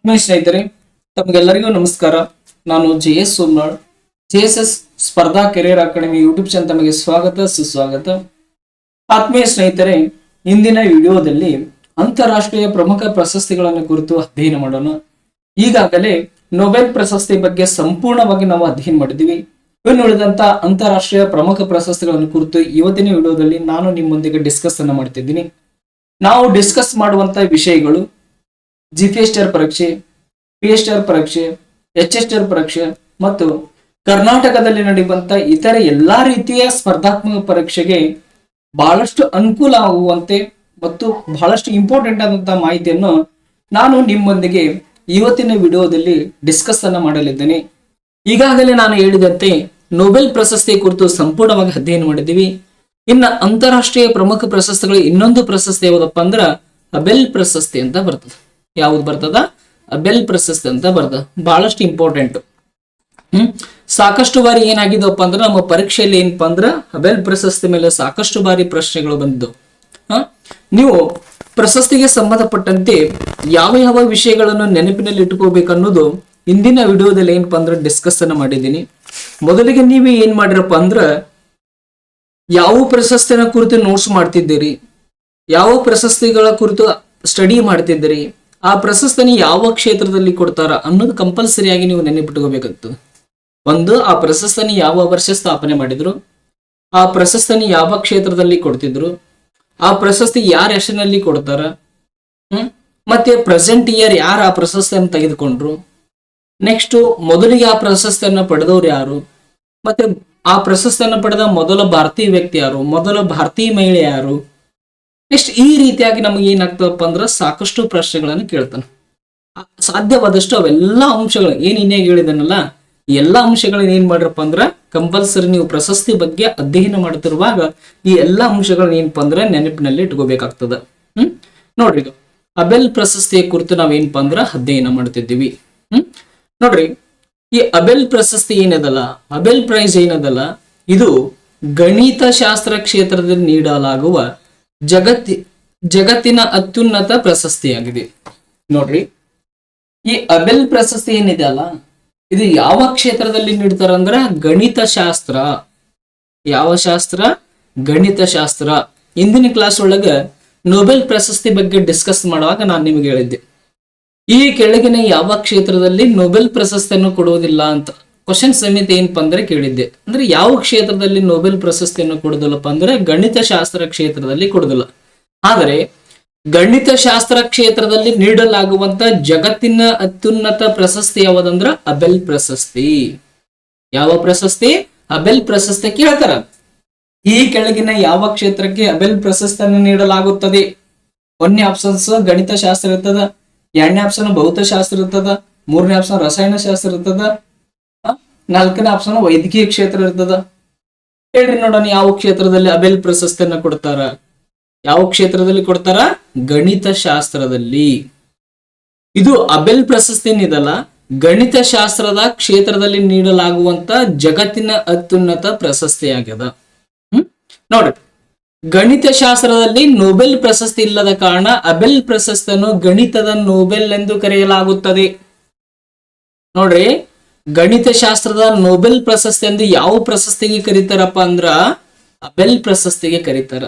ಆತ್ಮೀಯ ಸ್ನೇಹಿತರೆ, ತಮಗೆಲ್ಲರಿಗೂ ನಮಸ್ಕಾರ. ನಾನು JS ಸೋಮನಾಳ್, JSS ಸ್ಪರ್ಧಾ ಕೆರಿಯರ್ ಅಕಾಡೆಮಿ ಯೂಟ್ಯೂಬ್ ಚಾನಲ್ ತಮಗೆ ಸ್ವಾಗತ ಸುಸ್ವಾಗತ. ಆತ್ಮೀಯ ಸ್ನೇಹಿತರೆ, ಇಂದಿನ ವಿಡಿಯೋದಲ್ಲಿ ಅಂತಾರಾಷ್ಟ್ರೀಯ ಪ್ರಮುಖ ಪ್ರಶಸ್ತಿಗಳನ್ನು ಕುರಿತು ಅಧ್ಯಯನ ಮಾಡೋಣ. ಈಗಾಗಲೇ ನೊಬೆಲ್ ಪ್ರಶಸ್ತಿ ಬಗ್ಗೆ ಸಂಪೂರ್ಣವಾಗಿ ನಾವು ಅಧ್ಯಯನ ಮಾಡಿದ್ದೀವಿ. ಇನ್ನು ಉಳಿದಂತ ಅಂತಾರಾಷ್ಟ್ರೀಯ ಪ್ರಮುಖ ಪ್ರಶಸ್ತಿಗಳನ್ನು ಕುರಿತು ಇವತ್ತಿನ ವಿಡಿಯೋದಲ್ಲಿ ನಾನು ನಿಮ್ಮೊಂದಿಗೆ ಡಿಸ್ಕಸ್ ಅನ್ನು ಮಾಡ್ತಿದ್ದೀನಿ. ನಾವು ಡಿಸ್ಕಸ್ ಮಾಡುವಂತ ವಿಷಯಗಳು GPSTR ಪರೀಕ್ಷೆ, PSTR ಪರೀಕ್ಷೆ, HSTR ಪರೀಕ್ಷೆ ಮತ್ತು ಕರ್ನಾಟಕದಲ್ಲಿ ನಡೆಯುವಂತ ಇತರ ಎಲ್ಲಾ ರೀತಿಯ ಸ್ಪರ್ಧಾತ್ಮಕ ಪರೀಕ್ಷೆಗೆ ಬಹಳಷ್ಟು ಅನುಕೂಲ ಆಗುವಂತೆ ಮತ್ತು ಬಹಳಷ್ಟು ಇಂಪಾರ್ಟೆಂಟ್ ಆದಂತಹ ಮಾಹಿತಿಯನ್ನು ನಾನು ನಿಮ್ಮೊಂದಿಗೆ ಇವತ್ತಿನ ವಿಡಿಯೋದಲ್ಲಿ ಡಿಸ್ಕಸ್ ಅನ್ನ ಮಾಡಲಿದ್ದೇನೆ. ಈಗಾಗಲೇ ನಾನು ಹೇಳಿದಂತೆ ನೊಬೆಲ್ ಪ್ರಶಸ್ತಿ ಕುರಿತು ಸಂಪೂರ್ಣವಾಗಿ ಅಧ್ಯಯನ ಮಾಡಿದ್ದೀವಿ. ಇನ್ನು ಅಂತಾರಾಷ್ಟ್ರೀಯ ಪ್ರಮುಖ ಪ್ರಶಸ್ತಿಗಳು ಇನ್ನೊಂದು ಪ್ರಶಸ್ತಿ ಯಾವುದಪ್ಪ ಅಂದ್ರ ಅಬೆಲ್ ಪ್ರಶಸ್ತಿ ಅಂತ ಬರ್ತದೆ. ಯಾವ್ದು ಬರ್ತದ? ಅಬೆಲ್ ಪ್ರಶಸ್ತಿ ಅಂತ ಬರ್ತದ. ಬಹಳಷ್ಟು ಇಂಪಾರ್ಟೆಂಟ್. ಸಾಕಷ್ಟು ಬಾರಿ ಏನಾಗಿದವಪ್ಪ ಅಂದ್ರೆ ನಮ್ಮ ಪರೀಕ್ಷೆಯಲ್ಲಿ ಏನಪ್ಪಾ ಅಂದ್ರ ಅಬೆಲ್ ಪ್ರಶಸ್ತಿ ಮೇಲೆ ಸಾಕಷ್ಟು ಬಾರಿ ಪ್ರಶ್ನೆಗಳು ಬಂದಿದ್ದವು. ನೀವು ಪ್ರಶಸ್ತಿಗೆ ಸಂಬಂಧಪಟ್ಟಂತೆ ಯಾವ ಯಾವ ವಿಷಯಗಳನ್ನು ನೆನಪಿನಲ್ಲಿ ಇಟ್ಕೋಬೇಕನ್ನೋದು ಇಂದಿನ ವಿಡಿಯೋದಲ್ಲಿ ಏನಪ್ಪಾ ಅಂದ್ರೆ ಡಿಸ್ಕಸ್ ಅನ್ನ ಮಾಡಿದ್ದೀನಿ. ಮೊದಲಿಗೆ ನೀವು ಏನ್ ಮಾಡಿರಪ್ಪ ಅಂದ್ರ ಯಾವ ಪ್ರಶಸ್ತಿನ ಕುರಿತು ನೋಟ್ಸ್ ಮಾಡ್ತಿದ್ದೀರಿ, ಯಾವ ಪ್ರಶಸ್ತಿಗಳ ಕುರಿತು ಸ್ಟಡಿ ಮಾಡ್ತಿದ್ದೀರಿ, ಆ ಪ್ರಶಸ್ತಿನ ಯಾವ ಕ್ಷೇತ್ರದಲ್ಲಿ ಕೊಡ್ತಾರ ಅನ್ನೋದು ಕಂಪಲ್ಸರಿಯಾಗಿ ನೀವು ನೆನಪಿಟ್ಕೋಬೇಕಾಗ್ತದೆ. ಒಂದು, ಆ ಪ್ರಶಸ್ತಿನ ಯಾವ ವರ್ಷ ಸ್ಥಾಪನೆ ಮಾಡಿದ್ರು, ಆ ಪ್ರಶಸ್ತಿನ ಯಾವ ಕ್ಷೇತ್ರದಲ್ಲಿ ಕೊಡ್ತಿದ್ರು, ಆ ಪ್ರಶಸ್ತಿ ಯಾರ ಹೆಸರಿನಲ್ಲಿ ಕೊಡ್ತಾರ, ಮತ್ತೆ ಪ್ರೆಸೆಂಟ್ ಇಯರ್ ಯಾರು ಆ ಪ್ರಶಸ್ತಿಯನ್ನು ತೆಗೆದುಕೊಂಡ್ರು, ನೆಕ್ಸ್ಟ್ ಮೊದಲಿಗೆ ಆ ಪ್ರಶಸ್ತಿಯನ್ನು ಪಡೆದವ್ರು ಯಾರು, ಮತ್ತೆ ಆ ಪ್ರಶಸ್ತಿಯನ್ನು ಪಡೆದ ಮೊದಲ ಭಾರತೀಯ ವ್ಯಕ್ತಿ ಯಾರು, ಮೊದಲ ಭಾರತೀಯ ಮಹಿಳೆ ಯಾರು. ನೆಕ್ಸ್ಟ್ ಈ ರೀತಿಯಾಗಿ ನಮಗೆ ಏನಾಗ್ತದಪ್ಪ ಅಂದ್ರ ಸಾಕಷ್ಟು ಪ್ರಶ್ನೆಗಳನ್ನು ಕೇಳ್ತಾನೆ. ಸಾಧ್ಯವಾದಷ್ಟು ಅವೆಲ್ಲ ಅಂಶಗಳು ಏನ್ ಇನ್ಯಾಗ ಹೇಳಿದನಲ್ಲ, ಎಲ್ಲಾ ಅಂಶಗಳನ್ನ ಏನ್ ಮಾಡ್ರಪ್ಪ ಅಂದ್ರ ಕಂಪಲ್ಸರಿ ನೀವು ಪ್ರಶಸ್ತಿ ಬಗ್ಗೆ ಅಧ್ಯಯನ ಮಾಡ್ತಿರುವಾಗ ಈ ಎಲ್ಲಾ ಅಂಶಗಳನ್ನ ಏನಪ್ಪ ಅಂದ್ರ ನೆನಪಿನಲ್ಲಿ ಇಟ್ಕೋಬೇಕಾಗ್ತದ. ನೋಡ್ರಿ, ಅಬೆಲ್ ಪ್ರಶಸ್ತಿಯ ಕುರಿತು ನಾವೇನಪ್ಪ ಅಂದ್ರ ಅಧ್ಯಯನ ಮಾಡ್ತಿದ್ದೀವಿ. ನೋಡ್ರಿ, ಈ ಅಬೆಲ್ ಪ್ರಶಸ್ತಿ ಏನದಲ್ಲ, ಅಬೆಲ್ ಪ್ರೈಸ್ ಏನದಲ್ಲ, ಇದು ಗಣಿತಶಾಸ್ತ್ರ ಕ್ಷೇತ್ರದಲ್ಲಿ ನೀಡಲಾಗುವ ಜಗತ್ತಿನ ಅತ್ಯುನ್ನತ ಪ್ರಶಸ್ತಿಯಾಗಿದೆ. ನೋಡ್ರಿ, ಈ ಅಬೆಲ್ ಪ್ರಶಸ್ತಿ ಏನಿದೆ ಅಲ್ಲ, ಇದು ಯಾವ ಕ್ಷೇತ್ರದಲ್ಲಿ ನೀಡ್ತಾರಂದ್ರ ಗಣಿತಶಾಸ್ತ್ರ. ಯಾವ ಶಾಸ್ತ್ರ? ಗಣಿತಶಾಸ್ತ್ರ. ಇಂದಿನ ಕ್ಲಾಸ್ ಒಳಗ ನೊಬೆಲ್ ಪ್ರಶಸ್ತಿ ಬಗ್ಗೆ ಡಿಸ್ಕಸ್ ಮಾಡುವಾಗ ನಾನು ನಿಮಗೆ ಹೇಳಿದ್ದೆ, ಈ ಕೆಳಗಿನ ಯಾವ ಕ್ಷೇತ್ರದಲ್ಲಿ ನೊಬೆಲ್ ಪ್ರಶಸ್ತಿಯನ್ನು ಕೊಡುವುದಿಲ್ಲ ಅಂತ ಕ್ವಶನ್ ಸಮೇತ ಏನಪ್ಪ ಅಂದ್ರೆ ಕೇಳಿದ್ದೆ. ಅಂದ್ರೆ ಯಾವ ಕ್ಷೇತ್ರದಲ್ಲಿ ನೊಬೆಲ್ ಪ್ರಶಸ್ತಿಯನ್ನು ಕೊಡುದಿಲ್ಲಪ್ಪ ಅಂದ್ರೆ ಗಣಿತಶಾಸ್ತ್ರ ಕ್ಷೇತ್ರದಲ್ಲಿ ಕೊಡುದಿಲ್ಲ. ಆದರೆ ಗಣಿತಶಾಸ್ತ್ರ ಕ್ಷೇತ್ರದಲ್ಲಿ ನೀಡಲಾಗುವಂತ ಜಗತ್ತಿನ ಅತ್ಯುನ್ನತ ಪ್ರಶಸ್ತಿ ಯಾವುದಂದ್ರ ಅಬೆಲ್ ಪ್ರಶಸ್ತಿ. ಯಾವ ಪ್ರಶಸ್ತಿ? ಅಬೆಲ್ ಪ್ರಶಸ್ತಿ ಕೇಳ್ತಾರ. ಈ ಕೆಳಗಿನ ಯಾವ ಕ್ಷೇತ್ರಕ್ಕೆ ಅಬೆಲ್ ಪ್ರಶಸ್ತಿಯನ್ನು ನೀಡಲಾಗುತ್ತದೆ? ಒಂದನೇ ಆಪ್ಷನ್ಸ್ ಗಣಿತಶಾಸ್ತ್ರ ಇರ್ತದ, ಎರಡನೇ ಆಪ್ಷನ್ ಭೌತಶಾಸ್ತ್ರ ಇರ್ತದ, ಮೂರನೇ ಆಪ್ಷನ್ ರಸಾಯನಶಾಸ್ತ್ರ ಇರ್ತದ, ನಾಲ್ಕನೇ ಆಪ್ಷನ್ ವೈದ್ಯಕೀಯ ಕ್ಷೇತ್ರ ಇರ್ತದ. ಹೇಳ್ರಿ ನೋಡೋಣ, ಯಾವ ಕ್ಷೇತ್ರದಲ್ಲಿ ಅಬೆಲ್ ಪ್ರಶಸ್ತಿಯನ್ನ ಕೊಡ್ತಾರ? ಯಾವ ಕ್ಷೇತ್ರದಲ್ಲಿ ಕೊಡ್ತಾರ? ಗಣಿತಶಾಸ್ತ್ರದಲ್ಲಿ. ಇದು ಅಬೆಲ್ ಪ್ರಶಸ್ತಿ ಏನಿದಲ್ಲ, ಗಣಿತಶಾಸ್ತ್ರದ ಕ್ಷೇತ್ರದಲ್ಲಿ ನೀಡಲಾಗುವಂತ ಜಗತ್ತಿನ ಅತ್ಯುನ್ನತ ಪ್ರಶಸ್ತಿ ಆಗ್ಯದ. ನೋಡ್ರಿ, ಗಣಿತಶಾಸ್ತ್ರದಲ್ಲಿ ನೊಬೆಲ್ ಪ್ರಶಸ್ತಿ ಇಲ್ಲದ ಕಾರಣ ಅಬೆಲ್ ಪ್ರಶಸ್ತಿಯನ್ನು ಗಣಿತದ ನೊಬೆಲ್ ಎಂದು ಕರೆಯಲಾಗುತ್ತದೆ. ನೋಡ್ರಿ, ಗಣಿತಶಾಸ್ತ್ರದ ನೊಬೆಲ್ ಪ್ರಶಸ್ತಿ ಎಂದು ಯಾವ ಪ್ರಶಸ್ತಿಗೆ ಕರೀತಾರಪ್ಪ ಅಂದ್ರ ಅಬೆಲ್ ಪ್ರಶಸ್ತಿಗೆ ಕರೀತಾರ.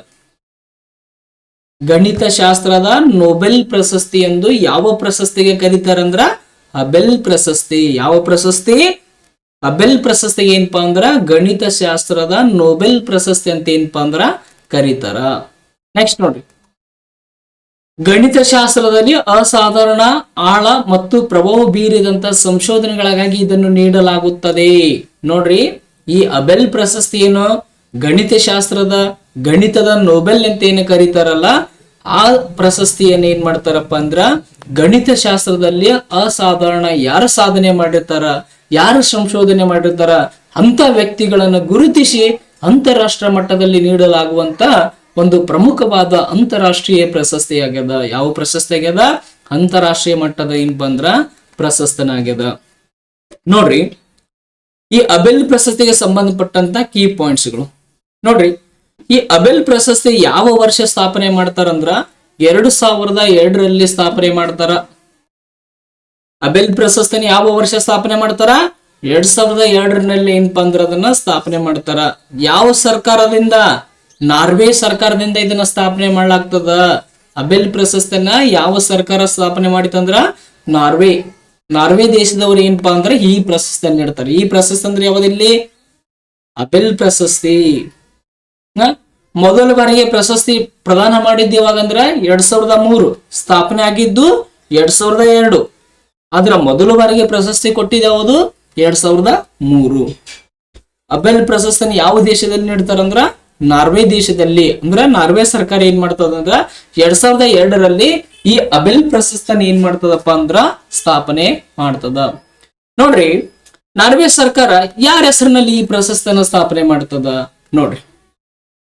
ಗಣಿತಶಾಸ್ತ್ರದ ನೊಬೆಲ್ ಪ್ರಶಸ್ತಿ ಎಂದು ಯಾವ ಪ್ರಶಸ್ತಿಗೆ ಕರೀತಾರಂದ್ರ ಅಬೆಲ್ ಪ್ರಶಸ್ತಿ. ಯಾವ ಪ್ರಶಸ್ತಿ? ಅಬೆಲ್ ಪ್ರಶಸ್ತಿಗೆ ಏನಪ್ಪಾ ಅಂದ್ರ ಗಣಿತಶಾಸ್ತ್ರದ ನೊಬೆಲ್ ಪ್ರಶಸ್ತಿ ಅಂತ ಏನಪ್ಪಾ ಅಂದ್ರ ಕರೀತಾರ. ನೆಕ್ಸ್ಟ್ ನೋಡ್ರಿ, ಗಣಿತಶಾಸ್ತ್ರದಲ್ಲಿ ಅಸಾಧಾರಣ ಆಳ ಮತ್ತು ಪ್ರಭಾವ ಬೀರಿದಂತ ಸಂಶೋಧನೆಗಳಿಗಾಗಿ ಇದನ್ನು ನೀಡಲಾಗುತ್ತದೆ. ನೋಡ್ರಿ, ಈ ಅಬೆಲ್ ಪ್ರಶಸ್ತಿ ಏನು ಗಣಿತಶಾಸ್ತ್ರದ ಗಣಿತದ ನೊಬೆಲ್ ಅಂತ ಏನು ಕರೀತಾರಲ್ಲ, ಆ ಪ್ರಶಸ್ತಿಯನ್ನು ಏನ್ ಮಾಡ್ತಾರಪ್ಪ ಅಂದ್ರ ಗಣಿತಶಾಸ್ತ್ರದಲ್ಲಿ ಅಸಾಧಾರಣ ಯಾರು ಸಾಧನೆ ಮಾಡಿರ್ತಾರ, ಯಾರು ಸಂಶೋಧನೆ ಮಾಡಿರ್ತಾರ ಅಂತ ವ್ಯಕ್ತಿಗಳನ್ನು ಗುರುತಿಸಿ ಅಂತಾರಾಷ್ಟ್ರೀಯ ಮಟ್ಟದಲ್ಲಿ ನೀಡಲಾಗುವಂತ ಒಂದು ಪ್ರಮುಖವಾದ ಅಂತಾರಾಷ್ಟ್ರೀಯ ಪ್ರಶಸ್ತಿ ಆಗ್ಯದ. ಯಾವ ಪ್ರಶಸ್ತಿ ಆಗ್ಯದ? ಅಂತಾರಾಷ್ಟ್ರೀಯ ಮಟ್ಟದ ಏನ್ ಬಂದ್ರ ಪ್ರಶಸ್ತನಾಗ್ಯದ. ನೋಡ್ರಿ, ಈ ಅಬೆಲ್ ಪ್ರಶಸ್ತಿಗೆ ಸಂಬಂಧಪಟ್ಟಂತ ಕೀ ಪಾಯಿಂಟ್ಸ್ಗಳು ನೋಡ್ರಿ. ಈ ಅಬೆಲ್ ಪ್ರಶಸ್ತಿ ಯಾವ ವರ್ಷ ಸ್ಥಾಪನೆ ಮಾಡ್ತಾರಂದ್ರ 2002ರಲ್ಲಿ ಸ್ಥಾಪನೆ ಮಾಡ್ತಾರ. ಅಬೆಲ್ ಪ್ರಶಸ್ತಿನ ಯಾವ ವರ್ಷ ಸ್ಥಾಪನೆ ಮಾಡ್ತಾರ? 2002ರಲ್ಲಿ ಏನಪ್ಪಾ ಅಂದ್ರ ಅದನ್ನ ಸ್ಥಾಪನೆ ಮಾಡ್ತಾರ. ಯಾವ ಸರ್ಕಾರದಿಂದ? ನಾರ್ವೆ ಸರ್ಕಾರದಿಂದ ಇದನ್ನ ಸ್ಥಾಪನೆ ಮಾಡ್ಲಾಗ್ತದ. ಅಬೆಲ್ ಪ್ರಶಸ್ತಿನ ಯಾವ ಸರ್ಕಾರ ಸ್ಥಾಪನೆ ಮಾಡಿತಂದ್ರ ನಾರ್ವೆ ದೇಶದವ್ರು ಏನಪ್ಪಾ ಅಂದ್ರ ಈ ಪ್ರಶಸ್ತಿಯನ್ನು ನೀಡ್ತಾರೆ. ಈ ಪ್ರಶಸ್ತಿ ಅಂದ್ರೆ ಯಾವ್ದಿಲ್ಲಿ? ಅಬೆಲ್ ಪ್ರಶಸ್ತಿ. ಮೊದಲ ಬಾರಿಗೆ ಪ್ರಶಸ್ತಿ ಪ್ರದಾನ ಮಾಡಿದ್ದು ಯಾವಾಗಂದ್ರ 2003, ಸ್ಥಾಪನೆ ಆಗಿದ್ದು 2002. ಆದ್ರ ಮೊದಲ ಬಾರಿಗೆ ಪ್ರಶಸ್ತಿ ಕೊಟ್ಟಿದ್ದು ಯಾವುದು? 2003. ಅಬೆಲ್ ಪ್ರಶಸ್ತಿನ ಯಾವ ದೇಶದಲ್ಲಿ ನೀಡ್ತಾರಂದ್ರ ನಾರ್ವೆ ದೇಶದಲ್ಲಿ. ಅಂದ್ರ ನಾರ್ವೆ ಸರ್ಕಾರ ಏನ್ ಮಾಡ್ತದಂದ್ರ 2002ರಲ್ಲಿ ಈ ಅಬೆಲ್ ಪ್ರಶಸ್ತಿನ ಏನ್ ಮಾಡ್ತದಪ್ಪ ಅಂದ್ರ ಸ್ಥಾಪನೆ ಮಾಡ್ತದ. ನೋಡ್ರಿ, ನಾರ್ವೆ ಸರ್ಕಾರ ಯಾರ ಹೆಸರಿನಲ್ಲಿ ಈ ಪ್ರಶಸ್ತಿನ ಸ್ಥಾಪನೆ ಮಾಡ್ತದ? ನೋಡ್ರಿ,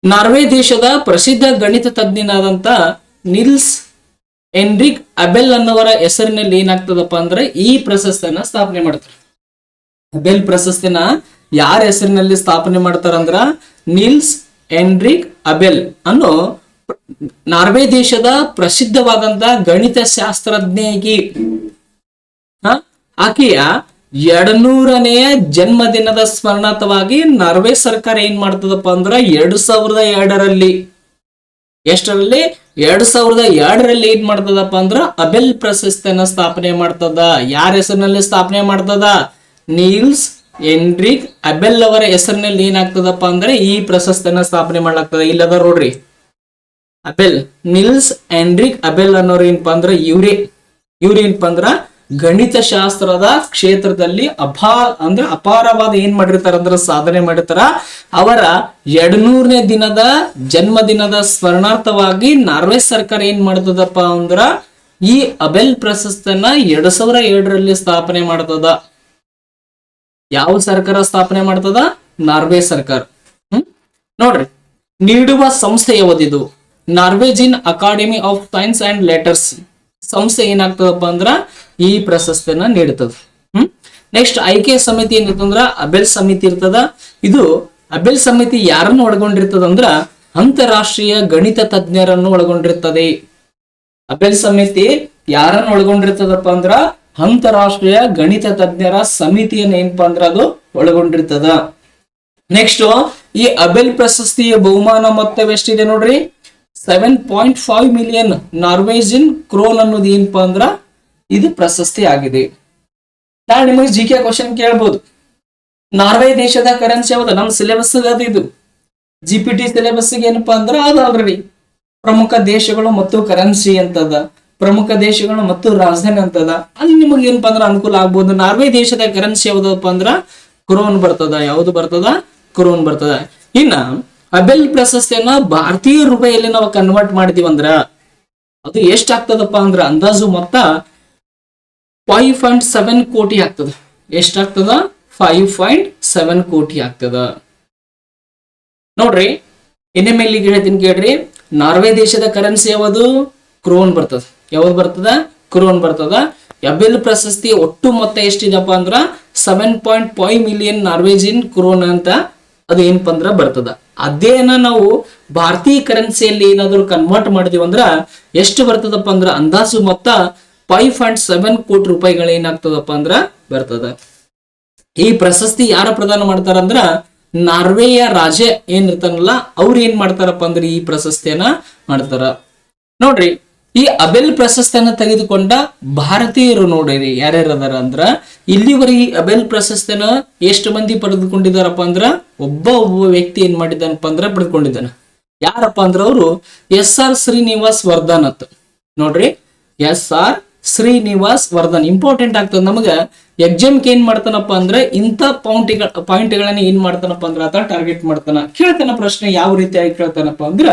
ನಾರ್ವೆ ದೇಶದ ಪ್ರಸಿದ್ಧ ಗಣಿತ ತಜ್ಞನಾದಂತ ನಿಲ್ಸ್ ಎನ್ರಿಕ್ ಅಬೆಲ್ ಅನ್ನೋವರ ಹೆಸರಿನಲ್ಲಿ ಏನಾಗ್ತದಪ್ಪ ಅಂದ್ರೆ ಈ ಪ್ರಶಸ್ತಿಯನ್ನ ಸ್ಥಾಪನೆ ಮಾಡ್ತಾರೆ. ಅಬೆಲ್ ಪ್ರಶಸ್ತಿನ ಯಾರ ಹೆಸರಿನಲ್ಲಿ ಸ್ಥಾಪನೆ ಮಾಡ್ತಾರಂದ್ರ ನಿಲ್ಸ್ ಎನ್ರಿಕ್ ಅಬೆಲ್ ಅನ್ನೋ ನಾರ್ವೆ ದೇಶದ ಪ್ರಸಿದ್ಧವಾದಂತ ಗಣಿತ ಶಾಸ್ತ್ರಜ್ಞೆಗೆ ಆಕೆಯ 200ನೇ ಜನ್ಮದಿನದ ಸ್ಮರಣಾರ್ಥವಾಗಿ ನಾರ್ವೆ ಸರ್ಕಾರ ಏನ್ ಮಾಡ್ತದಪ್ಪ ಅಂದ್ರ 2002ರಲ್ಲಿ ಎಷ್ಟರಲ್ಲಿ 2002ರಲ್ಲಿ ಏನ್ ಮಾಡ್ತದಪ್ಪ ಅಂದ್ರ ಅಬೆಲ್ ಪ್ರಶಸ್ತಿಯನ್ನ ಸ್ಥಾಪನೆ ಮಾಡ್ತದ. ಯಾರ ಹೆಸರಿನಲ್ಲಿ ಸ್ಥಾಪನೆ ಮಾಡ್ತದ? ನೀಲ್ಸ್ ಎನ್ರಿಕ್ ಅಬೆಲ್ ಅವರ ಹೆಸರಿನಲ್ಲಿ ಏನಾಗ್ತದಪ್ಪ ಅಂದ್ರೆ ಈ ಪ್ರಶಸ್ತಿಯನ್ನ ಸ್ಥಾಪನೆ ಮಾಡ್ಲಾಗ್ತದ. ಇಲ್ಲದ ನೋಡ್ರಿ, ಅಬೆಲ್ ನಿಲ್ಸ್ ಎನ್ರಿಕ್ ಅಬೆಲ್ ಅನ್ನೋರು ಏನಪ್ಪಾ ಅಂದ್ರ ಇವ್ರೇ ಏನಪ್ಪಾ ಅಂದ್ರ ಗಣಿತ ಶಾಸ್ತ್ರದ ಕ್ಷೇತ್ರದಲ್ಲಿ ಅಪಾರವಾದ ಏನ್ ಮಾಡಿರ್ತಾರ ಅಂದ್ರ ಸಾಧನೆ ಮಾಡಿರ್ತಾರ. ಅವರ 200ನೇ ದಿನದ ಜನ್ಮದಿನದ ಸ್ಮರಣಾರ್ಥವಾಗಿ ನಾರ್ವೆ ಸರ್ಕಾರ ಏನ್ ಮಾಡ್ತದಪ್ಪ ಅಂದ್ರ ಈ ಅಬೆಲ್ ಪ್ರಶಸ್ತಿಯನ್ನ 2002ರಲ್ಲಿ ಸ್ಥಾಪನೆ ಮಾಡ್ತದ. ಯಾವ ಸರ್ಕಾರ ಸ್ಥಾಪನೆ ಮಾಡ್ತದ? ನಾರ್ವೆ ಸರ್ಕಾರ. ನೋಡ್ರಿ, ನೀಡುವ ಸಂಸ್ಥೆ ಯಾವ್ದಿದು? Norwegian academy of science and letters ಸಂಸ್ಥೆ ಏನಾಗ್ತದಪ್ಪ ಅಂದ್ರ ಈ ಪ್ರಶಸ್ತಿಯನ್ನ ನೀಡ್ತದ. ನೆಕ್ಸ್ಟ್ ಆಯ್ಕೆ ಸಮಿತಿ ಏನಿರ್ತಂದ್ರ ಅಬೆಲ್ ಸಮಿತಿ ಇರ್ತದ. ಇದು ಅಬೆಲ್ ಸಮಿತಿ ಯಾರನ್ನು ಒಳಗೊಂಡಿರ್ತದ ಅಂದ್ರ ಅಂತಾರಾಷ್ಟ್ರೀಯ ಗಣಿತ ತಜ್ಞರನ್ನು ಒಳಗೊಂಡಿರ್ತದೆ. ಅಬೆಲ್ ಸಮಿತಿ ಯಾರನ್ನು ಒಳಗೊಂಡಿರ್ತದಪ್ಪ ಅಂದ್ರ ಅಂತಾರಾಷ್ಟ್ರೀಯ ಗಣಿತ ತಜ್ಞರ ಸಮಿತಿಯನ್ನ ಏನಪ್ಪಾ ಅಂದ್ರ ಅದು ಒಳಗೊಂಡಿರ್ತದ. ನೆಕ್ಸ್ಟ್ ಈ ಅಬೆಲ್ ಪ್ರಶಸ್ತಿಯ ಬಹುಮಾನ ಮೊತ್ತ ಎಷ್ಟಿದೆ ನೋಡ್ರಿ? 7.5 ಮಿಲಿಯನ್ ನಾರ್ವೇಜಿಯನ್ ಕ್ರೋನ್ ಅನ್ನೋದು ಏನಪ್ಪಾ ಅಂದ್ರ ಇದು ಪ್ರಶಸ್ತಿ ಆಗಿದೆ. ನಾನು ನಿಮಗೆ GK ಕ್ವಶನ್ ಕೇಳ್ಬೋದು. ನಾರ್ವೆ ದೇಶದ ಕರೆನ್ಸಿ ಯಾವ್ದು? ನಮ್ಮ ಸಿಲೆಬಸ್ ಅದು. ಇದು GPT ಸಿಲೆಬಸ್ ಏನಪ್ಪಾ ಅಂದ್ರ ಅದು ಆಲ್ರೆಡಿ ಪ್ರಮುಖ ದೇಶಗಳು ಮತ್ತು ಕರೆನ್ಸಿ ಅಂತದ, ಪ್ರಮುಖ ದೇಶಗಳು ಮತ್ತು ರಾಜಧಾನಿ ಅಂತದ. ಅಲ್ಲಿ ನಿಮಗೆ ಏನಪ್ಪಾ ಅಂದ್ರ ಅನುಕೂಲ ಆಗ್ಬೋದು. ನಾರ್ವೆ ದೇಶದ ಕರೆನ್ಸಿ ಯಾವ್ದಪ್ಪ ಅಂದ್ರ ಕ್ರೋನ್ ಬರ್ತದ. ಯಾವ್ದು ಬರ್ತದ? ಕ್ರೋನ್ ಬರ್ತದ. ಇನ್ನ ಅಬೆಲ್ ಪ್ರಶಸ್ತಿಯನ್ನ ಭಾರತೀಯ ರೂಪಾಯಿಯಲ್ಲಿ ನಾವು ಕನ್ವರ್ಟ್ ಮಾಡಿದೀವಿ ಅಂದ್ರ ಅದು ಎಷ್ಟ್ ಆಗ್ತದಪ್ಪ ಅಂದ್ರ ಅಂದಾಜು ಮೊತ್ತ 5.7 ಕೋಟಿ ಆಗ್ತದ. ಎಷ್ಟಾಗ್ತದ? 5.7 ಕೋಟಿ ಆಗ್ತದ. ನೋಡ್ರಿ, ಇನ್ನೊಮ್ಮೆ ಇಲ್ಲಿಗೆ ಹೇಳ್ತೀನಿ ಕೇಳ್ರಿ. ನಾರ್ವೆ ದೇಶದ ಕರೆನ್ಸಿ ಯಾವುದು? ಕ್ರೋನ್ ಬರ್ತದ. ಯಾವ್ದು ಬರ್ತದ? ಕ್ರೋನ್ ಬರ್ತದ. ಅಬೆಲ್ ಪ್ರಶಸ್ತಿ ಒಟ್ಟು ಮೊತ್ತ ಎಷ್ಟಿದಪ್ಪ ಅಂದ್ರ 7.5 ಮಿಲಿಯನ್ ನಾರ್ವೇಜಿಯನ್ ಕ್ರೋನ್ ಅಂತ ಅದು ಏನಪ್ಪ ಅಂದ್ರ ಬರ್ತದ. ಅದೇನ ನಾವು ಭಾರತೀಯ ಕರೆನ್ಸಿಯಲ್ಲಿ ಏನಾದ್ರು ಕನ್ವರ್ಟ್ ಮಾಡಿದೀವಿ ಅಂದ್ರ ಎಷ್ಟು ಬರ್ತದಪ್ಪ ಅಂದ್ರ ಅಂದಾಜು ಮೊತ್ತ 5.7 ಕೋಟಿ ರೂಪಾಯಿಗಳು ಏನಾಗ್ತದಪ್ಪ ಅಂದ್ರ ಬರ್ತದ. ಈ ಪ್ರಶಸ್ತಿ ಯಾರ ಪ್ರದಾನ ಮಾಡ್ತಾರಂದ್ರ ನಾರ್ವೆಯ ರಾಜ ಏನಿರ್ತಾನಲ್ಲ ಅವ್ರು ಏನ್ ಮಾಡ್ತಾರಪ್ಪ ಅಂದ್ರೆ ಈ ಪ್ರಶಸ್ತಿಯನ್ನ ಮಾಡ್ತಾರ. ನೋಡ್ರಿ, ಈ ಅಬೆಲ್ ಪ್ರಶಸ್ತಿಯನ್ನ ತೆಗೆದುಕೊಂಡ ಭಾರತೀಯರು ನೋಡ್ರಿ ಯಾರ್ಯಾರ ಅದಾರ ಅಂದ್ರ ಇಲ್ಲಿವರೆಗೆ ಈ ಅಬೆಲ್ ಪ್ರಶಸ್ತಿಯನ್ನ ಎಷ್ಟು ಮಂದಿ ಪಡೆದುಕೊಂಡಿದಾರಪ್ಪ ಅಂದ್ರ ಒಬ್ಬ ವ್ಯಕ್ತಿ ಏನ್ ಮಾಡಿದ್ದಾನಪ್ಪ ಅಂದ್ರ ಪಡೆದುಕೊಂಡಿದ್ದಾನ. ಯಾರಪ್ಪ ಅಂದ್ರ ಅವರು SR ಶ್ರೀನಿವಾಸ್ ವರ್ಧನ್ ಅಂತ. ನೋಡ್ರಿ, SR ಶ್ರೀನಿವಾಸ್ ವರ್ಧನ್ ಇಂಪಾರ್ಟೆಂಟ್ ಆಗ್ತದ ನಮಗ. ಎಕ್ಸಾಮ್ಗೆ ಏನ್ ಮಾಡ್ತಾನಪ್ಪ ಅಂದ್ರೆ ಇಂಥ ಪಾಯಿಂಟ್ಗಳನ್ನ ಏನ್ ಮಾಡ್ತಾನಪ್ಪ ಅಂದ್ರ ಆತ ಟಾರ್ಗೆಟ್ ಮಾಡ್ತಾನ. ಕೇಳ್ತಾನ ಪ್ರಶ್ನೆ ಯಾವ ರೀತಿಯಾಗಿ ಕೇಳ್ತಾನಪ್ಪ ಅಂದ್ರ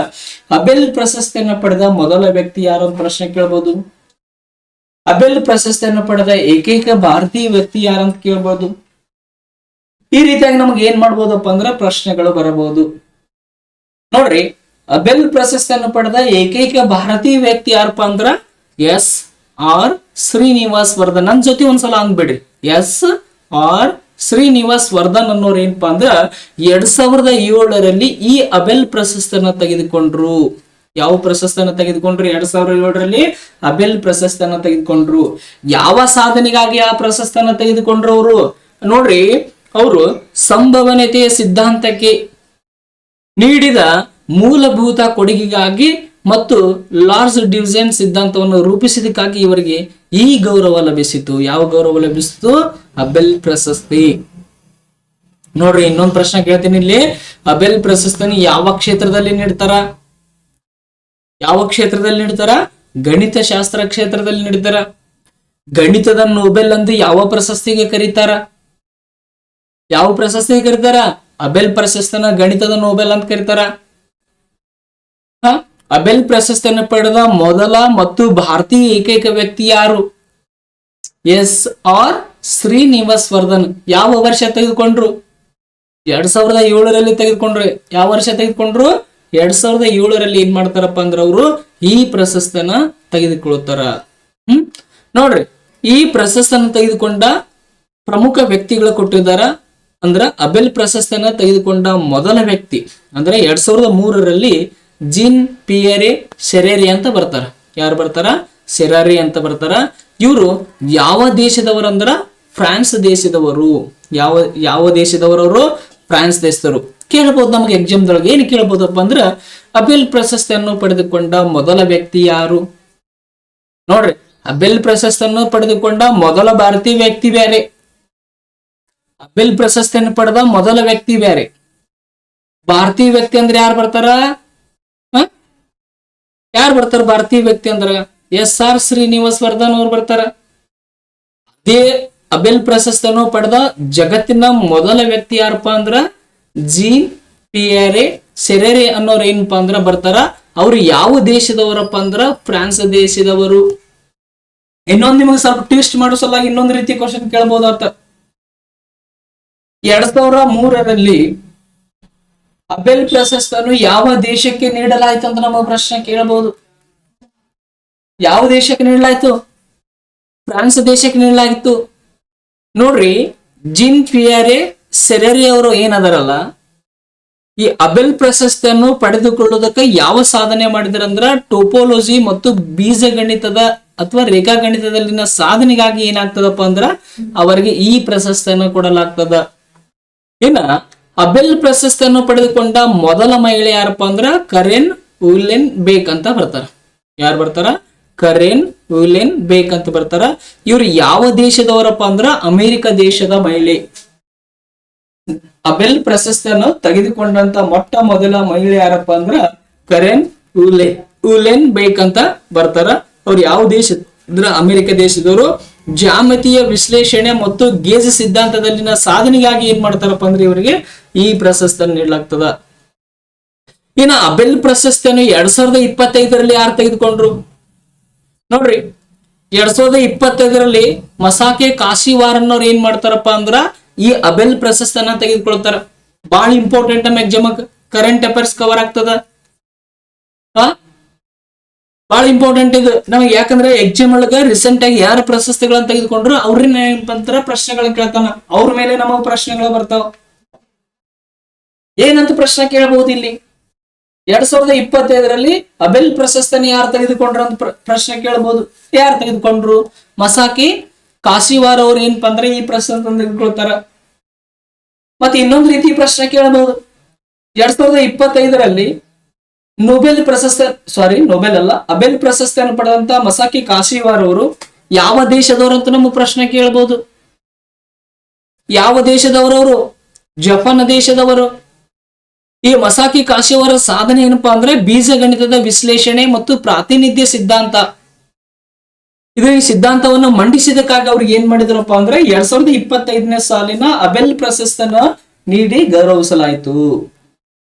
ಅಬೆಲ್ ಪ್ರಶಸ್ತಿಯನ್ನ ಪಡೆದ ಮೊದಲ ವ್ಯಕ್ತಿ ಯಾರು ಅಂತ ಪ್ರಶ್ನೆ ಕೇಳ್ಬೋದು. ಅಬೆಲ್ ಪ್ರಶಸ್ತಿಯನ್ನ ಪಡೆದ ಏಕೈಕ ಭಾರತೀಯ ವ್ಯಕ್ತಿ ಯಾರಂತ ಕೇಳ್ಬೋದು. ಈ ರೀತಿಯಾಗಿ ನಮ್ಗೆ ಏನ್ ಮಾಡ್ಬೋದಪ್ಪ ಅಂದ್ರ ಪ್ರಶ್ನೆಗಳು ಬರಬಹುದು. ನೋಡ್ರಿ, ಅಬೆಲ್ ಪ್ರಶಸ್ತಿಯನ್ನ ಪಡೆದ ಏಕೈಕ ಭಾರತೀಯ ವ್ಯಕ್ತಿ ಯಾರಪ್ಪ ಅಂದ್ರ SR ಶ್ರೀನಿವಾಸ್ ವರ್ಧನ್. ನನ್ ಜೊತೆ ಒಂದ್ಸಲ ಅಂದ್ಬಿಡ್ರಿ, SR ಶ್ರೀನಿವಾಸ್ ವರ್ಧನ್ ಅನ್ನೋರು ಏನಪ್ಪಾ ಅಂದ್ರ 2007ರಲ್ಲಿ ಈ ಅಬೆಲ್ ಪ್ರಶಸ್ತಿಯನ್ನ ತೆಗೆದುಕೊಂಡ್ರು. ಯಾವ ಪ್ರಶಸ್ತಿಯನ್ನ ತೆಗೆದುಕೊಂಡ್ರು? 2007ರಲ್ಲಿ ಅಬೆಲ್ ಪ್ರಶಸ್ತಿಯನ್ನ ತೆಗೆದುಕೊಂಡ್ರು. ಯಾವ ಸಾಧನೆಗಾಗಿ ಆ ಪ್ರಶಸ್ತಿಯನ್ನ ತೆಗೆದುಕೊಂಡ್ರು ಅವರು? ನೋಡ್ರಿ, ಅವರು ಸಂಭವನೀಯತೆಯ ಸಿದ್ಧಾಂತಕ್ಕೆ ನೀಡಿದ ಮೂಲಭೂತ ಕೊಡುಗೆಗಾಗಿ ಮತ್ತು ಲಾರ್ಜ್ ಡಿವಿಷನ್ ಸಿದ್ಧಾಂತವನ್ನು ರೂಪಿಸಿದಕ್ಕಾಗಿ ಇವರಿಗೆ ಈ ಗೌರವ ಲಭಿಸಿತು. ಯಾವ ಗೌರವ ಲಭಿಸಿತು? ಅಬೆಲ್ ಪ್ರಶಸ್ತಿ. ನೋಡ್ರಿ, ಇನ್ನೊಂದು ಪ್ರಶ್ನೆ ಕೇಳ್ತೀನಿ ಇಲ್ಲಿ. ಅಬೆಲ್ ಪ್ರಶಸ್ತಿಯನ್ನು ಯಾವ ಕ್ಷೇತ್ರದಲ್ಲಿ ನೀಡ್ತಾರ? ಯಾವ ಕ್ಷೇತ್ರದಲ್ಲಿ ನೀಡ್ತಾರ? ಗಣಿತಶಾಸ್ತ್ರ ಕ್ಷೇತ್ರದಲ್ಲಿ ನೀಡ್ತಾರ. ಗಣಿತದ ನೊಬೆಲ್ ಎಂದು ಯಾವ ಪ್ರಶಸ್ತಿಗೆ ಕರೀತಾರ? ಯಾವ ಪ್ರಶಸ್ತಿಗೆ ಕರೀತಾರ? ಅಬೆಲ್ ಪ್ರಶಸ್ತಿನ ಗಣಿತದ ನೊಬೆಲ್ ಅಂತ ಕರೀತಾರ. ಅಬೆಲ್ ಪ್ರಶಸ್ತಿಯನ್ನು ಪಡೆದ ಮೊದಲ ಮತ್ತು ಭಾರತೀಯ ಏಕೈಕ ವ್ಯಕ್ತಿ ಯಾರು? SR ಶ್ರೀನಿವಾಸ್ ವರ್ಧನ್. ಯಾವ ವರ್ಷ ತೆಗೆದುಕೊಂಡ್ರು? 2007ರಲ್ಲಿ ತೆಗೆದುಕೊಂಡ್ರು. ಯಾವ ವರ್ಷ ತೆಗೆದುಕೊಂಡ್ರು? 2007ರಲ್ಲಿ ಏನ್ ಮಾಡ್ತಾರಪ್ಪ ಅಂದ್ರ ಅವರು ಈ ಪ್ರಶಸ್ತಿಯನ್ನ ತೆಗೆದುಕೊಳ್ಳುತ್ತಾರ. ನೋಡ್ರಿ, ಈ ಪ್ರಶಸ್ತಿಯನ್ನು ತೆಗೆದುಕೊಂಡ ಪ್ರಮುಖ ವ್ಯಕ್ತಿಗಳು ಕೊಟ್ಟಿದ್ದಾರ. ಅಂದ್ರ ಅಬೆಲ್ ಪ್ರಶಸ್ತಿಯನ್ನ ತೆಗೆದುಕೊಂಡ ಮೊದಲ ವ್ಯಕ್ತಿ ಅಂದ್ರೆ 2003ರಲ್ಲಿ ಜೀನ್ ಪಿಯರೆ ಸೆರೆರಿ ಅಂತ ಬರ್ತಾರ. ಯಾರು ಬರ್ತಾರ? ಸೆರಾರಿ ಅಂತ ಬರ್ತಾರ. ಇವರು ಯಾವ ದೇಶದವರು ಅಂದ್ರ ಫ್ರಾನ್ಸ್ ದೇಶದವರು. ಯಾವ ದೇಶದವರು? ಫ್ರಾನ್ಸ್ ದೇಶದವರು. ಕೇಳಬಹುದು ನಮಗೆ ಎಕ್ಸಾಮ್ದೊಳಗೆ. ಏನು ಕೇಳಬಹುದಪ್ಪ ಅಂದ್ರ ಅಬೆಲ್ ಪ್ರಶಸ್ತಿಯನ್ನು ಪಡೆದುಕೊಂಡ ಮೊದಲ ವ್ಯಕ್ತಿ ಯಾರು? ನೋಡ್ರಿ, ಅಬೆಲ್ ಪ್ರಶಸ್ತಿಯನ್ನು ಪಡೆದುಕೊಂಡ ಮೊದಲ ಭಾರತೀಯ ವ್ಯಕ್ತಿ ಬೇರೆ, ಅಬೆಲ್ ಪ್ರಶಸ್ತಿಯನ್ನು ಪಡೆದ ಮೊದಲ ವ್ಯಕ್ತಿ ಬೇರೆ. ಭಾರತೀಯ ವ್ಯಕ್ತಿ ಅಂದ್ರೆ ಯಾರು ಬರ್ತಾರ? ಯಾರು ಬರ್ತಾರ ಭಾರತೀಯ ವ್ಯಕ್ತಿ ಅಂದ್ರ? SR ಶ್ರೀನಿವಾಸ್ ವರ್ಧನ್ ಅವ್ರು ಬರ್ತಾರ. ಅದೇ ಅಬೆಲ್ ಪ್ರಶಸ್ತಿಯನ್ನು ಪಡೆದ ಜಗತ್ತಿನ ಮೊದಲ ವ್ಯಕ್ತಿ ಯಾರಪ್ಪ ಅಂದ್ರ ಜೀನ್ ಪಿಯರೆ ಸೆರೆರೆ ಅನ್ನೋರು ಏನಪ್ಪಾ ಅಂದ್ರ ಬರ್ತಾರ. ಅವ್ರು ಯಾವ ದೇಶದವರಪ್ಪ ಅಂದ್ರ ಫ್ರಾನ್ಸ್ ದೇಶದವರು. ಇನ್ನೊಂದು ನಿಮಗೆ ಸ್ವಲ್ಪ ಟ್ವಿಸ್ಟ್ ಮಾಡೋ ಸಲುವಾಗಿ ಇನ್ನೊಂದು ರೀತಿ ಕ್ವಶನ್ ಕೇಳಬಹುದಾತ. 2003ರಲ್ಲಿ ಅಬೆಲ್ ಪ್ರಶಸ್ತಿಯನ್ನು ಯಾವ ದೇಶಕ್ಕೆ ನೀಡಲಾಯ್ತು ಅಂತ ನಮ್ಮ ಪ್ರಶ್ನೆ ಕೇಳಬಹುದು. ಯಾವ ದೇಶಕ್ಕೆ ನೀಡಲಾಯ್ತು? ಫ್ರಾನ್ಸ್ ದೇಶಕ್ಕೆ ನೀಡಲಾಗಿತ್ತು. ನೋಡ್ರಿ, ಜೀನ್ ಪಿಯರೆ ಸೆರೆರಿ ಅವರು ಏನದಾರಲ್ಲ, ಈ ಅಬೆಲ್ ಪ್ರಶಸ್ತಿಯನ್ನು ಪಡೆದುಕೊಳ್ಳುವುದಕ್ಕೆ ಯಾವ ಸಾಧನೆ ಮಾಡಿದಾರಂದ್ರ ಟೋಪೋಲಜಿ ಮತ್ತು ಬೀಜಗಣಿತದ ಅಥವಾ ರೇಖಾಗಣಿತದಲ್ಲಿನ ಸಾಧನೆಗಾಗಿ ಏನಾಗ್ತದಪ್ಪ ಅಂದ್ರ ಅವರಿಗೆ ಈ ಪ್ರಶಸ್ತಿಯನ್ನು ಕೊಡಲಾಗ್ತದ. ಇನ್ನ ಅಬೆಲ್ ಪ್ರಶಸ್ತಿಯನ್ನು ಪಡೆದುಕೊಂಡ ಮೊದಲ ಮಹಿಳೆ ಯಾರಪ್ಪ ಅಂದ್ರ ಕರೆನ್ ಉಲೆನ್ ಬೇಕ್ ಅಂತ ಬರ್ತಾರ. ಯಾರು ಬರ್ತಾರ? ಕರೆನ್ ಉಲೆನ್ ಬೇಕ್ ಅಂತ ಬರ್ತಾರ. ಇವ್ರು ಯಾವ ದೇಶದವರಪ್ಪ ಅಂದ್ರ ಅಮೆರಿಕ ದೇಶದ ಮಹಿಳೆ. ಅಬೆಲ್ ಪ್ರಶಸ್ತಿಯನ್ನು ತೆಗೆದುಕೊಂಡಂತ ಮೊಟ್ಟ ಮೊದಲ ಮಹಿಳೆ ಯಾರಪ್ಪ ಅಂದ್ರ ಕರೆನ್ ಉಲೆನ್ ಬೇಕ್ ಅಂತ ಬರ್ತಾರ. ಅವ್ರು ಯಾವ ದೇಶ ಅಂದ್ರ ಅಮೆರಿಕ ದೇಶದವರು. ಜಾಮಿತಿಯ ವಿಶ್ಲೇಷಣೆ ಮತ್ತು ಗೇಜ್ ಸಿದ್ಧಾಂತದಲ್ಲಿನ ಸಾಧನೆಗಾಗಿ ಏನ್ ಮಾಡ್ತಾರಪ್ಪ ಅಂದ್ರೆ ಇವರಿಗೆ ಈ ಪ್ರಶಸ್ತಿಯನ್ನು ನೀಡಲಾಗ್ತದ. ಇನ್ನ ಅಬೆಲ್ ಪ್ರಶಸ್ತಿಯನ್ನು 2025ರಲ್ಲಿ ಯಾರು ತೆಗೆದುಕೊಂಡ್ರು? ನೋಡ್ರಿ, 2025ರಲ್ಲಿ ಮಸಾಕೆ ಕಾಶಿವಾರನ್ ಅವ್ರು ಏನ್ ಮಾಡ್ತಾರಪ್ಪ ಅಂದ್ರ ಈ ಅಬೆಲ್ ಪ್ರಶಸ್ತಿಯನ್ನ ತೆಗೆದುಕೊಳ್ತಾರ. ಬಹಳ ಇಂಪಾರ್ಟೆಂಟ್ ನಮ್ಮ ಎಕ್ಸಾಮ್ ಕರೆಂಟ್ ಅಫೇರ್ಸ್ ಕವರ್ ಆಗ್ತದ. ಬಹಳ ಇಂಪಾರ್ಟೆಂಟ್ ಇದು ನಮಗೆ. ಯಾಕಂದ್ರೆ ಎಕ್ಸಾಮ್ ಒಳಗ ರೀಸೆಂಟ್ ಆಗಿ ಯಾರ ಪ್ರಶಸ್ತಿಗಳನ್ನ ತೆಗೆದುಕೊಂಡ್ರು ಅವ್ರನ್ನ ಏನಂತರ ಪ್ರಶ್ನೆಗಳನ್ನ ಕೇಳ್ತಾನ. ಅವ್ರ ಮೇಲೆ ನಮಗ ಪ್ರಶ್ನೆಗಳು ಬರ್ತಾವ. ಏನಂತ ಪ್ರಶ್ನೆ ಕೇಳಬಹುದು ಇಲ್ಲಿ? 2025ರಲ್ಲಿ ಅಬೆಲ್ ಪ್ರಶಸ್ತಿಯನ್ನು ಯಾರು ತೆಗೆದುಕೊಂಡ್ರು ಅಂತ ಪ್ರಶ್ನೆ ಕೇಳಬಹುದು. ಯಾರು ತೆಗೆದುಕೊಂಡ್ರು? ಮಸಾಕಿ ಕಾಶಿವಾರ್ ಅವ್ರು ಏನಪ್ಪಾ ಅಂದ್ರೆ ಈ ಪ್ರಶಸ್ತಿಯನ್ನು ತೆಗೆದುಕೊಳ್ತಾರ. ಮತ್ತೆ ಇನ್ನೊಂದು ರೀತಿ ಪ್ರಶ್ನೆ ಕೇಳಬಹುದು. 2025ರಲ್ಲಿ ನೊಬೆಲ್ ಅಲ್ಲ ಅಬೆಲ್ ಪ್ರಶಸ್ತಿಯನ್ನು ಪಡೆದಂತ ಮಸಾಕಿ ಕಾಶಿವಾರ್ ಅವರು ಯಾವ ದೇಶದವರು ಅಂತ ನಮಗೆ ಪ್ರಶ್ನೆ ಕೇಳಬಹುದು. ಯಾವ ದೇಶದವರವರು? ಜಪಾನ್ ದೇಶದವರು. ಈ ಮಸಾಕಿ ಕಾಶಿವಾರ ಸಾಧನೆ ಏನಪ್ಪಾ ಅಂದ್ರೆ ಬೀಜಗಣಿತದ ವಿಶ್ಲೇಷಣೆ ಮತ್ತು ಪ್ರಾತಿನಿಧ್ಯ ಸಿದ್ಧಾಂತ. ಇದು ಈ ಸಿದ್ಧಾಂತವನ್ನು ಮಂಡಿಸಿದಕ್ಕಾಗಿ ಅವ್ರಿಗೆ ಏನ್ ಮಾಡಿದ್ರಪ್ಪ ಅಂದ್ರೆ 2025ನೇ ಸಾಲಿನ ಅಬೆಲ್ ಪ್ರಶಸ್ತಿಯನ್ನ ನೀಡಿ ಗೌರವಿಸಲಾಯಿತು.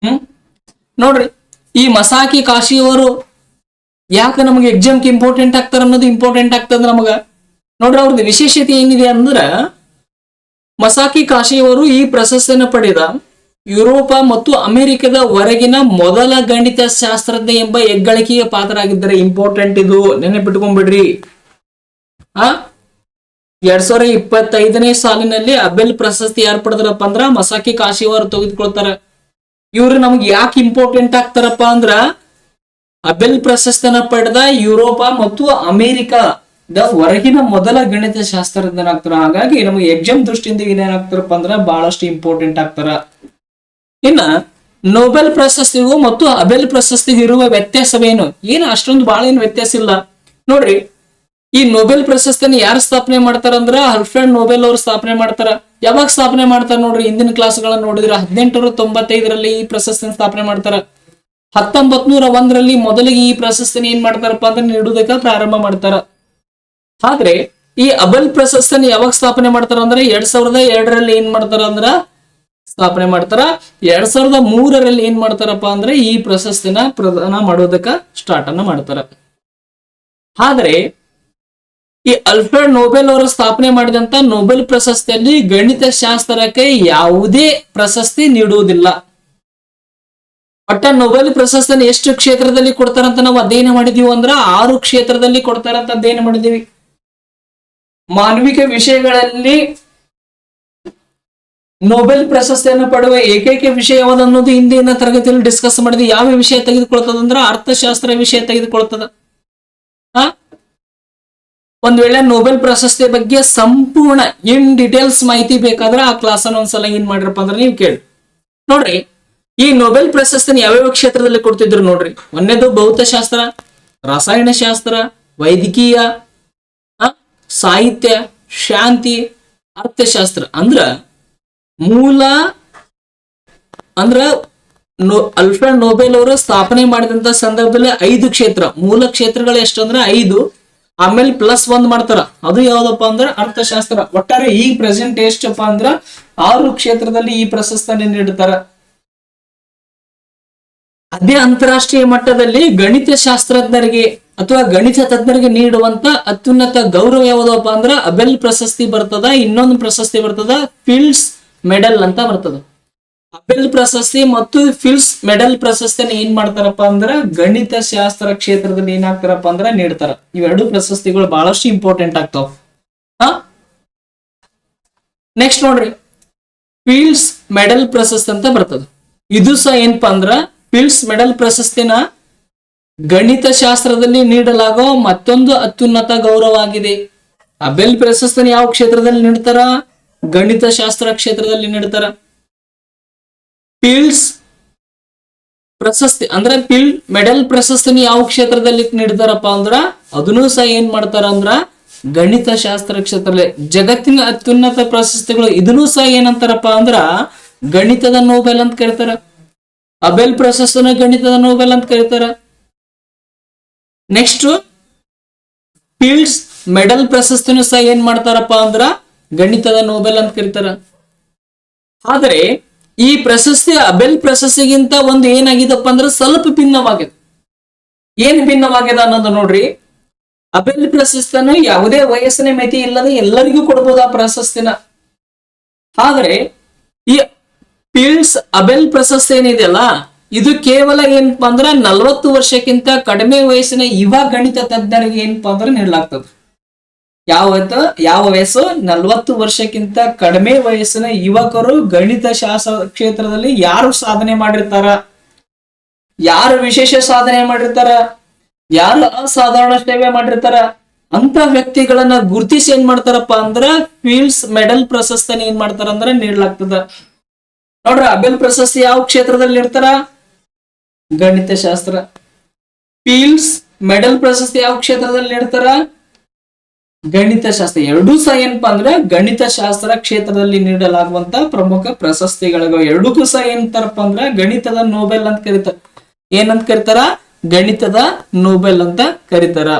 ನೋಡ್ರಿ, ಈ ಮಸಾಕಿ ಕಾಶಿಯವರು ಯಾಕೆ ನಮಗೆ ಎಕ್ಸಾಮ್ಗೆ ಇಂಪಾರ್ಟೆಂಟ್ ಆಗ್ತಾರ ಅನ್ನೋದು ಇಂಪಾರ್ಟೆಂಟ್ ಆಗ್ತದ ನಮಗ. ನೋಡ್ರಿ, ಅವ್ರದ್ದು ವಿಶೇಷತೆ ಏನಿದೆ ಅಂದ್ರ ಮಸಾಕಿ ಕಾಶಿಯವರು ಈ ಪ್ರಶಸ್ತಿಯನ್ನು ಪಡೆದ ಯುರೋಪ ಮತ್ತು ಅಮೆರಿಕದ ಹೊರಗಿನ ಮೊದಲ ಗಣಿತ ಶಾಸ್ತ್ರಜ್ಞ ಎಂಬ ಹೆಗ್ಗಳಿಕೆಗೆ ಪಾತ್ರರಾಗಿದ್ದಾರೆ. ಇಂಪಾರ್ಟೆಂಟ್ ಇದು, ನೆನಪಿಟ್ಕೊಂಡ್ಬಿಡ್ರಿ. 2025ನೇ ಸಾಲಿನಲ್ಲಿ ಅಬೆಲ್ ಪ್ರಶಸ್ತಿ ಯಾರು ಪಡೆದ್ರಪ್ಪ ಅಂದ್ರ ಮಸಾಕಿ ಕಾಶಿಯವರು ತೆಗೆದುಕೊಳ್ತಾರ. ಇವ್ರು ನಮ್ಗೆ ಯಾಕೆ ಇಂಪಾರ್ಟೆಂಟ್ ಆಗ್ತಾರಪ್ಪ ಅಂದ್ರ ಅಬೆಲ್ ಪ್ರಶಸ್ತಿಯನ್ನ ಪಡೆದ ಯುರೋಪ ಮತ್ತು ಅಮೆರಿಕದ ಹೊರಗಿನ ಮೊದಲ ಗಣಿತ ಶಾಸ್ತ್ರಜ್ಞನಾಗ್ತಾರ. ಹಾಗಾಗಿ ನಮಗೆ ಎಕ್ಸಾಮ್ ದೃಷ್ಟಿಯಿಂದ ಏನೇನಾಗ್ತಾರಪ್ಪ ಅಂದ್ರ ಬಹಳಷ್ಟು ಇಂಪಾರ್ಟೆಂಟ್ ಆಗ್ತಾರ. ಇನ್ನ ನೊಬೆಲ್ ಪ್ರಶಸ್ತಿಗೂ ಮತ್ತು ಅಬೆಲ್ ಪ್ರಶಸ್ತಿಗೂ ಇರುವ ವ್ಯತ್ಯಾಸವೇನು? ಏನು ಅಷ್ಟೊಂದು ಬಹಳ ಏನು ವ್ಯತ್ಯಾಸ ಇಲ್ಲ ನೋಡ್ರಿ. ಈ ನೊಬೆಲ್ ಪ್ರಶಸ್ತಿನ ಯಾರು ಸ್ಥಾಪನೆ ಮಾಡ್ತಾರ ಅಂದ್ರ ಆಲ್ಫ್ರೆಡ್ ನೊಬೆಲ್ ಅವರು ಸ್ಥಾಪನೆ ಮಾಡ್ತಾರ. ಯಾವಾಗ ಸ್ಥಾಪನೆ ಮಾಡ್ತಾರ ನೋಡ್ರಿ, ಹಿಂದಿನ ಕ್ಲಾಸ್ಗಳನ್ನ ನೋಡಿದ್ರೆ 1895ರಲ್ಲಿ ಈ ಪ್ರಶಸ್ತಿನ ಸ್ಥಾಪನೆ ಮಾಡ್ತಾರ. 1901ರಲ್ಲಿ ಮೊದಲಿಗೆ ಈ ಪ್ರಶಸ್ತಿನ ಏನ್ ಮಾಡ್ತಾರಪ್ಪ ಅಂದ್ರೆ ನೀಡುವುದಕ್ಕೆ ಪ್ರಾರಂಭ ಮಾಡ್ತಾರ. ಆದ್ರೆ ಈ ಅಬೆಲ್ ಪ್ರಶಸ್ತಿನ ಯಾವಾಗ ಸ್ಥಾಪನೆ ಮಾಡ್ತಾರ ಅಂದ್ರೆ 2002ರಲ್ಲಿ ಏನ್ ಮಾಡ್ತಾರ ಅಂದ್ರ ಸ್ಥಾಪನೆ ಮಾಡ್ತಾರ. 2003ರಲ್ಲಿ ಏನ್ ಮಾಡ್ತಾರಪ್ಪ ಅಂದ್ರೆ ಈ ಪ್ರಶಸ್ತಿನ ಪ್ರದಾನ ಮಾಡೋದಕ್ಕ ಸ್ಟಾರ್ಟ್ ಅನ್ನ ಮಾಡ್ತಾರ. ಆದ್ರೆ ಈ ಆಲ್ಫ್ರೆಡ್ ನೊಬೆಲ್ ಅವರು ಸ್ಥಾಪನೆ ಮಾಡಿದಂತ ನೊಬೆಲ್ ಪ್ರಶಸ್ತಿಯಲ್ಲಿ ಗಣಿತ ಶಾಸ್ತ್ರಕ್ಕೆ ಯಾವುದೇ ಪ್ರಶಸ್ತಿ ನೀಡುವುದಿಲ್ಲ. ಒಟ್ಟ ನೊಬೆಲ್ ಪ್ರಶಸ್ತಿಯನ್ನು ಎಷ್ಟು ಕ್ಷೇತ್ರದಲ್ಲಿ ಕೊಡ್ತಾರಂತ ನಾವು ಅಧ್ಯಯನ ಮಾಡಿದೀವಿ ಅಂದ್ರ 6 ಕ್ಷೇತ್ರದಲ್ಲಿ ಕೊಡ್ತಾರಂತ ಅಧ್ಯಯನ ಮಾಡಿದೀವಿ. ಮಾನವಿಕ ವಿಷಯಗಳಲ್ಲಿ ನೊಬೆಲ್ ಪ್ರಶಸ್ತಿಯನ್ನು ಪಡೆಯುವ ಏಕೈಕ ವಿಷಯ ಯಾವುದನ್ನೋದು ಹಿಂದಿನ ತರಗತಿಯಲ್ಲಿ ಡಿಸ್ಕಸ್ ಮಾಡಿದ್ವಿ. ಯಾವ ವಿಷಯ ತೆಗೆದುಕೊಳ್ತದಂದ್ರ ಅರ್ಥಶಾಸ್ತ್ರ ವಿಷಯ ತೆಗೆದುಕೊಳ್ತದ. ಒಂದ್ ವೇಳೆ ನೊಬೆಲ್ ಪ್ರಶಸ್ತಿ ಬಗ್ಗೆ ಸಂಪೂರ್ಣ ಇನ್ ಡೀಟೇಲ್ಸ್ ಮಾಹಿತಿ ಬೇಕಾದ್ರೆ ಆ ಕ್ಲಾಸ್ ಅನ್ನು ಒಂದ್ಸಲ ಏನ್ ಮಾಡಿರಪ್ಪ ಅಂದ್ರೆ ನೀವು ಕೇಳಿ ನೋಡ್ರಿ. ಈ ನೊಬೆಲ್ ಪ್ರಶಸ್ತಿನ ಯಾವ್ಯಾವ ಕ್ಷೇತ್ರದಲ್ಲಿ ಕೊಡ್ತಿದ್ರು ನೋಡ್ರಿ. ಒಂದೇದು ಭೌತಶಾಸ್ತ್ರ, ರಸಾಯನಶಾಸ್ತ್ರ, ವೈದ್ಯಕೀಯ, ಸಾಹಿತ್ಯ, ಶಾಂತಿ, ಅರ್ಥಶಾಸ್ತ್ರ. ಮೂಲ ಆಲ್ಫ್ರೆಡ್ ನೊಬೆಲ್ ಅವರು ಸ್ಥಾಪನೆ ಮಾಡಿದಂತ ಸಂದರ್ಭದಲ್ಲಿ 5 ಕ್ಷೇತ್ರ, ಮೂಲ ಕ್ಷೇತ್ರಗಳು ಎಷ್ಟು ಅಂದ್ರೆ 5, ಆಮೇಲೆ +1 ಮಾಡ್ತಾರ. ಅದು ಯಾವ್ದಪ್ಪ ಅಂದ್ರೆ ಅರ್ಥಶಾಸ್ತ್ರ. ಒಟ್ಟಾರೆ ಈ ಪ್ರೆಸೆಂಟ್ ಎಷ್ಟಪ್ಪ ಅಂದ್ರ 6 ಕ್ಷೇತ್ರದಲ್ಲಿ ಈ ಪ್ರಶಸ್ತಿಯನ್ನು ನೀಡುತ್ತಾರ. ಅದೇ ಅಂತಾರಾಷ್ಟ್ರೀಯ ಮಟ್ಟದಲ್ಲಿ ಗಣಿತ ಶಾಸ್ತ್ರಜ್ಞರಿಗೆ ಅಥವಾ ಗಣಿತ ತಜ್ಞರಿಗೆ ನೀಡುವಂತ ಅತ್ಯುನ್ನತ ಗೌರವ ಯಾವುದಪ್ಪ ಅಂದ್ರ ಅಬೆಲ್ ಪ್ರಶಸ್ತಿ ಬರ್ತದ. ಇನ್ನೊಂದು ಪ್ರಶಸ್ತಿ ಬರ್ತದ ಫೀಲ್ಡ್ಸ್ ಮೆಡಲ್ ಅಂತ ಬರ್ತದ. ಅಬೆಲ್ ಪ್ರಶಸ್ತಿ ಮತ್ತು ಫೀಲ್ಡ್ಸ್ ಮೆಡಲ್ ಪ್ರಶಸ್ತಿಯನ್ನು ಏನ್ ಮಾಡ್ತಾರಪ್ಪ ಅಂದ್ರ ಗಣಿತ ಶಾಸ್ತ್ರ ಕ್ಷೇತ್ರದಲ್ಲಿ ಏನಾಗ್ತಾರಪ್ಪ ಅಂದ್ರ ನೀಡ್ತಾರ. ಇವೆರಡು ಪ್ರಶಸ್ತಿಗಳು ಬಹಳಷ್ಟು ಇಂಪಾರ್ಟೆಂಟ್ ಆಗ್ತಾವ. ನೆಕ್ಸ್ಟ್ ನೋಡ್ರಿ, ಫೀಲ್ಡ್ಸ್ ಮೆಡಲ್ ಪ್ರಶಸ್ತಿ ಅಂತ ಬರ್ತದ. ಇದು ಸಹ ಏನಪ್ಪಾ ಅಂದ್ರ ಫೀಲ್ಡ್ಸ್ ಮೆಡಲ್ ಪ್ರಶಸ್ತಿನ ಗಣಿತ ಶಾಸ್ತ್ರದಲ್ಲಿ ನೀಡಲಾಗೋ ಮತ್ತೊಂದು ಅತ್ಯುನ್ನತ ಗೌರವ ಆಗಿದೆ. ಅಬೆಲ್ ಪ್ರಶಸ್ತಿನ ಯಾವ ಕ್ಷೇತ್ರದಲ್ಲಿ ನೀಡ್ತಾರ? ಗಣಿತ ಶಾಸ್ತ್ರ ಕ್ಷೇತ್ರದಲ್ಲಿ ನೀಡ್ತಾರ. ಫೀಲ್ಡ್ಸ್ ಪ್ರಶಸ್ತಿ ಅಂದ್ರೆ ಫೀಲ್ಡ್ ಮೆಡಲ್ ಪ್ರಶಸ್ತಿನ ಯಾವ ಕ್ಷೇತ್ರದಲ್ಲಿ ನೀಡ್ತಾರಪ್ಪ ಅಂದ್ರ ಅದನ್ನು ಸಹ ಏನ್ ಮಾಡ್ತಾರ ಅಂದ್ರ ಗಣಿತ ಶಾಸ್ತ್ರ ಕ್ಷೇತ್ರದಲ್ಲಿ. ಜಗತ್ತಿನ ಅತ್ಯುನ್ನತ ಪ್ರಶಸ್ತಿಗಳು ಇದನ್ನು ಸಹ ಏನಂತಾರಪ್ಪ ಅಂದ್ರ ಗಣಿತದ ನೊಬೆಲ್ ಅಂತ ಕರೀತಾರ. ಅಬೆಲ್ ಪ್ರಶಸ್ತಿನ ಗಣಿತದ ನೊಬೆಲ್ ಅಂತ ಕರೀತಾರ. ನೆಕ್ಸ್ಟ್ ಫೀಲ್ಡ್ಸ್ ಮೆಡಲ್ ಪ್ರಶಸ್ತಿನೂ ಸಹ ಏನ್ ಮಾಡ್ತಾರಪ್ಪ ಅಂದ್ರ ಗಣಿತದ ನೊಬೆಲ್ ಅಂತ ಕರೀತಾರ. ಆದ್ರೆ ಈ ಪ್ರಶಸ್ತಿ ಅಬೆಲ್ ಪ್ರಶಸ್ತಿಗಿಂತ ಒಂದು ಏನಾಗಿದಪ್ಪ ಅಂದ್ರೆ ಸ್ವಲ್ಪ ಭಿನ್ನವಾಗಿದೆ. ಏನ್ ಭಿನ್ನವಾಗಿದೆ ಅನ್ನೋದು ನೋಡ್ರಿ. ಅಬೆಲ್ ಪ್ರಶಸ್ತಿಯನ್ನು ಯಾವುದೇ ವಯಸ್ಸಿನ ಮಿತಿ ಇಲ್ಲದೆ ಎಲ್ಲರಿಗೂ ಕೊಡ್ಬೋದು ಆ ಪ್ರಶಸ್ತಿನ. ಆದ್ರೆ ಈ ಫೀಲ್ಡ್ಸ್ ಅಬೆಲ್ ಪ್ರಶಸ್ತಿ ಏನಿದೆಯಲ್ಲ ಇದು ಕೇವಲ ಏನಪ್ಪಾ ಅಂದ್ರ 40 ವರ್ಷಕ್ಕಿಂತ ಕಡಿಮೆ ವಯಸ್ಸಿನ ಯುವ ಗಣಿತ ತಜ್ಞರಿಗೆ ಏನಪ್ಪಾ ಅಂದ್ರೆ ನೀಡಲಾಗ್ತದೆ. ಯಾವ ವಯಸ್ಸು? 40 ವರ್ಷಕ್ಕಿಂತ ಕಡಿಮೆ ವಯಸ್ಸಿನ ಯುವಕರು ಗಣಿತ ಶಾಸ್ತ್ರ ಕ್ಷೇತ್ರದಲ್ಲಿ ಯಾರು ಸಾಧನೆ ಮಾಡಿರ್ತಾರ, ಯಾರು ವಿಶೇಷ ಸಾಧನೆ ಮಾಡಿರ್ತಾರ, ಯಾರು ಅಸಾಧಾರಣ ಸೇವೆ ಮಾಡಿರ್ತಾರ ಅಂತ ವ್ಯಕ್ತಿಗಳನ್ನ ಗುರುತಿಸಿ ಏನ್ ಮಾಡ್ತಾರಪ್ಪ ಅಂದ್ರ ಫೀಲ್ಡ್ಸ್ ಮೆಡಲ್ ಪ್ರಶಸ್ತಿನ ಏನ್ ಮಾಡ್ತಾರ ಅಂದ್ರ ನೀಡಲಾಗ್ತದ. ನೋಡ್ರಿ, ಅಬೆಲ್ ಪ್ರಶಸ್ತಿ ಯಾವ ಕ್ಷೇತ್ರದಲ್ಲಿ ನೀಡ್ತಾರ? ಗಣಿತ ಶಾಸ್ತ್ರ. ಫೀಲ್ಡ್ಸ್ ಮೆಡಲ್ ಪ್ರಶಸ್ತಿ ಯಾವ ಕ್ಷೇತ್ರದಲ್ಲಿ ನೀಡ್ತಾರ? ಗಣಿತ ಶಾಸ್ತ್ರ. ಎರಡೂ ಸಹ ಏನಪ್ಪಾ ಅಂದ್ರೆ ಗಣಿತ ಶಾಸ್ತ್ರ ಕ್ಷೇತ್ರದಲ್ಲಿ ನೀಡಲಾಗುವಂತ ಪ್ರಮುಖ ಪ್ರಶಸ್ತಿಗಳು. ಎರಡಕ್ಕೂ ಸಹ ಏನಂತಾರಪ್ಪ ಅಂದ್ರ ಗಣಿತದ ನೊಬೆಲ್ ಅಂತ ಕರೀತಾರ. ಏನಂತ ಕರೀತಾರ? ಗಣಿತದ ನೊಬೆಲ್ ಅಂತ ಕರೀತಾರ.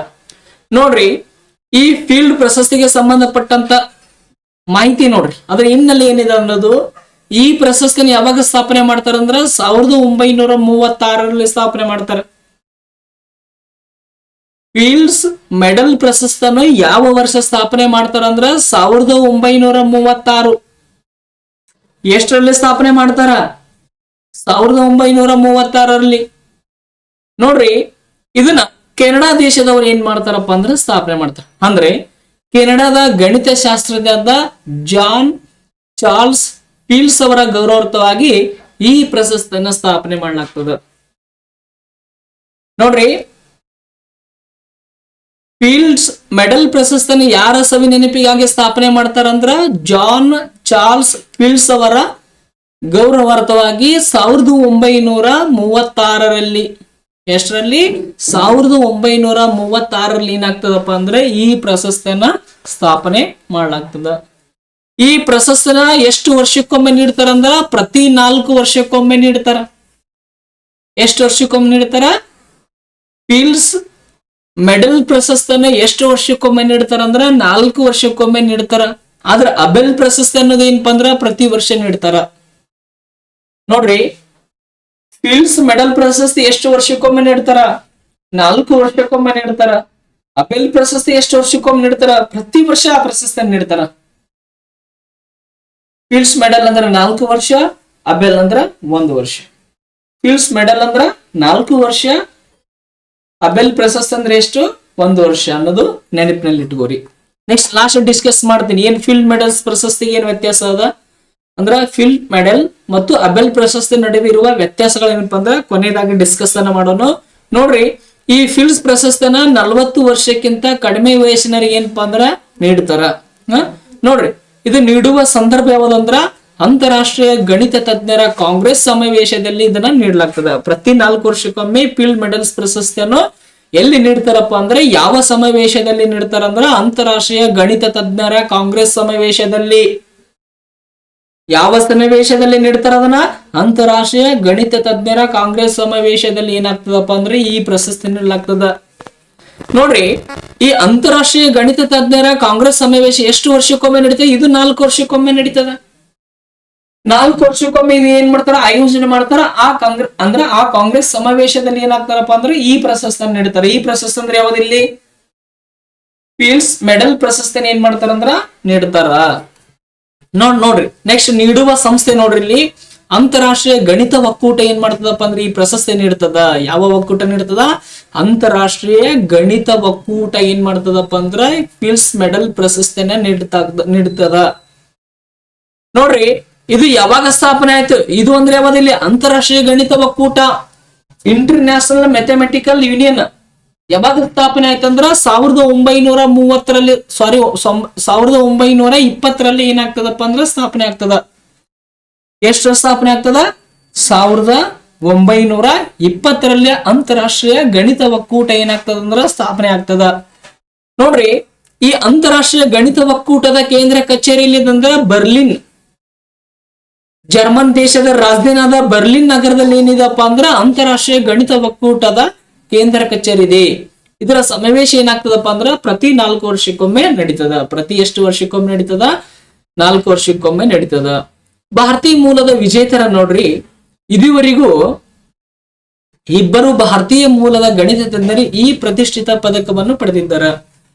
ನೋಡ್ರಿ, ಈ ಫೀಲ್ಡ್ ಪ್ರಶಸ್ತಿಗೆ ಸಂಬಂಧಪಟ್ಟಂತ ಮಾಹಿತಿ ನೋಡ್ರಿ, ಅದ್ರ ಹಿನ್ನೆಲೆ ಏನಿದೆ ಅನ್ನೋದು. ಈ ಪ್ರಶಸ್ತಿನ ಯಾವಾಗ ಸ್ಥಾಪನೆ ಮಾಡ್ತಾರಂದ್ರ 1936ರಲ್ಲಿ ಸ್ಥಾಪನೆ ಮಾಡ್ತಾರೆ. ಫೀಲ್ಡ್ಸ್ ಮೆಡಲ್ ಪ್ರಶಸ್ತಿಯನ್ನು ಯಾವ ವರ್ಷ ಸ್ಥಾಪನೆ ಮಾಡ್ತಾರಂದ್ರ 1936. ಎಷ್ಟರಲ್ಲಿ ಸ್ಥಾಪನೆ ಮಾಡ್ತಾರ? 1936ರಲ್ಲಿ. ನೋಡ್ರಿ, ಇದನ್ನ ಕೆನಡಾ ದೇಶದವ್ರು ಏನ್ ಮಾಡ್ತಾರಪ್ಪ ಅಂದ್ರೆ ಸ್ಥಾಪನೆ ಮಾಡ್ತಾರೆ. ಅಂದ್ರೆ ಕೆನಡಾದ ಗಣಿತ ಶಾಸ್ತ್ರಜ್ಞರಾದ ಜಾನ್ ಚಾರ್ಲ್ಸ್ ಫೀಲ್ಡ್ಸ್ ಅವರ ಗೌರವಾರ್ಥವಾಗಿ ಈ ಪ್ರಶಸ್ತಿಯನ್ನ ಸ್ಥಾಪನೆ ಮಾಡಲಾಗ್ತದೆ. ನೋಡ್ರಿ, ಫೀಲ್ಡ್ಸ್ ಮೆಡಲ್ ಪ್ರಶಸ್ತಿಯನ್ನು ಯಾರ ಸವಿ ನೆನಪಿಗಾಗಿ ಸ್ಥಾಪನೆ ಮಾಡ್ತಾರಂದ್ರ ಜಾನ್ ಚಾರ್ಲ್ಸ್ ಫೀಲ್ಡ್ಸ್ ಅವರ ಗೌರವಾರ್ಥವಾಗಿ 1936ರಲ್ಲಿ, ಎಷ್ಟರಲ್ಲಿ 1936ರಲ್ಲಿ ಏನಾಗ್ತದಪ್ಪ ಅಂದ್ರೆ ಈ ಪ್ರಶಸ್ತಿಯನ್ನ ಸ್ಥಾಪನೆ ಮಾಡಲಾಗ್ತದ. ಈ ಪ್ರಶಸ್ತಿನ ಎಷ್ಟು ವರ್ಷಕ್ಕೊಮ್ಮೆ ನೀಡ್ತಾರಂದ್ರ ಪ್ರತಿ 4 ವರ್ಷಕ್ಕೊಮ್ಮೆ ನೀಡ್ತಾರ. ಎಷ್ಟು ವರ್ಷಕ್ಕೊಮ್ಮೆ ನೀಡ್ತಾರ? ಫೀಲ್ಡ್ಸ್ ಮೆಡಲ್ ಪ್ರಶಸ್ತಿಯನ್ನ ಎಷ್ಟು ವರ್ಷಕ್ಕೊಮ್ಮೆ ನೀಡ್ತಾರ ಅಂದ್ರ 4 ವರ್ಷಕ್ಕೊಮ್ಮೆ ನೀಡ್ತಾರ. ಆದ್ರ ಅಬೆಲ್ ಪ್ರಶಸ್ತಿ ಅನ್ನೋದು ಏನಪ್ಪಾ ಅಂದ್ರ ಪ್ರತಿ ವರ್ಷ ನೀಡ್ತಾರ. ನೋಡ್ರಿ, ಫೀಲ್ಡ್ಸ್ ಮೆಡಲ್ ಪ್ರಶಸ್ತಿ ಎಷ್ಟು ವರ್ಷಕ್ಕೊಮ್ಮೆ ನೀಡ್ತಾರ? 4 ವರ್ಷಕ್ಕೊಮ್ಮೆ ನೀಡ್ತಾರ. ಅಬೆಲ್ ಪ್ರಶಸ್ತಿ ಎಷ್ಟು ವರ್ಷಕ್ಕೊಮ್ಮೆ ನೀಡ್ತಾರ? ಪ್ರತಿ ವರ್ಷ ಆ ಪ್ರಶಸ್ತಿಯನ್ನು ನೀಡ್ತಾರ. ಫೀಲ್ಡ್ಸ್ ಮೆಡಲ್ ಅಂದ್ರ 4 ವರ್ಷ, ಅಬೆಲ್ ಅಂದ್ರ 1 ವರ್ಷ. ಫೀಲ್ಡ್ಸ್ ಮೆಡಲ್ ಅಂದ್ರ 4 ವರ್ಷ, ಅಬೆಲ್ ಪ್ರಶಸ್ತಿ ಅಂದ್ರೆ ಎಷ್ಟು? 1 ವರ್ಷ ಅನ್ನೋದು ನೆನಪಿನಲ್ಲಿ ಇಟ್ಕೋರಿ. ನೆಕ್ಸ್ಟ್ ಲಾಸ್ಟ್ ಡಿಸ್ಕಸ್ ಮಾಡ್ತೀನಿ, ಏನ್ ಫೀಲ್ಡ್ ಮೆಡಲ್ಸ್ ಪ್ರಶಸ್ತಿಗೆ ಏನ್ ವ್ಯತ್ಯಾಸ ಅದ ಅಂದ್ರ ಫೀಲ್ಡ್ ಮೆಡಲ್ ಮತ್ತು ಅಬೆಲ್ ಪ್ರಶಸ್ತಿ ನಡುವೆ ಇರುವ ವ್ಯತ್ಯಾಸಗಳು ಏನಪ್ಪಾ ಅಂದ್ರ ಕೊನೆಯದಾಗಿ ಡಿಸ್ಕಸ್ ಅನ್ನ ಮಾಡೋಣ. ನೋಡ್ರಿ, ಈ ಫೀಲ್ಡ್ಸ್ ಪ್ರಶಸ್ತಿನ 40 ವರ್ಷಕ್ಕಿಂತ ಕಡಿಮೆ ವಯಸ್ಸಿನರಿಗೆ ಏನಪ್ಪಾ ಅಂದ್ರ ನೀಡ್ತಾರ. ನೋಡ್ರಿ, ಇದು ನೀಡುವ ಸಂದರ್ಭ ಯಾವ್ದಂದ್ರ ಅಂತಾರಾಷ್ಟ್ರೀಯ ಗಣಿತ ತಜ್ಞರ ಕಾಂಗ್ರೆಸ್ ಸಮಾವೇಶದಲ್ಲಿ ಇದನ್ನ ನೀಡಲಾಗ್ತದ. ಪ್ರತಿ 4 ವರ್ಷಕ್ಕೊಮ್ಮೆ ಫೀಲ್ಡ್ ಮೆಡಲ್ಸ್ ಪ್ರಶಸ್ತಿಯನ್ನು ಎಲ್ಲಿ ನೀಡ್ತಾರಪ್ಪ ಅಂದ್ರೆ ಯಾವ ಸಮಾವೇಶದಲ್ಲಿ ನೀಡ್ತಾರ ಅಂದ್ರ ಅಂತಾರಾಷ್ಟ್ರೀಯ ಗಣಿತ ತಜ್ಞರ ಕಾಂಗ್ರೆಸ್ ಸಮಾವೇಶದಲ್ಲಿ. ಯಾವ ಸಮಾವೇಶದಲ್ಲಿ ನೀಡ್ತಾರ ಅದನ್ನ? ಅಂತಾರಾಷ್ಟ್ರೀಯ ಗಣಿತ ತಜ್ಞರ ಕಾಂಗ್ರೆಸ್ ಸಮಾವೇಶದಲ್ಲಿ ಏನಾಗ್ತದಪ್ಪ ಅಂದ್ರೆ ಈ ಪ್ರಶಸ್ತಿ ನೀಡಲಾಗ್ತದ. ನೋಡ್ರಿ, ಈ ಅಂತಾರಾಷ್ಟ್ರೀಯ ಗಣಿತ ತಜ್ಞರ ಕಾಂಗ್ರೆಸ್ ಸಮಾವೇಶ ಎಷ್ಟು ವರ್ಷಕ್ಕೊಮ್ಮೆ ನಡೀತದೆ? ಇದು 4 ವರ್ಷಕ್ಕೊಮ್ಮೆ ನಡೀತದ. 4 ವರ್ಷಕ್ಕೊಮ್ಮೆ ಇದು ಏನ್ ಮಾಡ್ತಾರ? ಆಯೋಜನೆ ಮಾಡ್ತಾರ. ಆ ಕಾಂಗ್ರೆಸ್ ಸಮಾವೇಶದಲ್ಲಿ ಏನಾಗ್ತಾರಪ್ಪ ಅಂದ್ರೆ ಈ ಪ್ರಶಸ್ತಿಯನ್ನು ನೀಡ್ತಾರ. ಈ ಪ್ರಶಸ್ತಿ ಅಂದ್ರೆ ಯಾವ್ದಿಲ್ಲಿ? ಫೀಲ್ಡ್ಸ್ ಮೆಡಲ್ ಪ್ರಶಸ್ತಿನ ಏನ್ ಮಾಡ್ತಾರಂದ್ರ ನೀಡ್ತಾರ. ನೋಡ್ರಿ, ನೆಕ್ಸ್ಟ್ ನೀಡುವ ಸಂಸ್ಥೆ ನೋಡ್ರಿ, ಇಲ್ಲಿ ಅಂತಾರಾಷ್ಟ್ರೀಯ ಗಣಿತ ಒಕ್ಕೂಟ ಏನ್ ಮಾಡ್ತದಪ್ಪ ಅಂದ್ರೆ ಈ ಪ್ರಶಸ್ತಿ ನೀಡ್ತದ. ಯಾವ ಒಕ್ಕೂಟ ನೀಡ್ತದ? ಅಂತಾರಾಷ್ಟ್ರೀಯ ಗಣಿತ ಒಕ್ಕೂಟ ಏನ್ ಮಾಡ್ತದಪ್ಪ ಅಂದ್ರೆ ಫೀಲ್ಡ್ಸ್ ಮೆಡಲ್ ಪ್ರಶಸ್ತಿಯನ್ನ ನೀಡ್ತದ. ನೋಡ್ರಿ, ಇದು ಯಾವಾಗ ಸ್ಥಾಪನೆ ಆಯ್ತು? ಇದು ಅಂದ್ರೆ ಯಾವ್ದಿಲ್ಲಿ? ಅಂತಾರಾಷ್ಟ್ರೀಯ ಗಣಿತ ಒಕ್ಕೂಟ, ಇಂಟರ್ನ್ಯಾಷನಲ್ ಮ್ಯಾಥಮೆಟಿಕಲ್ ಯೂನಿಯನ್ ಯಾವಾಗ ಸ್ಥಾಪನೆ ಆಯ್ತಂದ್ರ 1930ರಲ್ಲಿ 1920ರಲ್ಲಿ ಏನಾಗ್ತದಪ್ಪ ಅಂದ್ರ ಸ್ಥಾಪನೆ ಆಗ್ತದ. ಎಷ್ಟು ಸ್ಥಾಪನೆ ಆಗ್ತದ? 1920ರಲ್ಲಿ ಅಂತಾರಾಷ್ಟ್ರೀಯ ಗಣಿತ ಒಕ್ಕೂಟ ಏನಾಗ್ತದಂದ್ರ ಸ್ಥಾಪನೆ ಆಗ್ತದ. ನೋಡ್ರಿ, ಈ ಅಂತಾರಾಷ್ಟ್ರೀಯ ಗಣಿತ ಒಕ್ಕೂಟದ ಕೇಂದ್ರ ಕಚೇರಿ ಎಲ್ಲಿದಂದ್ರ ಬರ್ಲಿನ್, ಜರ್ಮನ್ ದೇಶದ ರಾಜಧಾನಿಯಾದ ಬರ್ಲಿನ್ ನಗರದಲ್ಲಿ ಏನಿದೆಪ್ಪ ಅಂದ್ರ ಅಂತಾರಾಷ್ಟ್ರೀಯ ಗಣಿತ ಒಕ್ಕೂಟದ ಕೇಂದ್ರ ಕಚೇರಿ ಇದೆ. ಇದರ ಸಮಾವೇಶ ಏನಾಗ್ತದಪ್ಪ ಅಂದ್ರ ಪ್ರತಿ 4 ವರ್ಷಕ್ಕೊಮ್ಮೆ ನಡೀತದ. ಪ್ರತಿ ಎಷ್ಟು ವರ್ಷಕ್ಕೊಮ್ಮೆ ನಡೀತದ? 4 ವರ್ಷಕ್ಕೊಮ್ಮೆ ನಡೀತದ. ಭಾರತೀಯ ಮೂಲದ ವಿಜೇತರ ನೋಡ್ರಿ, ಇದುವರೆಗೂ ಇಬ್ಬರು ಭಾರತೀಯ ಮೂಲದ ಗಣಿತ ತಜ್ಞರು ಈ ಪ್ರತಿಷ್ಠಿತ ಪದಕವನ್ನು ಪಡೆದಿದ್ದಾರೆ.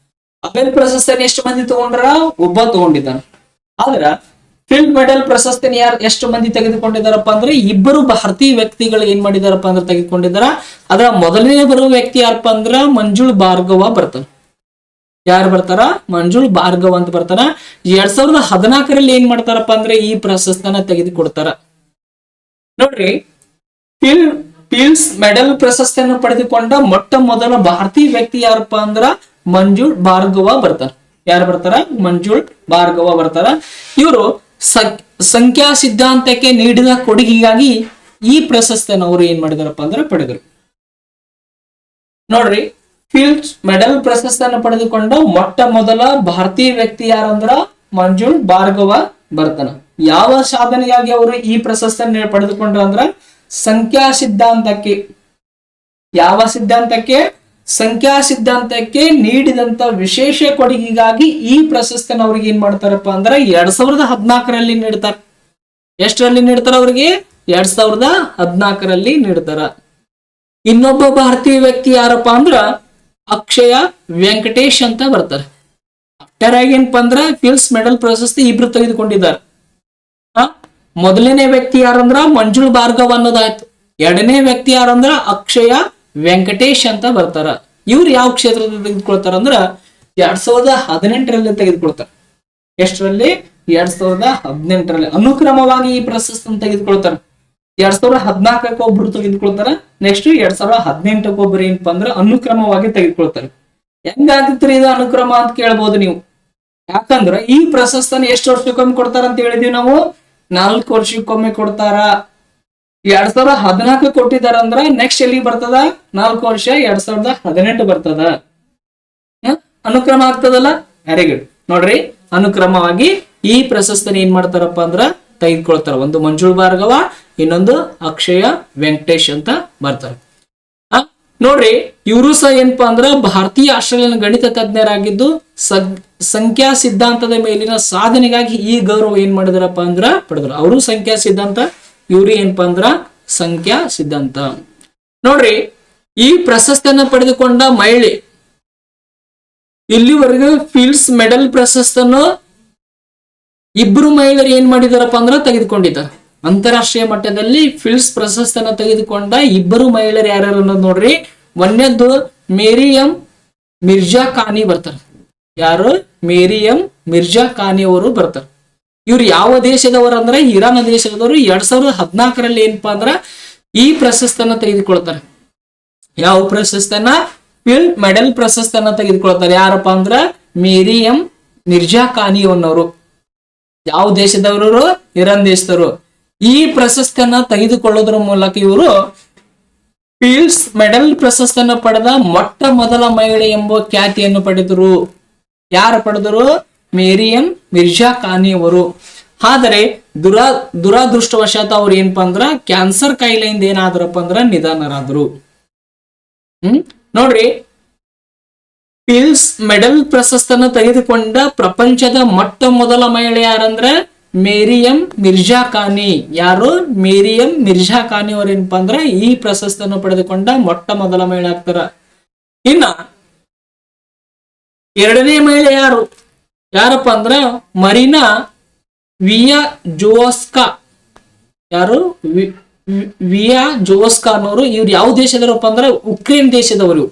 ಅಬೆಲ್ ಪ್ರಶಸ್ತಿಯನ್ನು ಎಷ್ಟು ಮಂದಿ ತಗೊಂಡ್ರ? ಒಬ್ಬ ತಗೊಂಡಿದ್ದಾನೆ. ಆದ್ರ ಫೀಲ್ಡ್ ಮೆಡಲ್ ಪ್ರಶಸ್ತಿನ ಎಷ್ಟು ಮಂದಿ ತೆಗೆದುಕೊಂಡಿದ್ದಾರಪ್ಪ ಅಂದ್ರೆ ಇಬ್ಬರು ಭಾರತೀಯ ವ್ಯಕ್ತಿಗಳು ಏನ್ ಮಾಡಿದಾರಪ್ಪ ಅಂದ್ರೆ ತೆಗೆದುಕೊಂಡಿದ್ದಾರ. ಅದರ ಮೊದಲನೇ ಬರುವ ವ್ಯಕ್ತಿ ಯಾರಪ್ಪ ಅಂದ್ರ ಮಂಜುಳ್ ಭಾರ್ಗವ ಬರ್ತಾನ. ಯಾರು ಬರ್ತಾರ? ಮಂಜುಳ್ ಭಾರ್ಗವ ಅಂತ ಬರ್ತಾನ. 2014ರಲ್ಲಿ ಏನ್ ಮಾಡ್ತಾರಪ್ಪ ಅಂದ್ರೆ ಈ ಪ್ರಶಸ್ತಿನ ತೆಗೆದುಕೊಡ್ತಾರ. ನೋಡ್ರಿ, ಫೀಲ್ಡ್ಸ್ ಮೆಡಲ್ ಪ್ರಶಸ್ತಿಯನ್ನು ಪಡೆದುಕೊಂಡ ಮೊಟ್ಟ ಮೊದಲ ಭಾರತೀಯ ವ್ಯಕ್ತಿ ಯಾರಪ್ಪ ಅಂದ್ರ ಮಂಜುಳ್ ಭಾರ್ಗವ ಬರ್ತಾರ. ಯಾರು ಬರ್ತಾರ? ಮಂಜುಳ್ ಭಾರ್ಗವ ಬರ್ತಾರ. ಇವರು ಸಂಖ್ಯಾ ಸಿದ್ಧಾಂತಕ್ಕೆ ನೀಡಿದ ಕೊಡುಗೆಗಾಗಿ ಈ ಪ್ರಶಸ್ತಿಯನ್ನು ಅವರು ಏನ್ ಮಾಡಿದಾರಪ್ಪ ಅಂದ್ರೆ ಪಡೆದರು. ನೋಡ್ರಿ, ಫೀಲ್ಡ್ಸ್ ಮೆಡಲ್ ಪ್ರಶಸ್ತಿಯನ್ನು ಪಡೆದುಕೊಂಡ ಮೊಟ್ಟ ಮೊದಲ ಭಾರತೀಯ ವ್ಯಕ್ತಿ ಯಾರಂದ್ರ ಮಂಜುಳ್ ಭಾರ್ಗವ ಬರ್ತಾನ. ಯಾವ ಸಾಧನೆಗಾಗಿ ಅವರು ಈ ಪ್ರಶಸ್ತಿಯನ್ನು ಪಡೆದುಕೊಂಡ್ರ ಅಂದ್ರ ಸಂಖ್ಯಾ ಸಿದ್ಧಾಂತಕ್ಕೆ. ಯಾವ ಸಿದ್ಧಾಂತಕ್ಕೆ? ಸಂಖ್ಯಾ ಸಿದ್ಧಾಂತಕ್ಕೆ ನೀಡಿದಂತ ವಿಶೇಷ ಕೊಡುಗೆಗಾಗಿ ಈ ಪ್ರಶಸ್ತಿಯನ್ನು ಅವ್ರಿಗೆ ಏನ್ ಮಾಡ್ತಾರಪ್ಪ ಅಂದ್ರ 2014ರಲ್ಲಿ ನೀಡ್ತಾರ. ಎಷ್ಟರಲ್ಲಿ ನೀಡ್ತಾರ? ಅವ್ರಿಗೆ 2014ರಲ್ಲಿ ನೀಡ್ತಾರ. ಇನ್ನೊಬ್ಬ ಭಾರತೀಯ ವ್ಯಕ್ತಿ ಯಾರಪ್ಪ ಅಂದ್ರ ಅಕ್ಷಯ ವೆಂಕಟೇಶ್ ಅಂತ ಬರ್ತಾರೆ. ಅಷ್ಟರಾಗಿ ಏನಪ್ಪಾ ಅಂದ್ರ ಫೀಲ್ಡ್ಸ್ ಮೆಡಲ್ ಪ್ರಶಸ್ತಿ ಇಬ್ರು ತೆಗೆದುಕೊಂಡಿದ್ದಾರೆ. ಮೊದಲನೇ ವ್ಯಕ್ತಿ ಯಾರಂದ್ರ ಮಂಜುಳ್ ಭಾರ್ಗವ ಅನ್ನೋದಾಯ್ತು. ಎರಡನೇ ವ್ಯಕ್ತಿ ಯಾರಂದ್ರ ಅಕ್ಷಯ ವೆಂಕಟೇಶ್ ಅಂತ ಬರ್ತಾರ. ಇವ್ರು ಯಾವ ಕ್ಷೇತ್ರದಲ್ಲಿ ತೆಗೆದುಕೊಳ್ತಾರ ಅಂದ್ರ 2018ರಲ್ಲಿ ತೆಗೆದುಕೊಳ್ತಾರ. ಎಷ್ಟರಲ್ಲಿ? 2018ರಲ್ಲಿ ಅನುಕ್ರಮವಾಗಿ ಈ ಪ್ರಶಸ್ತಿಯನ್ನು ತೆಗೆದುಕೊಳ್ತಾರ. 2014 ಒಬ್ರು ತೆಗೆದುಕೊಳ್ತಾರ. ನೆಕ್ಸ್ಟ್ 2018 ಒಬ್ರು ಏನಪ್ಪಾ ಅಂದ್ರ ಅನುಕ್ರಮವಾಗಿ ತೆಗೆದುಕೊಳ್ತಾರೆ. ಹೆಂಗಾಗತ್ರಿ ಇದು ಅನುಕ್ರಮ ಅಂತ ಕೇಳ್ಬೋದು ನೀವು. ಯಾಕಂದ್ರ ಈ ಪ್ರಶಸ್ತನ ಎಷ್ಟು ವರ್ಷಕ್ಕೊಮ್ಮೆ ಕೊಡ್ತಾರ ಅಂತ ಹೇಳಿದೀವಿ ನಾವು, 4 ವರ್ಷಕ್ಕೊಮ್ಮೆ ಕೊಡ್ತಾರ. 2014 ಕೊಟ್ಟಿದಾರ ಅಂದ್ರ ನೆಕ್ಸ್ಟ್ ಎಲ್ಲಿ ಬರ್ತದ, 4 ವರ್ಷ 2018 ಬರ್ತದ. ಅನುಕ್ರಮ ಆಗ್ತದಲ್ಲ, ವೆರಿ ಗುಡ್. ನೋಡ್ರಿ, ಅನುಕ್ರಮವಾಗಿ ಈ ಪ್ರಶಸ್ತನ ಏನ್ ಮಾಡ್ತಾರಪ್ಪ ಅಂದ್ರ ತೆಗೆದುಕೊಳ್ತಾರ. ಒಂದು ಮಂಜುಳಾ ಭಾರ್ಗವ, ಇನ್ನೊಂದು ಅಕ್ಷಯ ವೆಂಕಟೇಶ್ ಅಂತ ಬರ್ತಾರೆ. ನೋಡ್ರಿ, ಇವರು ಸಹ ಏನಪ್ಪಾ ಅಂದ್ರ ಭಾರತೀಯ ಆಸ್ಟ್ರೇಲಿಯನ್ ಗಣಿತ ತಜ್ಞರಾಗಿದ್ದು ಸಂಖ್ಯಾ ಸಿದ್ಧಾಂತದ ಮೇಲಿನ ಸಾಧನೆಗಾಗಿ ಈ ಗೌರವ ಏನ್ ಮಾಡಿದಾರಪ್ಪ ಅಂದ್ರ ಪಡೆದ್ರು. ಅವರು ಸಂಖ್ಯಾ ಸಿದ್ಧಾಂತ, ಇವ್ರು ಏನಪ್ಪಾ ಅಂದ್ರ ಸಂಖ್ಯಾ ಸಿದ್ಧಾಂತ. ನೋಡ್ರಿ, ಈ ಪ್ರಶಸ್ತಿಯನ್ನ ಪಡೆದುಕೊಂಡ ಮಹಿಳೆ ಇಲ್ಲಿವರೆಗೂ ಫೀಲ್ಡ್ಸ್ ಮೆಡಲ್ ಪ್ರಶಸ್ತಿಯನ್ನು ಇಬ್ರು ಮಹಿಳೆಯರು ಏನ್ ಮಾಡಿದಾರಪ್ಪ ಅಂದ್ರ ತೆಗೆದುಕೊಂಡಿದ್ದಾರೆ. ಅಂತಾರಾಷ್ಟ್ರೀಯ ಮಟ್ಟದಲ್ಲಿ ಫೀಲ್ಡ್ಸ್ ಪ್ರಶಸ್ತಿಯನ್ನ ತೆಗೆದುಕೊಂಡ ಇಬ್ಬರು ಮಹಿಳೆಯರು ಯಾರ್ಯಾರು ಅನ್ನೋದು ನೋಡ್ರಿ. ಒಂದನೇದ್ದು ಮೇರಿಯಂ ಮಿರ್ಜಾ ಖಾನಿ ಬರ್ತಾರೆ. ಯಾರು? ಮೇರಿಯಂ ಮಿರ್ಜಾ ಖಾನಿ ಅವರು ಬರ್ತಾರೆ. ಇವ್ರು ಯಾವ ದೇಶದವರು ಅಂದ್ರೆ ಇರಾನ್ ದೇಶದವರು. 2014 ಏನಪ್ಪಾ ಅಂದ್ರ ಈ ಪ್ರಶಸ್ತಿಯನ್ನ ತೆಗೆದುಕೊಳ್ತಾರೆ. ಯಾವ ಪ್ರಶಸ್ತಿಯನ್ನ? ಫೀಲ್ಡ್ ಮೆಡಲ್ ಪ್ರಶಸ್ತಿಯನ್ನ ತೆಗೆದುಕೊಳ್ತಾರೆ. ಯಾರಪ್ಪ ಅಂದ್ರ ಮೇರಿಯಂ ಮಿರ್ಜಾ ಖಾನಿ ಅನ್ನೋರು. ಯಾವ ದೇಶದವರು? ಇರಾನ್ ದೇಶದವರು. ಈ ಪ್ರಶಸ್ತಿಯನ್ನ ತೆಗೆದುಕೊಳ್ಳೋದ್ರ ಮೂಲಕ ಇವರು ಫೀಲ್ಡ್ಸ್ ಮೆಡಲ್ ಪ್ರಶಸ್ತಿಯನ್ನ ಪಡೆದ ಮೊಟ್ಟ ಮೊದಲ ಮಹಿಳೆ ಎಂಬ ಖ್ಯಾತಿಯನ್ನು ಪಡೆದರು. ಯಾರು ಪಡೆದರು? ಮೇರಿಯಂ ಮಿರ್ಜಾ ಖಾನಿ ಅವರು. ಆದರೆ ದುರಾದೃಷ್ಟವಶಾತ್ ಅವ್ರು ಏನಪ್ಪಾ ಅಂದ್ರ ಕ್ಯಾನ್ಸರ್ ಕಾಯಿಲೆಯಿಂದ ಏನಾದ್ರಪ್ಪ ಅಂದ್ರ ನಿಧನರಾದ್ರು. ನೋಡ್ರಿ, ಫೀಲ್ಡ್ಸ್ ಮೆಡಲ್ ಪ್ರಶಸ್ತಿಯನ್ನು ತೆಗೆದುಕೊಂಡ ಪ್ರಪಂಚದ ಮೊಟ್ಟ ಮೊದಲ ಮಹಿಳೆ ಯಾರಂದ್ರೆ ಮೇರಿಯಂ ಮಿರ್ಜಾ ಖಾನಿ. ಯಾರು? ಮೇರಿಯಂ ಮಿರ್ಜಾ ಖಾನಿ ಅವರು ಏನಪ್ಪಾ ಅಂದ್ರ ಈ ಪ್ರಶಸ್ತಿಯನ್ನು ಪಡೆದುಕೊಂಡ ಮೊಟ್ಟ ಮೊದಲ ಮಹಿಳೆ ಆಗ್ತಾರ. ಇನ್ನ ಎರಡನೇ ಮಹಿಳೆ ಯಾರು? ಯಾರಪ್ಪ ಅಂದ್ರ ಮರೀನಾ ವಿಯಾ ಜೋಸ್ಕಾ. ಯಾರು? ವಿಯಾ ಜೋಸ್ಕಾ ಅನ್ನೋರು. ಇವ್ರು ಯಾವ ದೇಶದವರಪ್ಪ ಅಂದ್ರ ಉಕ್ರೇನ್ ದೇಶದವರು.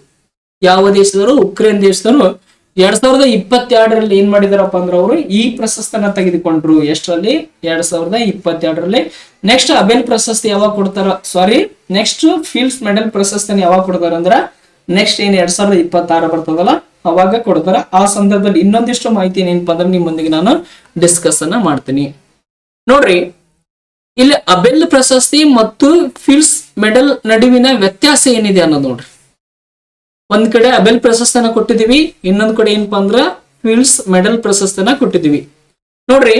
ಯಾವ ದೇಶದವರು? ಉಕ್ರೇನ್ ದೇಶದವರು. 2022 ಏನ್ ಮಾಡಿದಾರಪ್ಪ ಅಂದ್ರ ಅವರು ಈ ಪ್ರಶಸ್ತಿಯನ್ನ ತೆಗೆದುಕೊಂಡ್ರು. ಎಷ್ಟರಲ್ಲಿ? 2022. ನೆಕ್ಸ್ಟ್ ಅಬೆಲ್ ಪ್ರಶಸ್ತಿ ಯಾವಾಗ ಕೊಡ್ತಾರ? ಸಾರಿ, ನೆಕ್ಸ್ಟ್ ಫೀಲ್ಡ್ಸ್ ಮೆಡಲ್ ಪ್ರಶಸ್ತಿನ ಯಾವಾಗ ಕೊಡ್ತಾರ ಅಂದ್ರ ನೆಕ್ಸ್ಟ್ ಏನ್ 2026 ಬರ್ತದಲ್ಲ ಅವಾಗ ಕೊಡ್ತಾರ. ಆ ಸಂದರ್ಭದಲ್ಲಿ ಇನ್ನೊಂದಿಷ್ಟು ಮಾಹಿತಿ ಏನಪ್ಪಾ ಅಂದ್ರೆ ನಿಮ್ಮೊಂದಿಗೆ ನಾನು ಡಿಸ್ಕಸ್ ಅನ್ನ ಮಾಡ್ತೀನಿ. ನೋಡ್ರಿ, ಇಲ್ಲಿ ಅಬೆಲ್ ಪ್ರಶಸ್ತಿ ಮತ್ತು ಫೀಲ್ಡ್ಸ್ ಮೆಡಲ್ ನಡುವಿನ ವ್ಯತ್ಯಾಸ ಏನಿದೆ ಅನ್ನೋದು ನೋಡ್ರಿ. ಒಂದ್ ಕಡೆ ಅಬೆಲ್ ಪ್ರಶಸ್ತಿನ ಕೊಟ್ಟಿದೀವಿ, ಇನ್ನೊಂದ್ ಕಡೆ ಏನಪ್ಪಾ ಅಂದ್ರ ಫೀಲ್ಡ್ಸ್ ಮೆಡಲ್ ಪ್ರಶಸ್ತಿನ ಕೊಟ್ಟಿದೀವಿ. ನೋಡ್ರಿ,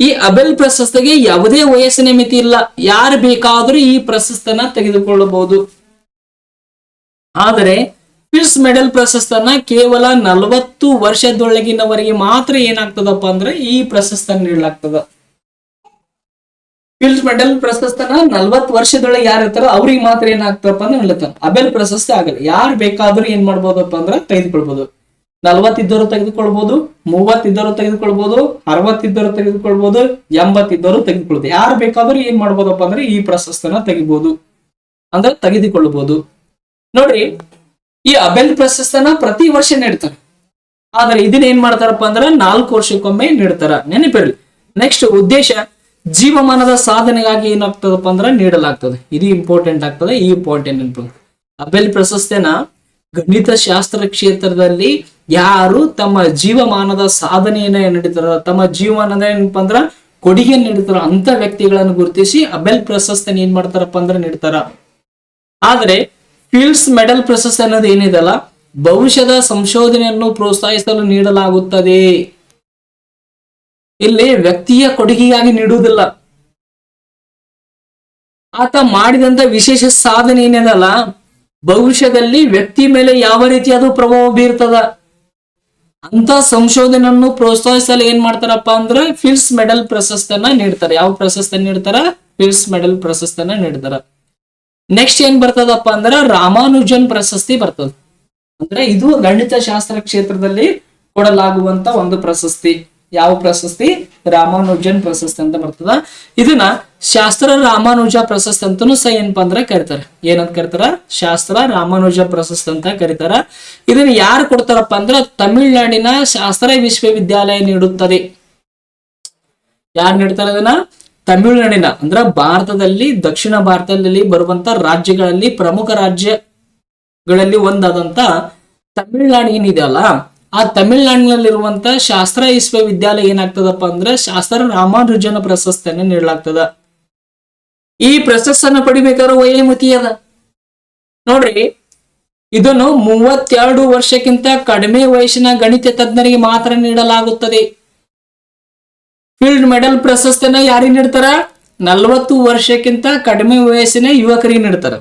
ಈ ಅಬೆಲ್ ಪ್ರಶಸ್ತಿಗೆ ಯಾವುದೇ ವಯಸ್ಸಿನ ಮಿತಿ ಇಲ್ಲ. ಯಾರು ಬೇಕಾದ್ರೂ ಈ ಪ್ರಶಸ್ತಿನ ತೆಗೆದುಕೊಳ್ಳಬಹುದು. ಆದರೆ ಫೀಲ್ಡ್ಸ್ ಮೆಡಲ್ ಪ್ರಶಸ್ತಿಯನ್ನ ಕೇವಲ 40 ವರ್ಷದೊಳಗಿನವರಿಗೆ ಮಾತ್ರ ಏನಾಗ್ತದಪ್ಪ ಅಂದ್ರೆ ಈ ಪ್ರಶಸ್ತಿಯನ್ನು ನೀಡಲಾಗ್ತದ. ಫೀಲ್ಡ್ಸ್ ಮೆಡಲ್ ಪ್ರಶಸ್ತಿನ 40 ವರ್ಷದೊಳಗೆ ಯಾರು ಇರ್ತಾರ ಅವ್ರಿಗೆ ಮಾತ್ರ ಏನಾಗ್ತದಪ್ಪ ಅಂದ್ರೆ ನೀಡ್ತಾರ. ಅಬೆಲ್ ಪ್ರಶಸ್ತಿ ಆಗಲ್ಲ. ಯಾರು ಬೇಕಾದ್ರೂ ಏನ್ ಮಾಡ್ಬೋದಪ್ಪ ಅಂದ್ರೆ ತೆಗೆದುಕೊಳ್ಬಹುದು. 40 ಇದ್ದವರು ತೆಗೆದುಕೊಳ್ಬಹುದು, 30 ಇದ್ದವರು ತೆಗೆದುಕೊಳ್ಬಹುದು, 60 ಇದ್ದವರು ತೆಗೆದುಕೊಳ್ಬಹುದು, 80 ಇದ್ದವರು ತೆಗೆದುಕೊಳ್ಬಹುದು. ಯಾರು ಬೇಕಾದ್ರೂ ಏನ್ ಮಾಡ್ಬೋದಪ್ಪ ಅಂದ್ರೆ ಈ ಪ್ರಶಸ್ತಿನ ತೆಗಿಬಹುದು, ಅಂದ್ರೆ ತೆಗೆದುಕೊಳ್ಳಬಹುದು. ನೋಡ್ರಿ, ಈ ಅಬೆಲ್ ಪ್ರಶಸ್ತಿನ ಪ್ರತಿ ವರ್ಷ ನೀಡ್ತಾರೆ. ಆದ್ರೆ ಇದನ್ನ ಏನ್ ಮಾಡ್ತಾರಪ್ಪ ಅಂದ್ರೆ 4 ವರ್ಷಕ್ಕೊಮ್ಮೆ ನೀಡ್ತಾರ. ನೆನಪಿರ್ಲಿ. ನೆಕ್ಸ್ಟ್ ಉದ್ದೇಶ ಜೀವಮಾನದ ಸಾಧನೆಗಾಗಿ ಏನಾಗ್ತದಪ್ಪ ಅಂದ್ರೆ ನೀಡಲಾಗ್ತದೆ. ಇದು ಇಂಪಾರ್ಟೆಂಟ್ ಆಗ್ತದೆ. ಈ ಇಂಪಾರ್ಟೆಂಟ್ ಅಬೆಲ್ ಪ್ರಶಸ್ತಿನ ಗಣಿತ ಶಾಸ್ತ್ರ ಕ್ಷೇತ್ರದಲ್ಲಿ ಯಾರು ತಮ್ಮ ಜೀವಮಾನದ ಸಾಧನೆಯನ್ನ ನೀಡ್ತಾರ, ತಮ್ಮ ಜೀವಮಾನದ ಏನಪ್ಪಾ ಅಂದ್ರ ಕೊಡುಗೆ ನೀಡ್ತಾರ ಅಂತ ವ್ಯಕ್ತಿಗಳನ್ನು ಗುರುತಿಸಿ ಅಬೆಲ್ ಪ್ರಶಸ್ತಿನ ಏನ್ ಮಾಡ್ತಾರಪ್ಪ ಅಂದ್ರೆ ನೀಡ್ತಾರ. ಆದ್ರೆ ಫೀಲ್ಡ್ಸ್ ಮೆಡಲ್ ಪ್ರಶಸ್ತಿ ಅನ್ನೋದು ಏನಿದೆಲ್ಲ ಭವಿಷ್ಯದ ಸಂಶೋಧನೆಯನ್ನು ಪ್ರೋತ್ಸಾಹಿಸಲು ನೀಡಲಾಗುತ್ತದೆ. ಇಲ್ಲಿ ವ್ಯಕ್ತಿಯ ಕೊಡುಗೆಯಾಗಿ ನೀಡುವುದಿಲ್ಲ. ಆತ ಮಾಡಿದಂತ ವಿಶೇಷ ಸಾಧನೆ ಏನಿದಲ್ಲ ಭವಿಷ್ಯದಲ್ಲಿ ವ್ಯಕ್ತಿ ಮೇಲೆ ಯಾವ ರೀತಿ ಅದು ಪ್ರಭಾವ ಬೀರ್ತದ ಅಂತ ಸಂಶೋಧನೆಯನ್ನು ಪ್ರೋತ್ಸಾಹಿಸಲು ಏನ್ ಮಾಡ್ತಾರಪ್ಪ ಅಂದ್ರೆ ಫೀಲ್ಡ್ಸ್ ಮೆಡಲ್ ಪ್ರಶಸ್ತಿಯನ್ನ ನೀಡ್ತಾರೆ. ಯಾವ ಪ್ರಶಸ್ತಿ ನೀಡ್ತಾರ? ಫೀಲ್ಡ್ಸ್ ಮೆಡಲ್ ಪ್ರಶಸ್ತಿಯನ್ನ ನೀಡ್ತಾರ. ನೆಕ್ಸ್ಟ್ ಏನ್ ಬರ್ತದಪ್ಪ ಅಂದ್ರ ರಾಮಾನುಜನ್ ಪ್ರಶಸ್ತಿ ಬರ್ತದ. ಅಂದ್ರೆ ಇದು ಗಣಿತ ಶಾಸ್ತ್ರ ಕ್ಷೇತ್ರದಲ್ಲಿ ಕೊಡಲಾಗುವಂತ ಒಂದು ಪ್ರಶಸ್ತಿ. ಯಾವ ಪ್ರಶಸ್ತಿ? ರಾಮಾನುಜನ್ ಪ್ರಶಸ್ತಿ ಅಂತ ಬರ್ತದ. ಇದನ್ನ ಶಾಸ್ತ್ರ ರಾಮಾನುಜ ಪ್ರಶಸ್ತಿ ಅಂತಾನು ಸಹ ಏನಪ್ಪಾ ಅಂದ್ರೆ ಕರೀತಾರೆ. ಏನಂತ ಕರೀತಾರ? ಶಾಸ್ತ್ರ ರಾಮಾನುಜ ಪ್ರಶಸ್ತಿ ಅಂತ ಕರೀತಾರ. ಇದನ್ನ ಯಾರು ಕೊಡ್ತಾರಪ್ಪ ಅಂದ್ರ ತಮಿಳುನಾಡಿನ ಶಾಸ್ತ್ರ ವಿಶ್ವವಿದ್ಯಾಲಯ ನೀಡುತ್ತದೆ. ಯಾರು ನೀಡ್ತಾರ? ಇದನ್ನ ತಮಿಳುನಾಡಿನ ಅಂದ್ರ ಭಾರತದಲ್ಲಿ ದಕ್ಷಿಣ ಭಾರತದಲ್ಲಿ ಬರುವಂತ ರಾಜ್ಯಗಳಲ್ಲಿ ಪ್ರಮುಖ ರಾಜ್ಯಗಳಲ್ಲಿ ಒಂದಾದಂತ ತಮಿಳುನಾಡು ಏನಿದೆಯಲ್ಲ, ಆ ತಮಿಳುನಾಡಿನಲ್ಲಿರುವಂತ ಶಾಸ್ತ್ರ ವಿಶ್ವವಿದ್ಯಾಲಯ ಏನಾಗ್ತದಪ್ಪ ಅಂದ್ರೆ ಶಾಸ್ತ್ರ ರಾಮಾನುಜನ ಪ್ರಶಸ್ತಿಯನ್ನು ನೀಡಲಾಗ್ತದ. ಈ ಪ್ರಶಸ್ತಿಯನ್ನು ಪಡಿಬೇಕಾದ್ರೆ ವಯೋಮಿತಿ ಅದ ನೋಡ್ರಿ. ಇದನ್ನು 32 ವರ್ಷಕ್ಕಿಂತ ಕಡಿಮೆ ವಯಸ್ಸಿನ ಗಣಿತ ತಜ್ಞರಿಗೆ ಮಾತ್ರ ನೀಡಲಾಗುತ್ತದೆ. ಫೀಲ್ಡ್ ಮೆಡಲ್ ಪ್ರಶಸ್ತಿನ ಯಾರಿಗೆ ನೀಡ್ತಾರ? 40 ವರ್ಷಕ್ಕಿಂತ ಕಡಿಮೆ ವಯಸ್ಸಿನ ಯುವಕರಿಗೆ ನೀಡ್ತಾರ.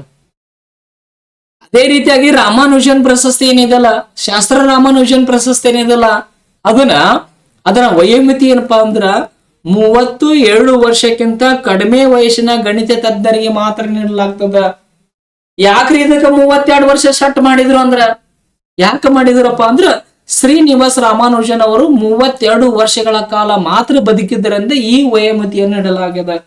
ಅದೇ ರೀತಿಯಾಗಿ ರಾಮಾನುಜನ್ ಪ್ರಶಸ್ತಿ ಏನಿದೆಲ್ಲ, ಶಾಸ್ತ್ರ ರಾಮಾನುಜನ್ ಪ್ರಶಸ್ತಿ ಏನಿದೆಲ್ಲ, ಅದರ ವಯೋಮಿತಿ ಏನಪ್ಪಾ ಅಂದ್ರ 37 ವರ್ಷಕ್ಕಿಂತ ಕಡಿಮೆ ವಯಸ್ಸಿನ ಗಣಿತ ತಜ್ಞರಿಗೆ ಮಾತ್ರ ನೀಡಲಾಗ್ತದ. ಯಾಕ್ರಿ ಇದಕ್ಕೆ 32 ವರ್ಷ ಸೆಟ್ ಮಾಡಿದ್ರು ಅಂದ್ರ, ಯಾಕೆ ಮಾಡಿದ್ರಪ್ಪ ಅಂದ್ರ ಶ್ರೀನಿವಾಸ ರಾಮಾನುಜನ್ ಅವರು 32 ವರ್ಷಗಳ ಕಾಲ ಮಾತ್ರ ಬದುಕಿದ್ದರಿಂದ ಈ ವಯೋಮಿತಿಯನ್ನು ನೀಡಲಾಗಿದೆ.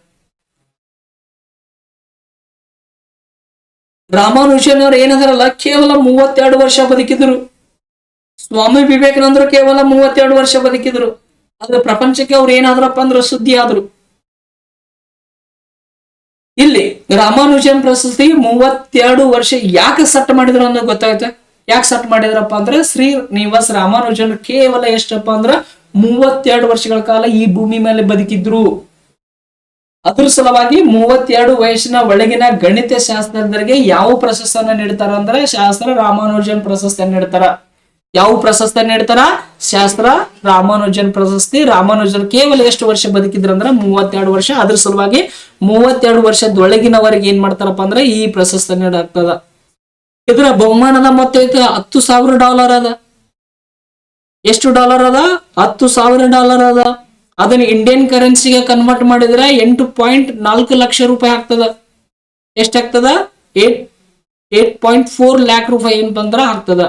ರಾಮಾನುಜನ್ ಅವರು ಏನದಾರಲ್ಲ ಕೇವಲ 32 ವರ್ಷ ಬದುಕಿದ್ರು. ಸ್ವಾಮಿ ವಿವೇಕಾನಂದರು ಕೇವಲ 32 ವರ್ಷ ಬದುಕಿದ್ರು. ಆದ್ರೆ ಪ್ರಪಂಚಕ್ಕೆ ಅವ್ರು ಏನಾದ್ರಪ್ಪ ಅಂದ್ರೆ ಸುದ್ದಿ ಆದ್ರು. ಇಲ್ಲಿ ರಾಮಾನುಜನ್ ಪ್ರಶಸ್ತಿ 32 ವರ್ಷ ಯಾಕೆ ಸೆಟ್ ಮಾಡಿದ್ರು ಅನ್ನೋದು ಗೊತ್ತಾಗುತ್ತೆ. ಯಾಕೆ ಸೆಟ್ ಮಾಡಿದ್ರಪ್ಪ ಅಂದ್ರೆ ಶ್ರೀನಿವಾಸ ರಾಮಾನುಜನ್ ಕೇವಲ ಎಷ್ಟಪ್ಪ ಅಂದ್ರ 32 ವರ್ಷಗಳ ಕಾಲ ಈ ಭೂಮಿ ಮೇಲೆ ಬದುಕಿದ್ರು. ಅದ್ರ ಸಲುವಾಗಿ 32 ವಯಸ್ಸಿನ ಒಳಗಿನ ಗಣಿತ ಶಾಸ್ತ್ರಜ್ಞರಿಗೆ ಯಾವ ಪ್ರಶಸ್ತಿಯನ್ನ ನೀಡ್ತಾರ ಅಂದ್ರೆ ಶಾಸ್ತ್ರ ರಾಮಾನುಜನ್ ಪ್ರಶಸ್ತಿಯನ್ನು ನೀಡ್ತಾರ. ಯಾವ ಪ್ರಶಸ್ತಿ ನೀಡ್ತಾರ? ಶಾಸ್ತ್ರ ರಾಮಾನುಜನ್ ಪ್ರಶಸ್ತಿ. ರಾಮಾನುಜನ್ ಕೇವಲ ಎಷ್ಟು ವರ್ಷ ಬದುಕಿದ್ರು ಅಂದ್ರೆ 32 ವರ್ಷ. ಅದ್ರ ಸಲುವಾಗಿ 32 ವರ್ಷದೊಳಗಿನವರಿಗೆ ಏನ್ ಮಾಡ್ತಾರಪ್ಪ ಅಂದ್ರೆ ಈ ಪ್ರಶಸ್ತಿ ನೀಡಲಾಗ್ತದ. ಇದರ ಬಹುಮಾನದ ಮೊತ್ತ $10,000 ಅದ. ಎಷ್ಟು ಡಾಲರ್ ಅದ? $10,000 ಅದ. ಅದನ್ನ ಇಂಡಿಯನ್ ಕರೆನ್ಸಿಗೆ ಕನ್ವರ್ಟ್ ಮಾಡಿದ್ರೆ 8.4 ಲಕ್ಷ ರೂಪಾಯಿ ಆಗ್ತದ. ಎಷ್ಟಾಗ್ತದ? 8.4 ಲ್ಯಾಕ್ ರೂಪಾಯಿ ಏನಂದ್ರ ಆಗ್ತದ.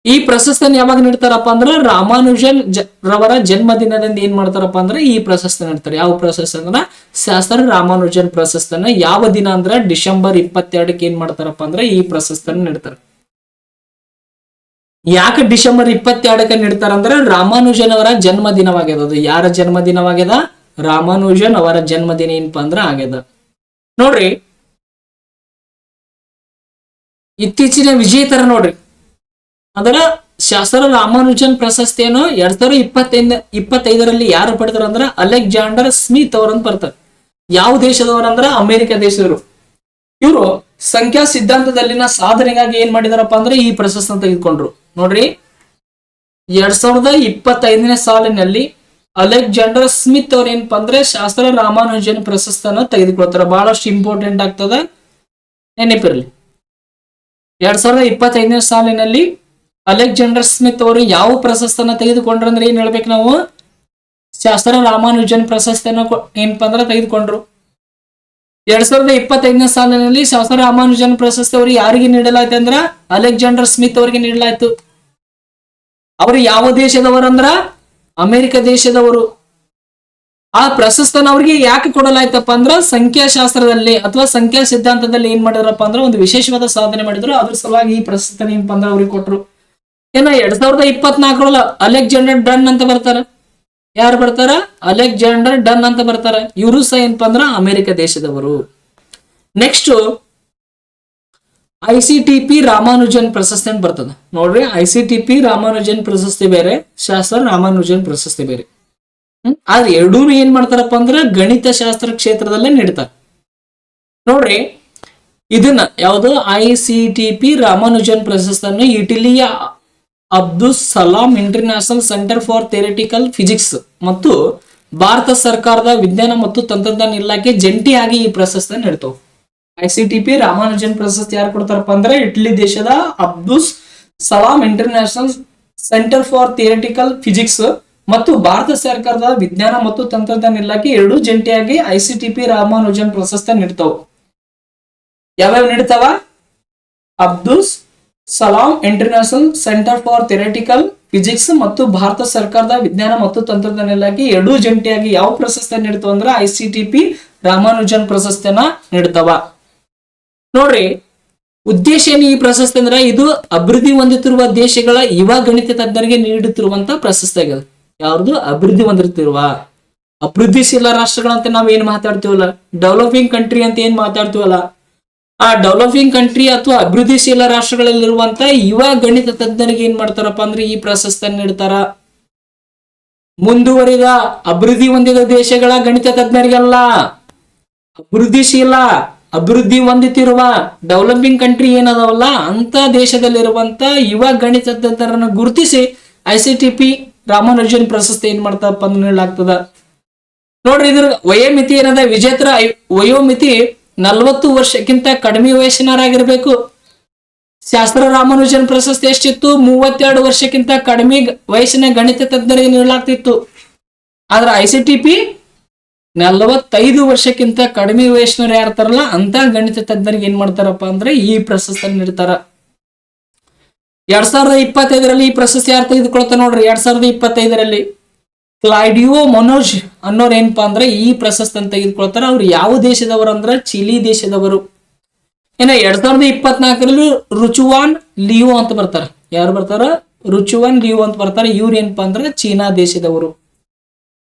ಈ ಪ್ರಶಸ್ತಿಯನ್ನು ಯಾವಾಗ ನೀಡ್ತಾರಪ್ಪ ಅಂದ್ರೆ ರಾಮಾನುಜನ್ ರವರ ಜನ್ಮದಿನದಿಂದ ಏನ್ ಮಾಡ್ತಾರಪ್ಪ ಅಂದ್ರೆ ಈ ಪ್ರಶಸ್ತಿ ನೀಡ್ತಾರೆ. ಯಾವ ಪ್ರಶಸ್ತಿ ಅಂದ್ರ ಶಾಸ್ತ್ರ ರಾಮಾನುಜನ್ ಪ್ರಶಸ್ತಿಯನ್ನ ಯಾವ ದಿನ ಅಂದ್ರೆ ಡಿಸೆಂಬರ್ 22ಕ್ಕೆ ಏನ್ ಮಾಡ್ತಾರಪ್ಪ ಅಂದ್ರೆ ಈ ಪ್ರಶಸ್ತಿಯನ್ನು ನೀಡ್ತಾರೆ. ಯಾಕೆ ಡಿಸೆಂಬರ್ 22ಕ್ಕೆ ನೀಡ್ತಾರ ಅಂದ್ರೆ ರಾಮಾನುಜನ್ ಅವರ ಜನ್ಮದಿನವಾಗ್ಯದ. ಅದು ಯಾರ ಜನ್ಮದಿನವಾಗ್ಯದ? ರಾಮಾನುಜನ್ ಅವರ ಜನ್ಮದಿನ ಏನಪ್ಪಾ ಅಂದ್ರ ಆಗ್ಯದ. ನೋಡ್ರಿ, ಇತ್ತೀಚಿನ ವಿಜೇತರ ನೋಡ್ರಿ, ಅದರ ಶಾಸ್ತ್ರ ರಾಮಾನುಜನ್ ಪ್ರಶಸ್ತಿಯನ್ನು 2025ರಲ್ಲಿ ಯಾರು ಪಡೆದಾರ ಅಂದ್ರ ಅಲೆಕ್ಸಾಂಡರ್ ಸ್ಮಿತ್ ಅವರಂತ ಬರ್ತಾರೆ. ಯಾವ ದೇಶದವರಂದ್ರ ಅಮೆರಿಕ ದೇಶದವರು. ಇವರು ಸಂಖ್ಯಾ ಸಿದ್ಧಾಂತದಲ್ಲಿನ ಸಾಧನೆಗಾಗಿ ಏನ್ ಮಾಡಿದಾರಪ್ಪ ಅಂದ್ರೆ ಈ ಪ್ರಶಸ್ತಿ ತೆಗೆದುಕೊಂಡ್ರು. ನೋಡ್ರಿ, 2025ನೇ ಸಾಲಿನಲ್ಲಿ ಅಲೆಕ್ಸಾಂಡರ್ ಸ್ಮಿತ್ ಅವ್ರ ಏನಪ್ಪಾ ಅಂದ್ರೆ ಶಾಸ್ತ್ರ ರಾಮಾನುಜನ್ ಪ್ರಶಸ್ತಿಯನ್ನು ತೆಗೆದುಕೊಳ್ತಾರ. ಬಹಳಷ್ಟು ಇಂಪಾರ್ಟೆಂಟ್ ಆಗ್ತದ, ನೆನಪಿರ್ಲಿ. 2025ನೇ ಸಾಲಿನಲ್ಲಿ ಅಲೆಕ್ಸಾಂಡರ್ ಸ್ಮಿತ್ ಅವರು ಯಾವ ಪ್ರಶಸ್ತಿಯನ್ನ ತೆಗೆದುಕೊಂಡ್ರು ಅಂದ್ರೆ ಏನ್ ಹೇಳ್ಬೇಕು ನಾವು? ಶಾಸ್ತ್ರ ರಾಮಾನುಜನ್ ಪ್ರಶಸ್ತಿಯನ್ನು ಏನಪ್ಪಾ ಅಂದ್ರೆ ತೆಗೆದುಕೊಂಡ್ರು. 2025ನೇ ಸಾಲಿನಲ್ಲಿ ಶಾಸ್ತ್ರ ರಾಮಾನುಜನ್ ಪ್ರಶಸ್ತಿ ಅವ್ರಿಗೆ ಯಾರಿಗೆ ನೀಡಲಾಯ್ತು ಅಂದ್ರ ಅಲೆಕ್ಸಾಂಡರ್ ಸ್ಮಿತ್ ಅವರಿಗೆ ನೀಡಲಾಯ್ತು. ಅವರು ಯಾವ ದೇಶದವರಂದ್ರ ಅಮೆರಿಕ ದೇಶದವರು. ಆ ಪ್ರಶಸ್ತಿನ ಅವ್ರಿಗೆ ಯಾಕೆ ಕೊಡಲಾಯ್ತಪ್ಪ ಅಂದ್ರ ಸಂಖ್ಯಾಶಾಸ್ತ್ರದಲ್ಲಿ ಅಥವಾ ಸಂಖ್ಯಾ ಸಿದ್ಧಾಂತದಲ್ಲಿ ಏನ್ ಮಾಡಿದ್ರಪ್ಪ ಅಂದ್ರೆ ಒಂದು ವಿಶೇಷವಾದ ಸಾಧನೆ ಮಾಡಿದ್ರು. ಅದ್ರ ಸಲುವಾಗಿ ಈ ಪ್ರಶಸ್ತಿನ ಏನಪ್ಪಾ ಅಂದ್ರೆ ಅವ್ರಿಗೆ ಕೊಟ್ರು. ಏನ 2024 ಅಲೆಕ್ಸಾಂಡರ್ ಡನ್ ಅಂತ ಬರ್ತಾರ. ಯಾರು ಬರ್ತಾರ? ಅಲೆಕ್ಸಾಂಡರ್ ಡನ್ ಅಂತ ಬರ್ತಾರ. ಇವರು ಸಹ ಏನಪ್ಪಾ ಅಂದ್ರ ಅಮೆರಿಕ ದೇಶದವರು. ನೆಕ್ಸ್ಟ್ ICTP ರಾಮಾನುಜನ್ ಪ್ರಶಸ್ತಿ ಅಂತ ಬರ್ತದ. ನೋಡ್ರಿ, ICTP ರಾಮಾನುಜನ್ ಪ್ರಶಸ್ತಿ ಬೇರೆ, ಶಾಸ್ತ್ರ ರಾಮಾನುಜನ್ ಪ್ರಶಸ್ತಿ ಬೇರೆ. ಆದ್ರೆ ಎರಡೂ ಏನ್ ಮಾಡ್ತಾರಪ್ಪ ಅಂದ್ರ ಗಣಿತ ಶಾಸ್ತ್ರ ಕ್ಷೇತ್ರದಲ್ಲೇ ನೀಡ್ತಾರ. ನೋಡ್ರಿ, ಇದನ್ನ ಯಾವುದು ICTP ರಾಮಾನುಜನ್ ಪ್ರಶಸ್ತಿಯನ್ನು ಇಟಲಿಯ Abdus Salam international centre for theoretical physics ಮತ್ತು ಭಾರತ ಸರ್ಕಾರದ ವಿಜ್ಞಾನ ಮತ್ತು ತಂತ್ರಜ್ಞಾನ ಇಲಾಖೆ ಜಂಟಿಯಾಗಿ ಈ ಪ್ರಶಸ್ತಿಯನ್ನು ನೀಡ್ತಾವ. ICTP ರಾಮಾನುಜನ್ ಪ್ರಶಸ್ತಿ ಯಾರು ಕೊಡ್ತಾರಪ್ಪ ಅಂದ್ರೆ ಇಟಲಿ ದೇಶದ Abdus Salam international centre for theoretical physics ಮತ್ತು ಭಾರತ ಸರ್ಕಾರದ ವಿಜ್ಞಾನ ಮತ್ತು ತಂತ್ರಜ್ಞಾನ ಇಲಾಖೆ ಎರಡೂ ಜಂಟಿಯಾಗಿ ICTP ರಾಮಾನುಜನ್ ಪ್ರಶಸ್ತಿ ನೀಡ್ತಾವ. ಯಾವ್ಯಾವ ನೀಡ್ತಾವ? Abdus Salam international centre for theoretical physics ಮತ್ತು ಭಾರತ ಸರ್ಕಾರದ ವಿಜ್ಞಾನ ಮತ್ತು ತಂತ್ರಜ್ಞಾನ ಇಲಾಖೆ ಎರಡೂ ಜಂಟಿಯಾಗಿ ಯಾವ ಪ್ರಶಸ್ತಿ ನೀಡ್ತಾವ ಅಂದ್ರೆ ICTP ರಾಮಾನುಜನ್ ಪ್ರಶಸ್ತಿಯನ್ನ ನೀಡ್ತಾವ. ನೋಡ್ರಿ, ಉದ್ದೇಶ ಏನು ಈ ಪ್ರಶಸ್ತಿ ಅಂದ್ರೆ ಇದು ಅಭಿವೃದ್ಧಿ ಹೊಂದುತ್ತಿರುವ ದೇಶಗಳ ಯುವ ಗಣಿತ ತಜ್ಞರಿಗೆ ನೀಡುತ್ತಿರುವಂತ ಪ್ರಶಸ್ತಿ ಆಗಿದೆ. ಯಾವ್ದು? ಅಭಿವೃದ್ಧಿ ಹೊಂದುತ್ತಿರುವ ಅಭಿವೃದ್ಧಿಶೀಲ ರಾಷ್ಟ್ರಗಳಂತ ನಾವ್ ಏನ್ ಮಾತಾಡ್ತೀವಲ್ಲ, ಡೆವಲಪಿಂಗ್ ಕಂಟ್ರಿ ಅಂತ ಏನ್ ಮಾತಾಡ್ತೀವಲ್ಲ, ಆ ಡೆವಲಪಿಂಗ್ ಕಂಟ್ರಿ ಅಥವಾ ಅಭಿವೃದ್ಧಿಶೀಲ ರಾಷ್ಟ್ರಗಳಲ್ಲಿರುವಂತ ಯುವ ಗಣಿತ ತಜ್ಞರಿಗೆ ಏನ್ ಮಾಡ್ತಾರಪ್ಪ ಅಂದ್ರೆ ಈ ಪ್ರಶಸ್ತಿಯನ್ನು ನೀಡ್ತಾರ. ಮುಂದುವರಿದ ಅಭಿವೃದ್ಧಿ ಹೊಂದಿದ ದೇಶಗಳ ಗಣಿತ ತಜ್ಞರಿಗಲ್ಲ, ಅಭಿವೃದ್ಧಿಶೀಲ ಅಭಿವೃದ್ಧಿ ಹೊಂದುತ್ತಿರುವ ಡೆವಲಪಿಂಗ್ ಕಂಟ್ರಿ ಏನದವಲ್ಲ ಅಂತ ದೇಶದಲ್ಲಿರುವಂತ ಯುವ ಗಣಿತ ತಜ್ಞರನ್ನು ಗುರುತಿಸಿ ICTP ರಾಮಾನುಜನ್ ಪ್ರಶಸ್ತಿ ಏನ್ ಮಾಡ್ತಾರಪ್ಪ ಅಂದ್ರೆ ನೀಡಲಾಗ್ತದ. ನೋಡ್ರಿ, ಇದ್ರ ವಯೋಮಿತಿ ಏನದ, ವಿಜೇತರ ವಯೋಮಿತಿ 40 ವರ್ಷಕ್ಕಿಂತ ಕಡಿಮೆ ವಯಸ್ಸಿನವರಾಗಿರ್ಬೇಕು. ಶಾಸ್ತ್ರ ರಾಮಾನುಜನ್ ಪ್ರಶಸ್ತಿ ಎಷ್ಟಿತ್ತು? 32 ವರ್ಷಕ್ಕಿಂತ ಕಡಿಮೆ ವಯಸ್ಸಿನ ಗಣಿತ ತಜ್ಞರಿಗೆ ನೀಡಲಾಗ್ತಿತ್ತು. ಆದ್ರೆ ICTP 45 ವರ್ಷಕ್ಕಿಂತ ಕಡಿಮೆ ವಯಸ್ಸಿನವ್ರು ಯಾರ್ತಾರಲ್ಲ ಅಂತ ಗಣಿತ ತಜ್ಞರಿಗೆ ಏನ್ ಮಾಡ್ತಾರಪ್ಪ ಅಂದ್ರೆ ಈ ಪ್ರಶಸ್ತಿ ನೀಡ್ತಾರ. 2025ರಲ್ಲಿ ಈ ಪ್ರಶಸ್ತಿ ಯಾರು ತೆಗೆದುಕೊಳ್ತಾರ ನೋಡ್ರಿ. 2025ರಲ್ಲಿ ಕ್ಲಾಡಿಯೋ ಮೊನೋಜ್ ಅನ್ನೋರು ಏನಪ್ಪಾ ಅಂದ್ರೆ ಈ ಪ್ರಶಸ್ತಿ ತೆಗೆದುಕೊಳ್ತಾರ. ಅವ್ರು ಯಾವ ದೇಶದವರು ಅಂದ್ರ ಚಿಲಿ ದೇಶದವರು. ಇನ್ನ 2024ರಲ್ಲಿ ರುಚುವಾನ್ ಲಿಯೋ ಅಂತ ಬರ್ತಾರ. ಯಾರು ಬರ್ತಾರ? ರುಚುವಾನ್ ಲಿಯೋ ಅಂತ ಬರ್ತಾರ. ಇವ್ರು ಏನಪ್ಪಾ ಅಂದ್ರೆ ಚೀನಾ ದೇಶದವರು.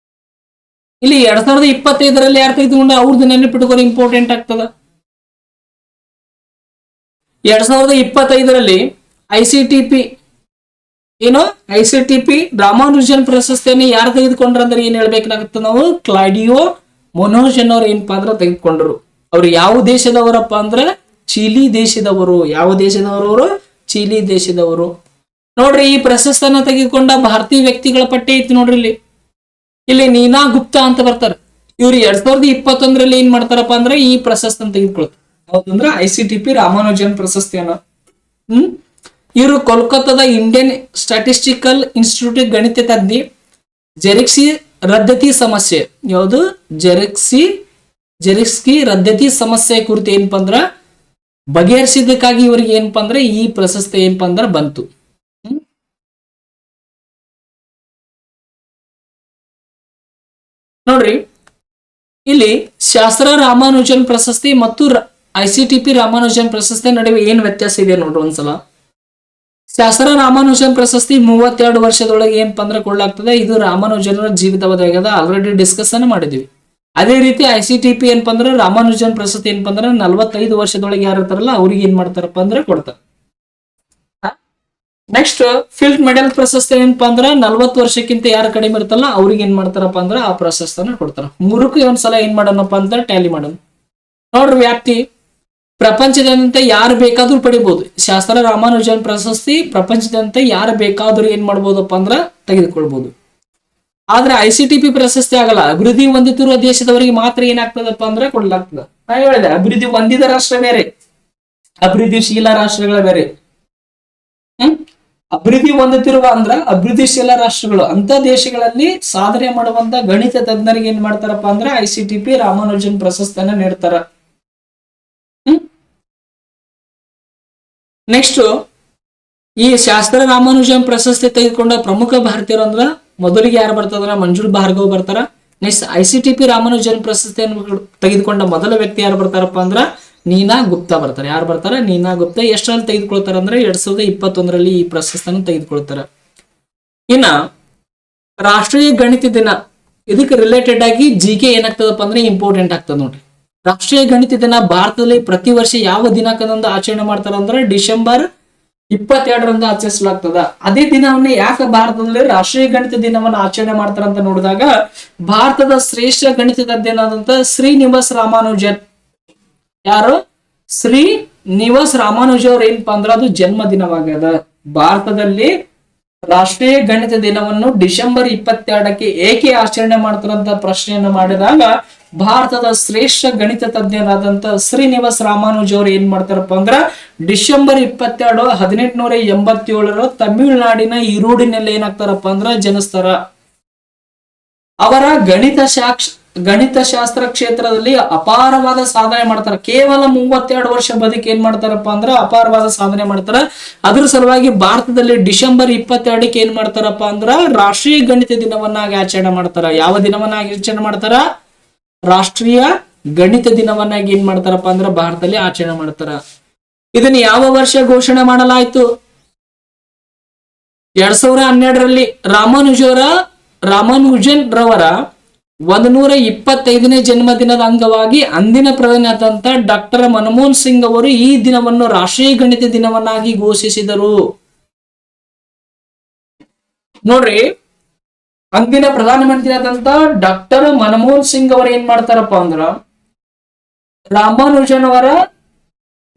ಇಲ್ಲಿ 2025ರಲ್ಲಿ ಯಾರು ತೆಗೆದುಕೊಂಡ್ರೆ ಅವ್ರದ್ದು ನೆನಪಿಟ್ಕೋರಿ, ಇಂಪಾರ್ಟೆಂಟ್ ಆಗ್ತದ. 2025ರಲ್ಲಿ ICTP ರಾಮಾನುಜನ್ ಪ್ರಶಸ್ತಿಯನ್ನು ಯಾರು ತೆಗೆದುಕೊಂಡ್ರ ಅಂದ್ರೆ ಏನ್ ಹೇಳ್ಬೇಕಾಗತ್ತ ನಾವು? ಕ್ಲಾಡಿಯೋ ಮೊನೋಜ್ ಅನ್ನೋರು ಏನಪ್ಪಾ ಅಂದ್ರೆ ತೆಗೆದುಕೊಂಡ್ರು. ಅವ್ರು ಯಾವ ದೇಶದವರಪ್ಪ ಅಂದ್ರೆ ಚಿಲಿ ದೇಶದವರು. ಯಾವ ದೇಶದವರು ಅವರು? ಚಿಲಿ ದೇಶದವರು. ನೋಡ್ರಿ, ಈ ಪ್ರಶಸ್ತಿಯನ್ನ ತೆಗೆದುಕೊಂಡ ಭಾರತೀಯ ವ್ಯಕ್ತಿಗಳ ಪಟ್ಟಿ ಐತಿ ನೋಡ್ರಿ. ಇಲ್ಲಿ ನೀನಾ ಗುಪ್ತಾ ಅಂತ ಬರ್ತಾರೆ. ಇವ್ರು 2021ರಲ್ಲಿ ಏನ್ ಮಾಡ್ತಾರಪ್ಪ ಅಂದ್ರೆ ಈ ಪ್ರಶಸ್ತಿಯನ್ನು ತೆಗೆದುಕೊಳ್ತಾರೆ. ಯಾವ್ದಂದ್ರ ICTP ರಾಮಾನುಜನ್ ಪ್ರಶಸ್ತಿಯನ್ನ. ಇವರು ಕೋಲ್ಕತ್ತಾದ ಇಂಡಿಯನ್ ಸ್ಟಾಟಿಸ್ಟಿಕಲ್ ಇನ್ಸ್ಟಿಟ್ಯೂಟ್ ಗಣಿತ ತಜ್ಞ. ಜೆರಿಕ್ಸಿ ರದ್ದತಿ ಸಮಸ್ಯೆ, ಯಾವುದು? ಜೆರಿಕ್ಸಿ ರದ್ದತಿ ಸಮಸ್ಯೆ ಕುರಿತು ಏನಪ್ಪಾ ಅಂದ್ರ ಬಗೆಹರಿಸಿದ್ದಕ್ಕಾಗಿ ಇವರಿಗೆ ಏನಪ್ಪಾ ಅಂದ್ರೆ ಈ ಪ್ರಶಸ್ತಿ ಏನಪ್ಪಾ ಅಂದ್ರ ಬಂತು. ನೋಡ್ರಿ, ಇಲ್ಲಿ ಶಾಸ್ತ್ರ ರಾಮಾನುಜನ್ ಪ್ರಶಸ್ತಿ ಮತ್ತು ICTP ರಾಮಾನುಜನ್ ಪ್ರಶಸ್ತಿ ನಡುವೆ ಏನ್ ವ್ಯತ್ಯಾಸ ಇದೆ ನೋಡ್ರಿ ಒಂದ್ಸಲ. ಶಾಸ್ತ್ರ ರಾಮಾನುಜನ್ ಪ್ರಶಸ್ತಿ 32 ವರ್ಷದೊಳಗೆ ಏನಪ್ಪಾ ಅಂದ್ರೆ ಕೊಡ್ಲಾಗ್ತದೆ. ಇದು ರಾಮಾನುಜನರ ಜೀವಿತಾವಧಿಯಾಗದ, ಆಲ್ರೆಡಿ ಡಿಸ್ಕಸ್ ಮಾಡಿದ್ವಿ. ಅದೇ ರೀತಿ ICTP ಏನಪ್ಪಾ ಅಂದ್ರೆ ರಾಮಾನುಜನ್ ಪ್ರಶಸ್ತಿ ಏನಪ್ಪಾ ಅಂದ್ರೆ 45 ವರ್ಷದೊಳಗೆ ಯಾರು ಇರ್ತಾರಲ್ಲ ಅವ್ರಿಗೆ ಏನ್ ಮಾಡ್ತಾರಪ್ಪ ಅಂದ್ರೆ ಕೊಡ್ತಾರೆ. ನೆಕ್ಸ್ಟ್ ಫೀಲ್ಡ್ ಮೆಡಲ್ ಪ್ರಶಸ್ತಿ ಏನಪ್ಪಾ ಅಂದ್ರೆ 40 ವರ್ಷಕ್ಕಿಂತ ಯಾರು ಕಡಿಮೆ ಇರ್ತಲ್ಲ ಅವ್ರಿಗೆ ಏನ್ ಮಾಡ್ತಾರಪ್ಪ ಅಂದ್ರೆ ಆ ಪ್ರಶಸ್ತಿನ ಕೊಡ್ತಾರ. ಮೂರಕ್ಕೂ ಒಂದ್ಸಲ ಏನ್ ಮಾಡೋಣಪ್ಪ ಅಂತ ಟ್ಯಾಲಿ ಮಾಡೋಣ. ನೋಡ್ರಿ, ವ್ಯಾಪ್ತಿ ಪ್ರಪಂಚದಂತೆ ಯಾರು ಬೇಕಾದ್ರೂ ಪಡಿಬಹುದು. ಶಾಸ್ತ್ರ ರಾಮಾನುಜನ್ ಪ್ರಶಸ್ತಿ ಪ್ರಪಂಚದಂತೆ ಯಾರು ಬೇಕಾದ್ರೂ ಏನ್ ಮಾಡ್ಬೋದಪ್ಪ ಅಂದ್ರ ತೆಗೆದುಕೊಳ್ಬಹುದು. ಆದ್ರೆ ICTP ಪ್ರಶಸ್ತಿ ಆಗಲ್ಲ. ಅಭಿವೃದ್ಧಿ ಹೊಂದುತ್ತಿರುವ ದೇಶದವರಿಗೆ ಮಾತ್ರ ಏನಾಗ್ತದಪ್ಪ ಅಂದ್ರೆ ಕೊಡ್ಲಾಗ್ತದ. ನಾ ಹೇಳಿದೆ, ಅಭಿವೃದ್ಧಿ ಹೊಂದಿದ ರಾಷ್ಟ್ರ ಬೇರೆ, ಅಭಿವೃದ್ಧಿಶೀಲ ರಾಷ್ಟ್ರಗಳ ಬೇರೆ. ಅಭಿವೃದ್ಧಿ ಹೊಂದುತ್ತಿರುವ ಅಂದ್ರ ಅಭಿವೃದ್ಧಿಶೀಲ ರಾಷ್ಟ್ರಗಳು ಅಂತ ದೇಶಗಳಲ್ಲಿ ಸಾಧನೆ ಮಾಡುವಂತ ಗಣಿತ ತಜ್ಞರಿಗೆ ಏನ್ ಮಾಡ್ತಾರಪ್ಪ ಅಂದ್ರೆ ICTP ರಾಮಾನುಜನ್ ಪ್ರಶಸ್ತಿಯನ್ನ ನೀಡ್ತಾರ. ನೆಕ್ಸ್ಟ್, ಈ ಶಾಸ್ತ್ರ ರಾಮಾನುಜನ್ ಪ್ರಶಸ್ತಿ ತೆಗೆದುಕೊಂಡ ಪ್ರಮುಖ ಭಾರತೀಯರು ಅಂದ್ರ ಮೊದಲಿಗೆ ಯಾರು ಬರ್ತಾರ? ಮಂಜುಳಾ ಭಾರ್ಗವ್ ಬರ್ತಾರ. ನೆಕ್ಸ್ಟ್ ICTP ರಾಮಾನುಜನ್ ಪ್ರಶಸ್ತಿಯನ್ನು ತೆಗೆದುಕೊಂಡ ಮೊದಲ ವ್ಯಕ್ತಿ ಯಾರು ಬರ್ತಾರಪ್ಪ ಅಂದ್ರ ನೀನಾ ಗುಪ್ತಾ ಬರ್ತಾರೆ. ಯಾರು ಬರ್ತಾರ? ನೀನಾ ಗುಪ್ತಾ. ಎಷ್ಟರಲ್ಲಿ ತೆಗೆದುಕೊಳ್ತಾರ ಅಂದ್ರೆ 2021ರಲ್ಲಿ ಈ ಪ್ರಶಸ್ತಿಯನ್ನು ತೆಗೆದುಕೊಳ್ತಾರ. ಇನ್ನ ರಾಷ್ಟ್ರೀಯ ಗಣಿತ ದಿನ, ಇದಕ್ಕೆ ರಿಲೇಟೆಡ್ ಆಗಿ GK ಏನಾಗ್ತದಪ್ಪ ಅಂದ್ರೆ ಇಂಪಾರ್ಟೆಂಟ್ ಆಗ್ತದ ನೋಡ್ರಿ. ರಾಷ್ಟ್ರೀಯ ಗಣಿತ ದಿನ ಭಾರತದಲ್ಲಿ ಪ್ರತಿ ವರ್ಷ ಯಾವ ದಿನಾಂಕದಂದು ಆಚರಣೆ ಮಾಡ್ತಾರ ಅಂದ್ರೆ ಡಿಸೆಂಬರ್ 22ರಂದು ಆಚರಿಸಲಾಗ್ತದ. ಅದೇ ದಿನವನ್ನ ಯಾಕೆ ಭಾರತದಲ್ಲಿ ರಾಷ್ಟ್ರೀಯ ಗಣಿತ ದಿನವನ್ನ ಆಚರಣೆ ಮಾಡ್ತಾರ ಅಂತ ನೋಡಿದಾಗ, ಭಾರತದ ಶ್ರೇಷ್ಠ ಗಣಿತ ತಜ್ಞನಾದಂತ ಶ್ರೀನಿವಾಸ್ ರಾಮಾನುಜನ್, ಯಾರು? ಶ್ರೀನಿವಾಸ್ ರಾಮಾನುಜನ್ ಅವ್ರ ಏನಪ್ಪಾ ಅಂದ್ರ ಅದು ಜನ್ಮ ದಿನವಾಗ್ಯದ. ಭಾರತದಲ್ಲಿ ರಾಷ್ಟ್ರೀಯ ಗಣಿತ ದಿನವನ್ನು ಡಿಸೆಂಬರ್ 22ಕ್ಕೆ ಏಕೆ ಆಚರಣೆ ಮಾಡ್ತಾರಂತ ಪ್ರಶ್ನೆಯನ್ನ ಮಾಡಿದಾಗ, ಭಾರತದ ಶ್ರೇಷ್ಠ ಗಣಿತ ತಜ್ಞರಾದಂತ ಶ್ರೀನಿವಾಸ್ ರಾಮಾನುಜನ್ ಅವರು ಏನ್ ಮಾಡ್ತಾರಪ್ಪ ಅಂದ್ರ ಡಿಸೆಂಬರ್ 22, 1887 ತಮಿಳುನಾಡಿನ ಈರೋಡಿನಲ್ಲಿ ಏನಾಗ್ತಾರಪ್ಪ ಅಂದ್ರ ಜನಿಸ್ತಾರ. ಅವರ ಗಣಿತಶಾಸ್ತ್ರ ಕ್ಷೇತ್ರದಲ್ಲಿ ಅಪಾರವಾದ ಸಾಧನೆ ಮಾಡ್ತಾರ. ಕೇವಲ 32 ವರ್ಷ ಬದುಕಿ ಏನ್ ಮಾಡ್ತಾರಪ್ಪ ಅಂದ್ರ ಅಪಾರವಾದ ಸಾಧನೆ ಮಾಡ್ತಾರ. ಅದ್ರ ಸಲುವಾಗಿ ಭಾರತದಲ್ಲಿ ಡಿಸೆಂಬರ್ 22ಕ್ಕೆ ಏನ್ ಮಾಡ್ತಾರಪ್ಪ ಅಂದ್ರ ರಾಷ್ಟ್ರೀಯ ಗಣಿತ ದಿನವನ್ನಾಗಿ ಆಚರಣೆ ಮಾಡ್ತಾರ. ಯಾವ ದಿನವನ್ನಾಗಿ ಆಚರಣೆ ಮಾಡ್ತಾರ? ರಾಷ್ಟ್ರೀಯ ಗಣಿತ ದಿನವನ್ನಾಗಿ ಏನ್ ಮಾಡ್ತಾರಪ್ಪ ಅಂದ್ರ ಭಾರತದಲ್ಲಿ ಆಚರಣೆ ಮಾಡ್ತಾರ. ಇದನ್ನ ಯಾವ ವರ್ಷ ಘೋಷಣೆ ಮಾಡಲಾಯ್ತು? 2012ರಲ್ಲಿ ರಾಮಾನುಜನ್ ರವರ 125ನೇ ಜನ್ಮದಿನದ ಅಂಗವಾಗಿ ಅಂದಿನ ಪ್ರಧಾನಿಯಾದಂತ ಡಾಕ್ಟರ್ ಮನಮೋಹನ್ ಸಿಂಗ್ ಅವರು ಈ ದಿನವನ್ನು ರಾಷ್ಟ್ರೀಯ ಗಣಿತ ದಿನವನ್ನಾಗಿ ಘೋಷಿಸಿದರು. ನೋಡ್ರಿ, ಅಂದಿನ ಪ್ರಧಾನಮಂತ್ರಿ ಆದಂತ ಡಾಕ್ಟರ್ ಮನಮೋಹನ್ ಸಿಂಗ್ ಅವರು ಏನ್ ಮಾಡ್ತಾರಪ್ಪ ಅಂದ್ರ ರಾಮಾನುಜನ್ ಅವರ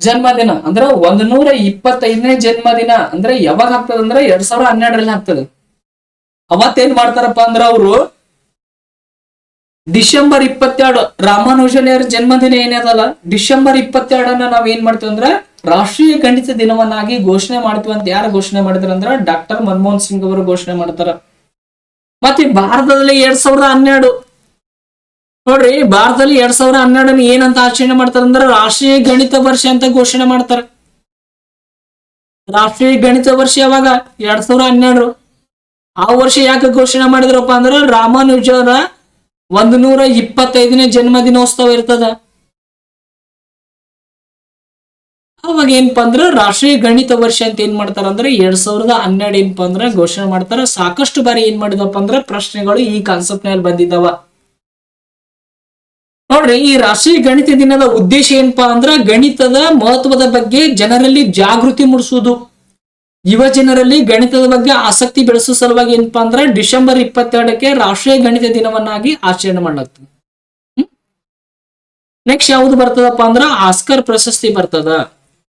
ಜನ್ಮದಿನ ಅಂದ್ರೆ 125ನೇ ಜನ್ಮದಿನ ಅಂದ್ರೆ ಯಾವಾಗ ಆಗ್ತದ ಅಂದ್ರೆ 2012ರಲ್ಲಿ ಆಗ್ತದೆ. ಅವತ್ತೇನ್ ಮಾಡ್ತಾರಪ್ಪ ಅಂದ್ರ ಅವರು ಡಿಸೆಂಬರ್ 22 ರಾಮಾನುಜನ್ ಅವರ ಜನ್ಮದಿನ ಏನದಲ್ಲ, ಡಿಸೆಂಬರ್ 22 ನಾವ್ ಏನ್ ಮಾಡ್ತೀವಿ ಅಂದ್ರೆ ರಾಷ್ಟ್ರೀಯ ಗಣಿತ ದಿನವನ್ನಾಗಿ ಘೋಷಣೆ ಮಾಡ್ತೀವಿ ಅಂತ ಯಾರು ಘೋಷಣೆ ಮಾಡಿದಾರ ಅಂದ್ರ ಡಾಕ್ಟರ್ ಮನಮೋಹನ್ ಸಿಂಗ್ ಅವರು ಘೋಷಣೆ ಮಾಡ್ತಾರ. ಮತ್ತೆ ಭಾರತದಲ್ಲಿ 2012 ನೋಡ್ರಿ, ಭಾರತದಲ್ಲಿ 2012 ಏನಂತ ಆಚರಣೆ ಮಾಡ್ತಾರ ಅಂದ್ರೆ ರಾಷ್ಟ್ರೀಯ ಗಣಿತ ವರ್ಷ ಅಂತ ಘೋಷಣೆ ಮಾಡ್ತಾರ. ರಾಷ್ಟ್ರೀಯ ಗಣಿತ ವರ್ಷ ಯಾವಾಗ 2012. ಆ ವರ್ಷ ಯಾಕೆ ಘೋಷಣೆ ಮಾಡಿದ್ರಪ್ಪ ಅಂದ್ರ ರಾಮಾನುಜರ 125ನೇ ಜನ್ಮದಿನೋತ್ಸವ ಇರ್ತದ. ಅವಾಗ ಏನಪ್ಪಾ ಅಂದ್ರ ರಾಷ್ಟ್ರೀಯ ಗಣಿತ ವರ್ಷ ಅಂತ ಏನ್ ಮಾಡ್ತಾರ ಅಂದ್ರೆ 2012 ಏನಪ್ಪಾ ಅಂದ್ರ ಘೋಷಣೆ ಮಾಡ್ತಾರ. ಸಾಕಷ್ಟು ಬಾರಿ ಏನ್ ಮಾಡಿದಪ್ಪ ಅಂದ್ರ ಪ್ರಶ್ನೆಗಳು ಈ ಕಾನ್ಸೆಪ್ಟ್ ನಲ್ಲಿ ಬಂದಿದ್ದಾವ. ನೋಡ್ರಿ, ಈ ರಾಷ್ಟ್ರೀಯ ಗಣಿತ ದಿನದ ಉದ್ದೇಶ ಏನಪ್ಪಾ ಅಂದ್ರ ಗಣಿತದ ಮಹತ್ವದ ಬಗ್ಗೆ ಜನರಲ್ಲಿ ಜಾಗೃತಿ ಮೂಡಿಸುವುದು, ಯುವ ಜನರಲ್ಲಿ ಗಣಿತದ ಬಗ್ಗೆ ಆಸಕ್ತಿ ಬೆಳೆಸುವ ಸಲುವಾಗಿ ಏನಪ್ಪಾ ಅಂದ್ರ ಡಿಸೆಂಬರ್ 22ಕ್ಕೆ ರಾಷ್ಟ್ರೀಯ ಗಣಿತ ದಿನವನ್ನಾಗಿ ಆಚರಣೆ ಮಾಡಲಾಗ್ತದೆ. ನೆಕ್ಸ್ಟ್ ಯಾವ್ದು ಬರ್ತದಪ್ಪ ಅಂದ್ರ ಆಸ್ಕರ್ ಪ್ರಶಸ್ತಿ ಬರ್ತದ.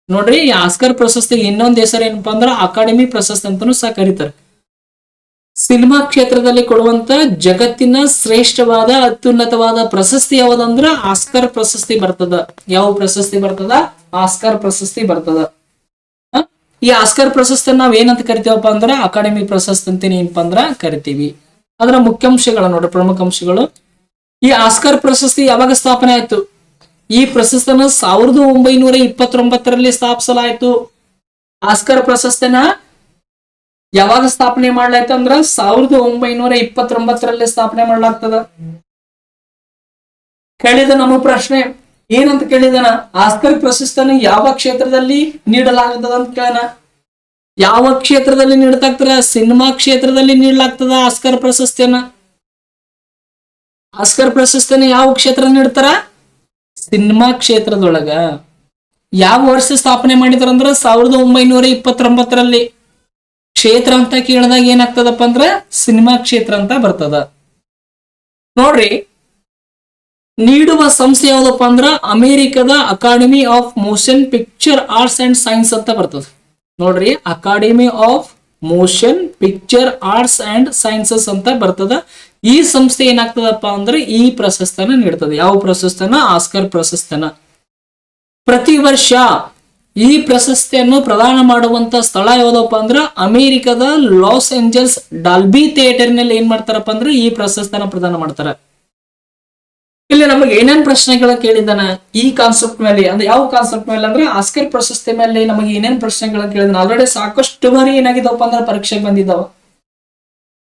ನೋಡ್ರಿ, ಈ ಆಸ್ಕರ್ ಪ್ರಶಸ್ತಿ ಇನ್ನೊಂದ್ ಹೆಸರು ಏನಪ್ಪಾ ಅಂದ್ರ ಅಕಾಡೆಮಿ ಪ್ರಶಸ್ತಿ ಅಂತಾನೂ ಸಹ ಕರೀತಾರೆ. ಸಿನಿಮಾ ಕ್ಷೇತ್ರದಲ್ಲಿ ಕೊಡುವಂತ ಜಗತ್ತಿನ ಶ್ರೇಷ್ಠವಾದ ಅತ್ಯುನ್ನತವಾದ ಪ್ರಶಸ್ತಿ ಯಾವ್ದಂದ್ರ ಆಸ್ಕರ್ ಪ್ರಶಸ್ತಿ ಬರ್ತದ. ಯಾವ ಪ್ರಶಸ್ತಿ ಬರ್ತದ? ಆಸ್ಕರ್ ಪ್ರಶಸ್ತಿ ಬರ್ತದ. ಈ ಆಸ್ಕರ್ ಪ್ರಶಸ್ತಿ ನಾವ್ ಏನಂತ ಕರಿತೀವಪ್ಪ ಅಂದ್ರ ಅಕಾಡೆಮಿ ಪ್ರಶಸ್ತಿ ಅಂತ ಏನಪ್ಪಾ ಅಂದ್ರ ಕರಿತೀವಿ. ಅದರ ಮುಖ್ಯಾಂಶಗಳು ನೋಡ್ರಿ, ಪ್ರಮುಖ ಅಂಶಗಳು. ಈ ಆಸ್ಕರ್ ಪ್ರಶಸ್ತಿ ಯಾವಾಗ ಸ್ಥಾಪನೆ ಆಯ್ತು? ಈ ಪ್ರಶಸ್ತಿನ 1929ರಲ್ಲಿ ಸ್ಥಾಪಿಸಲಾಯ್ತು. ಆಸ್ಕರ್ ಪ್ರಶಸ್ತಿನ ಯಾವಾಗ ಸ್ಥಾಪನೆ ಮಾಡ್ಲಾಯ್ತು ಅಂದ್ರ 1929ರಲ್ಲಿ ಸ್ಥಾಪನೆ ಮಾಡ್ಲಾಗ್ತದ. ಕೇಳಿದ ನಮ್ಮ ಪ್ರಶ್ನೆ ಏನಂತ ಕೇಳಿದನ, ಆಸ್ಕರ್ ಪ್ರಶಸ್ತಿಯನ್ನು ಯಾವ ಕ್ಷೇತ್ರದಲ್ಲಿ ನೀಡಲಾಗ್ತದ ಅಂತ ಕೇಳನ. ಯಾವ ಕ್ಷೇತ್ರದಲ್ಲಿ ನೀಡಲಾಗ್ತದ? ಸಿನಿಮಾ ಕ್ಷೇತ್ರದಲ್ಲಿ ನೀಡಲಾಗ್ತದ ಆಸ್ಕರ್ ಪ್ರಶಸ್ತಿಯನ್ನ. ಆಸ್ಕರ್ ಪ್ರಶಸ್ತಿಯನ್ನು ಯಾವ ಕ್ಷೇತ್ರ ನೀಡ್ತಾರ? ಸಿನಿಮಾ ಕ್ಷೇತ್ರದೊಳಗ. ಯಾವ ವರ್ಷ ಸ್ಥಾಪನೆ ಮಾಡಿದಾರ ಅಂದ್ರ 1929ರಲ್ಲಿ. ಕ್ಷೇತ್ರ ಅಂತ ಕೇಳಿದಾಗ ಏನಾಗ್ತದಪ್ಪ ಅಂದ್ರ ಸಿನಿಮಾ ಕ್ಷೇತ್ರ ಅಂತ ಬರ್ತದ. ನೋಡ್ರಿ, ನೀಡುವ ಸಂಸ್ಥೆ ಯಾವ್ದಪ್ಪ ಅಂದ್ರ ಅಮೆರಿಕದ academy of motion picture arts and science ಅಂತ ಬರ್ತದೆ. ನೋಡ್ರಿ, academy of motion picture arts and sciences ಅಂತ ಬರ್ತದ. ಈ ಸಂಸ್ಥೆ ಏನಾಗ್ತದಪ್ಪ ಅಂದ್ರೆ ಈ ಪ್ರಶಸ್ತಿನ ನೀಡ್ತದೆ. ಯಾವ ಪ್ರಶಸ್ತಿನ? ಆಸ್ಕರ್ ಪ್ರಶಸ್ತಿನ. ಪ್ರತಿ ವರ್ಷ ಈ ಪ್ರಶಸ್ತಿಯನ್ನು ಪ್ರದಾನ ಮಾಡುವಂತ ಸ್ಥಳ ಯಾವ್ದಪ್ಪ ಅಂದ್ರ ಅಮೆರಿಕದ ಲಾಸ್ ಏಂಜಲ್ಸ್ ಡಾಲ್ಬಿ ಥಿಯೇಟರ್ ನಲ್ಲಿ ಏನ್ ಮಾಡ್ತಾರಪ್ಪ ಅಂದ್ರೆ ಈ ಪ್ರಶಸ್ತಿನ ಪ್ರದಾನ ಮಾಡ್ತಾರ. ಇಲ್ಲಿ ನಮಗೆ ಏನೇನ್ ಪ್ರಶ್ನೆಗಳ ಕೇಳಿದಾನ ಈ ಕಾನ್ಸೆಪ್ಟ್ ಮೇಲೆ, ಅಂದ್ರೆ ಯಾವ ಕಾನ್ಸೆಪ್ಟ್ ಮೇಲೆ ಅಂದ್ರೆ ಆಸ್ಕರ್ ಪ್ರಶಸ್ತಿ ಮೇಲೆ ನಮಗೆ ಏನೇನ್ ಪ್ರಶ್ನೆಗಳ ಕೇಳಿದಾನ. ಆಲ್ರೆಡಿ ಸಾಕಷ್ಟು ಬಾರಿ ಏನಾಗಿದವಪ್ಪ ಅಂದ್ರೆ ಪರೀಕ್ಷೆಗೆ ಬಂದಿದ್ದಾವ.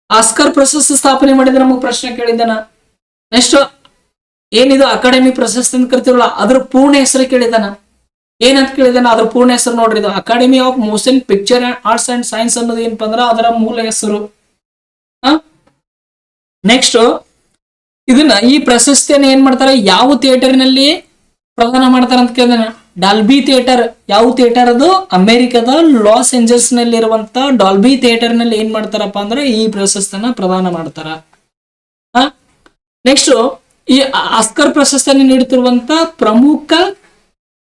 ಆಸ್ಕರ್ ಪ್ರಶಸ್ತಿ ಸ್ಥಾಪನೆ ಮಾಡಿದ್ರೆ ನಮಗ್ ಪ್ರಶ್ನೆ ಕೇಳಿದಾನ. ನೆಕ್ಸ್ಟ್ ಏನಿದು ಅಕಾಡೆಮಿ ಪ್ರಶಸ್ತಿ ಅಂತ ಕರಿತೀವಲ್ಲ ಅದ್ರ ಪೂರ್ಣ ಹೆಸರು ಕೇಳಿದಾನ. ಏನಂತ ಕೇಳಿದಾನ? ಅದ್ರ ಪೂರ್ಣ ಹೆಸರು ನೋಡ್ರಿ, ಇದು academy of motion picture arts and science ಅನ್ನೋದು ಏನಪ್ಪ ಅಂದ್ರ ಅದರ ಮೂಲ ಹೆಸರು. ನೆಕ್ಸ್ಟ್ ಇದನ್ನ ಈ ಪ್ರಶಸ್ತಿಯನ್ನ ಏನ್ ಮಾಡ್ತಾರೆ, ಯಾವ ಥಿಯೇಟರ್ ನಲ್ಲಿ ಪ್ರದಾನ ಮಾಡ್ತಾರ ಅಂತ ಕೇಳಿದಾನ. Dolby theatre. ಯಾವ ಥಿಯೇಟರ್ ಅದು? ಅಮೆರಿಕದ ಲಾಸ್ ಏಂಜಲ್ಸ್ ನಲ್ಲಿ ಇರುವಂತ ಡಾಲ್ಬಿ ಥಿಯೇಟರ್ ನಲ್ಲಿ ಏನ್ ಮಾಡ್ತಾರಪ್ಪ ಅಂದ್ರೆ ಈ ಪ್ರಶಸ್ತಿಯನ್ನ ಪ್ರದಾನ ಮಾಡ್ತಾರ. ನೆಕ್ಸ್ಟ್ ಈ ಆಸ್ಕರ್ ಪ್ರಶಸ್ತಿಯನ್ನು ನೀಡುತ್ತಿರುವಂತ ಪ್ರಮುಖ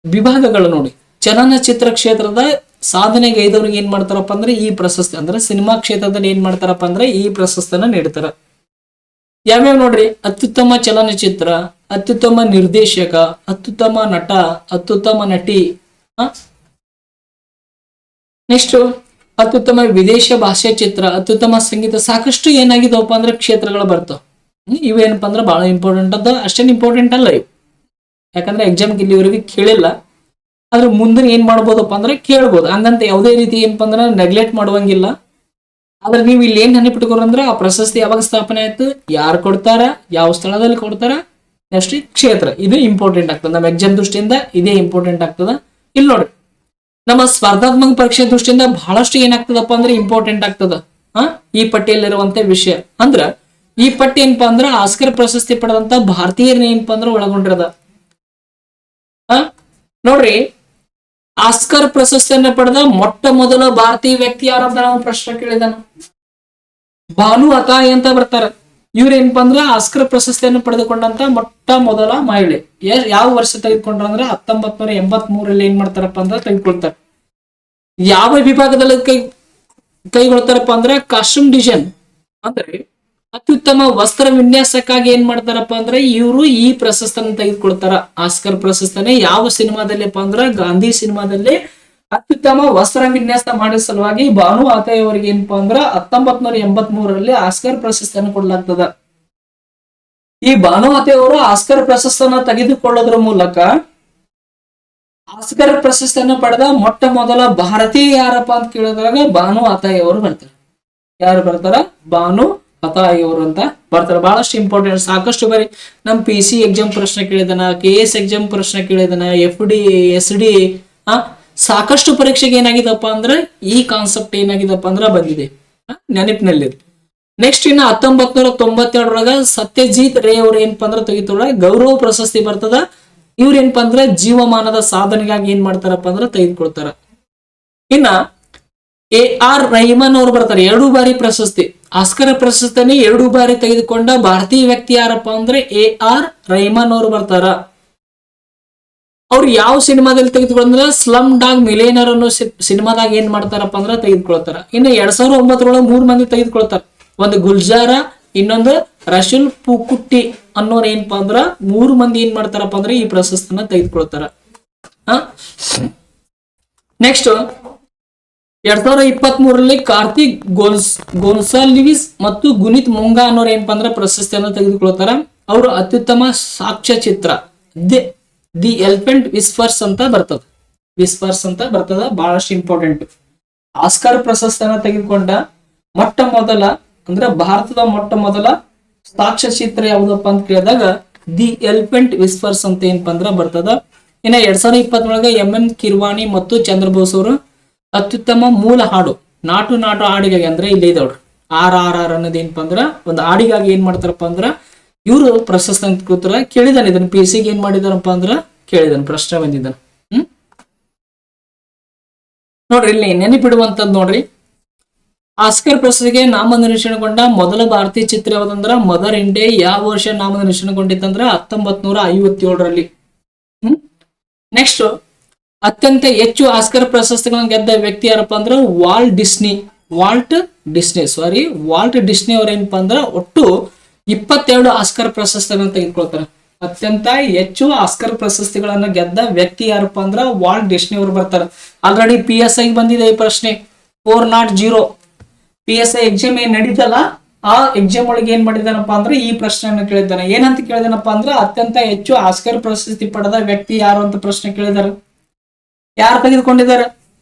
ವಿಭಾಗಗಳು ನೋಡಿ. ಚಲನಚಿತ್ರ ಕ್ಷೇತ್ರದ ಸಾಧನೆಗೈದವ್ರಿಗೆ ಏನ್ ಮಾಡ್ತಾರಪ್ಪ ಅಂದ್ರೆ ಈ ಪ್ರಶಸ್ತಿ, ಅಂದ್ರೆ ಸಿನಿಮಾ ಕ್ಷೇತ್ರದಲ್ಲಿ ಏನ್ ಮಾಡ್ತಾರಪ್ಪ ಅಂದ್ರೆ ಈ ಪ್ರಶಸ್ತಿಯನ್ನ ನೀಡ್ತಾರ. ಯಾವ್ಯಾವ ನೋಡ್ರಿ, ಅತ್ಯುತ್ತಮ ಚಲನಚಿತ್ರ, ಅತ್ಯುತ್ತಮ ನಿರ್ದೇಶಕ, ಅತ್ಯುತ್ತಮ ನಟ, ಅತ್ಯುತ್ತಮ ನಟಿ. ನೆಕ್ಸ್ಟ್ ಅತ್ಯುತ್ತಮ ವಿದೇಶ ಭಾಷೆ ಚಿತ್ರ, ಅತ್ಯುತ್ತಮ ಸಂಗೀತ. ಸಾಕಷ್ಟು ಏನಾಗಿದವಪ್ಪ ಅಂದ್ರೆ ಕ್ಷೇತ್ರಗಳು ಬರ್ತಾವ. ಇವೇನಪ್ಪ ಅಂದ್ರೆ ಬಹಳ ಇಂಪಾರ್ಟೆಂಟ್ ಅದ. ಅಷ್ಟೇನು ಇಂಪಾರ್ಟೆಂಟ್ ಅಲ್ಲ ಇವು, ಯಾಕಂದ್ರೆ ಎಕ್ಸಾಮ್ಗೆ ಇಲ್ಲಿವರೆಗೆ ಕೇಳಿಲ್ಲ. ಆದ್ರೆ ಮುಂದಿನ ಏನ್ ಮಾಡ್ಬೋದಪ್ಪ ಅಂದ್ರೆ ಕೇಳ್ಬೋದು. ಹಂಗಂತ ಯಾವುದೇ ರೀತಿ ಏನಪ್ಪ ಅಂದ್ರೆ ನೆಗ್ಲೆಕ್ಟ್ ಮಾಡುವಂಗಿಲ್ಲ. ಆದ್ರೆ ನೀವು ಇಲ್ಲಿ ಏನ್ ನೆನಪಿಟ್ಕೋರಂದ್ರ ಆ ಪ್ರಶಸ್ತಿ ಯಾವಾಗ ಸ್ಥಾಪನೆ ಆಯ್ತು, ಯಾರು ಕೊಡ್ತಾರ, ಯಾವ ಸ್ಥಳದಲ್ಲಿ ಕೊಡ್ತಾರ, ನೆಕ್ಸ್ಟ್ ಕ್ಷೇತ್ರ. ಇದು ಇಂಪಾರ್ಟೆಂಟ್ ಆಗ್ತದೆ. ನಮ್ಮ ಎಕ್ಸಾಮ್ ದೃಷ್ಟಿಯಿಂದ ಇದೇ ಇಂಪಾರ್ಟೆಂಟ್ ಆಗ್ತದ. ಇಲ್ಲಿ ನೋಡ್ರಿ, ನಮ್ಮ ಸ್ಪರ್ಧಾತ್ಮಕ ಪರೀಕ್ಷೆ ದೃಷ್ಟಿಯಿಂದ ಬಹಳಷ್ಟು ಏನಾಗ್ತದಪ್ಪ ಅಂದ್ರೆ ಇಂಪಾರ್ಟೆಂಟ್ ಆಗ್ತದ ಈ ಪಟ್ಟಿಯಲ್ಲಿರುವಂತ ವಿಷಯ. ಅಂದ್ರ ಈ ಪಟ್ಟಿ ಏನಪ್ಪಾ ಅಂದ್ರ ಆಸ್ಕರ್ ಪ್ರಶಸ್ತಿ ಪಡೆದಂತ ಭಾರತೀಯರನ್ನ ಏನಪ್ಪಾ ಅಂದ್ರ ಒಳಗೊಂಡಿರದ. ನೋಡ್ರಿ, ಆಸ್ಕರ್ ಪ್ರಶಸ್ತಿಯನ್ನ ಪಡೆದ ಮೊಟ್ಟ ಮೊದಲ ಭಾರತೀಯ ವ್ಯಕ್ತಿ ಯಾರಂತ ನಾವು ಪ್ರಶ್ನೆ ಕೇಳಿದಾನ. ಭಾನು ಅತಾಯಿ ಅಂತ ಬರ್ತಾರ. ಇವ್ರ ಏನಪ್ಪಾ ಅಂದ್ರ ಆಸ್ಕರ್ ಪ್ರಶಸ್ತಿಯನ್ನು ಪಡೆದುಕೊಂಡಂತ ಮೊಟ್ಟ ಮೊದಲ ಮಹಿಳೆ. ಯಾವ ವರ್ಷ ತೆಗೆದುಕೊಂಡ್ರ ಅಂದ್ರೆ 1983 ಏನ್ ಮಾಡ್ತಾರಪ್ಪ ಅಂದ್ರೆ ತೆಗೆದುಕೊಳ್ತಾರೆ. ಯಾವ ವಿಭಾಗದಲ್ಲಿ ಕೈಗೊಳ್ತಾರಪ್ಪ ಅಂದ್ರೆ ಕಾಸ್ಟ್ಯೂಮ್ ಡಿಸೈನ್ ಅಂದ್ರೆ ಅತ್ಯುತ್ತಮ ವಸ್ತ್ರ ವಿನ್ಯಾಸಕ್ಕಾಗಿ ಏನ್ ಮಾಡ್ತಾರಪ್ಪ ಅಂದ್ರೆ ಇವರು ಈ ಪ್ರಶಸ್ತಿಯನ್ನು ತೆಗೆದುಕೊಳ್ತಾರ. ಆಸ್ಕರ್ ಪ್ರಶಸ್ತಿನೇ ಯಾವ ಸಿನಿಮಾದಲ್ಲಿಪ್ಪ ಅಂದ್ರ ಗಾಂಧಿ ಸಿನಿಮಾದಲ್ಲಿ ಅತ್ಯುತ್ತಮ ವಸ್ತ್ರ ವಿನ್ಯಾಸ ಮಾಡಿದ ಸಲುವಾಗಿ ಭಾನು ಆತಾಯಿ ಅವರಿಗೆ ಏನಪ್ಪಾ ಅಂದ್ರ 1983 ಆಸ್ಕರ್ ಪ್ರಶಸ್ತಿಯನ್ನು ಕೊಡಲಾಗ್ತದ. ಈ ಭಾನು ಆತಾಯಿ ಅವರು ಆಸ್ಕರ್ ಪ್ರಶಸ್ತಿಯನ್ನ ತೆಗೆದುಕೊಳ್ಳೋದ್ರ ಮೂಲಕ ಆಸ್ಕರ್ ಪ್ರಶಸ್ತಿಯನ್ನು ಪಡೆದ ಮೊಟ್ಟ ಮೊದಲ ಭಾರತೀಯ ಯಾರಪ್ಪ ಅಂತ ಕೇಳಿದಾಗ ಭಾನು ಆತಾಯಿ ಅವರು ಬರ್ತಾರೆ. ಯಾರು ಬರ್ತಾರ? ಭಾನು ಆತಾಯಿ ಅವರು ಅಂತ ಬರ್ತಾರೆ. ಬಹಳಷ್ಟು ಇಂಪಾರ್ಟೆಂಟ್. ಸಾಕಷ್ಟು ಬಾರಿ ನಮ್ PC ಎಕ್ಸಾಮ್ ಪ್ರಶ್ನೆ ಕೇಳಿದನ, KS ಎಕ್ಸಾಮ್ ಪ್ರಶ್ನೆ ಕೇಳಿದನ, FD SD ಸಾಕಷ್ಟು ಪರೀಕ್ಷೆಗೆ ಏನಾಗಿದಪ್ಪ ಅಂದ್ರೆ ಈ ಕಾನ್ಸೆಪ್ಟ್ ಏನಾಗಿದಪ್ಪ ಅಂದ್ರ ಬಂದಿದೆ, ನೆನಪಿನಲ್ಲಿ. ನೆಕ್ಸ್ಟ್ ಇನ್ನ 1992 ಸತ್ಯಜಿತ್ ರೇ ಅವ್ರು ಏನಪ್ಪಾ ಅಂದ್ರೆ ತೆಗೆದುಕೊಳ್ಳ ಗೌರವ ಪ್ರಶಸ್ತಿ ಬರ್ತದ. ಇವ್ರ ಏನಪ್ಪಾ ಅಂದ್ರೆ ಜೀವಮಾನದ ಸಾಧನೆಗಾಗಿ ಏನ್ ಮಾಡ್ತಾರಪ್ಪ ಅಂದ್ರೆ ತೆಗೆದುಕೊಳ್ತಾರ. ಇನ್ನ AR ರಹಿಮಾನ್ ಅವ್ರು ಬರ್ತಾರೆ. 2 ಬಾರಿ ಪ್ರಶಸ್ತಿ, ಆಸ್ಕರ್ ಪ್ರಶಸ್ತಿನೇ 2 ಬಾರಿ ತೆಗೆದುಕೊಂಡ ಭಾರತೀಯ ವ್ಯಕ್ತಿ ಯಾರಪ್ಪ ಅಂದ್ರೆ AR ರಹಿಮಾನ್ ಅವರು ಬರ್ತಾರ. ಅವ್ರು ಯಾವ ಸಿನಿಮಾದಲ್ಲಿ ತೆಗೆದುಕೊಂಡ್ರ ಸ್ಲಮ್ ಡಾಗ್ ಮಿಲಿಯನರ್ ಅನ್ನೋ ಸಿನಿಮಾದಾಗ ಏನ್ ಮಾಡ್ತಾರಪ್ಪ ಅಂದ್ರೆ ತೆಗೆದುಕೊಳ್ತಾರ. ಇನ್ನು 2009 3 ಮಂದಿ ತೆಗೆದುಕೊಳ್ತಾರ. ಒಂದು ಗುಲ್ಜಾರ, ಇನ್ನೊಂದು ರಶುಲ್ ಪುಕುಟ್ಟಿ ಅನ್ನೋರ್ ಏನಪ್ಪಾ ಅಂದ್ರ 3 ಮಂದಿ ಏನ್ ಮಾಡ್ತಾರಪ್ಪ ಅಂದ್ರೆ ಈ ಪ್ರಶಸ್ತಿನ ತೆಗೆದುಕೊಳ್ತಾರ. ನೆಕ್ಸ್ಟ್ 2023 ಕಾರ್ತಿಕ್ ಗೋನ್ಸಾಲ್ವಿಸ್ ಮತ್ತು ಗುನಿತ್ ಮುಂಗಾ ಅನ್ನೋರ್ ಏನಪ್ಪಾ ಅಂದ್ರೆ ಪ್ರಶಸ್ತಿಯನ್ನು ತೆಗೆದುಕೊಳ್ತಾರ. ಅವರು ಅತ್ಯುತ್ತಮ ಸಾಕ್ಷ್ಯಚಿತ್ರ ದಿ ಎಲಿಫೆಂಟ್ ವಿಸ್ಪರ್ಸ್ ಅಂತ ಬರ್ತದ. ಬಹಳಷ್ಟು ಇಂಪಾರ್ಟೆಂಟ್. ಆಸ್ಕರ್ ಪ್ರಶಸ್ತಿಯನ್ನು ತೆಗೆದುಕೊಂಡ ಮೊಟ್ಟ ಮೊದಲ ಅಂದ್ರೆ ಭಾರತದ ಮೊಟ್ಟ ಮೊದಲ ಸಾಕ್ಷ್ಯಚಿತ್ರ ಯಾವುದಪ್ಪ ಅಂತ ಕೇಳಿದಾಗ ದಿ ಎಲಿಫೆಂಟ್ ವಿಸ್ಪರ್ಸ್ ಅಂತ ಏನಪ್ಪಾ ಅಂದ್ರ ಬರ್ತದ. ಇನ್ನ 2023 MM ಕಿರ್ವಾಣಿ ಮತ್ತು ಚಂದ್ರಬೋಸ್ ಅವರು ಅತ್ಯುತ್ತಮ ಮೂಲ ಹಾಡು ನಾಟು ಹಾಡಿಗಾಗಿ ಅಂದ್ರೆ ಇಲ್ಲಿ ಇದಾವ್ರಿ RRR ಅನ್ನೋದು ಏನಪ್ಪಾ ಅಂದ್ರ ಒಂದು ಹಾಡಿಗಾಗಿ ಏನ್ ಮಾಡ್ತಾರಪ್ಪ ಅಂದ್ರ ಇವರು ಪ್ರಶಸ್ತಿ ಅಂತ ಕೂತಾರ. ಕೇಳಿದಾನೆ ಇದನ್ನ PC ಏನ್ ಮಾಡಿದಾರಪ್ಪ ಅಂದ್ರ ಕೇಳಿದಾನೆ, ಪ್ರಶ್ನೆ ಬಂದಿದ್ದಾನೆ. ನೋಡ್ರಿ ಇಲ್ಲಿ ನೆನಪಿಡುವಂತದ್ ನೋಡ್ರಿ, ಆಸ್ಕರ್ ಪ್ರಶಸ್ತಿಗೆ ನಾಮನಿರ್ದೇಶನಗೊಂಡ ಮೊದಲ ಭಾರತೀಯ ಚಿತ್ರ ಯಾವ್ದಂದ್ರ ಮದರ್ ಇಂಡಿಯಾ. ಯಾವ ವರ್ಷ ನಾಮನಿರ್ದೇಶನಗೊಂಡಿತ್ತಂದ್ರ 1957. ನೆಕ್ಸ್ಟ್ ಅತ್ಯಂತ ಹೆಚ್ಚು ಆಸ್ಕರ್ ಪ್ರಶಸ್ತಿಗಳನ್ನು ಗೆದ್ದ ವ್ಯಕ್ತಿ ಯಾರಪ್ಪ ಅಂದ್ರ ವಾಲ್ಟ್ ಡಿಸ್ನಿ ಅವ್ರ ಏನಪ್ಪಾ ಅಂದ್ರ ಒಟ್ಟು 22 ಆಸ್ಕರ್ ಪ್ರಶಸ್ತಿಗಳನ್ನು ತೆಗೆದುಕೊಳ್ತಾರೆ. ಅತ್ಯಂತ ಹೆಚ್ಚು ಆಸ್ಕರ್ ಪ್ರಶಸ್ತಿಗಳನ್ನು ಗೆದ್ದ ವ್ಯಕ್ತಿ ಯಾರಪ್ಪ ಅಂದ್ರ ವಾಲ್ಟ್ ಡಿಸ್ನಿ ಅವರು ಬರ್ತಾರೆ. ಆಲ್ರೆಡಿ PSI ಬಂದಿದೆ ಈ ಪ್ರಶ್ನೆ 400 PSI ಎಕ್ಸಾಮ್ ಏನ್ ನಡೀತಲ್ಲ ಆ ಎಕ್ಸಾಮ್ ಒಳಗೆ ಏನ್ ಮಾಡಿದಾನಪ್ಪ ಅಂದ್ರೆ ಈ ಪ್ರಶ್ನೆಯನ್ನು ಕೇಳಿದ್ದಾನೆ. ಏನಂತ ಕೇಳಿದಾನಪ್ಪ ಅಂದ್ರೆ ಅತ್ಯಂತ ಹೆಚ್ಚು ಆಸ್ಕರ್ ಪ್ರಶಸ್ತಿ ಪಡೆದ ವ್ಯಕ್ತಿ ಯಾರು ಅಂತ ಪ್ರಶ್ನೆ ಕೇಳಿದಾರೆ. ಯಾರು ತೆಗೆದುಕೊಂಡಿದ್ದಾರೆ?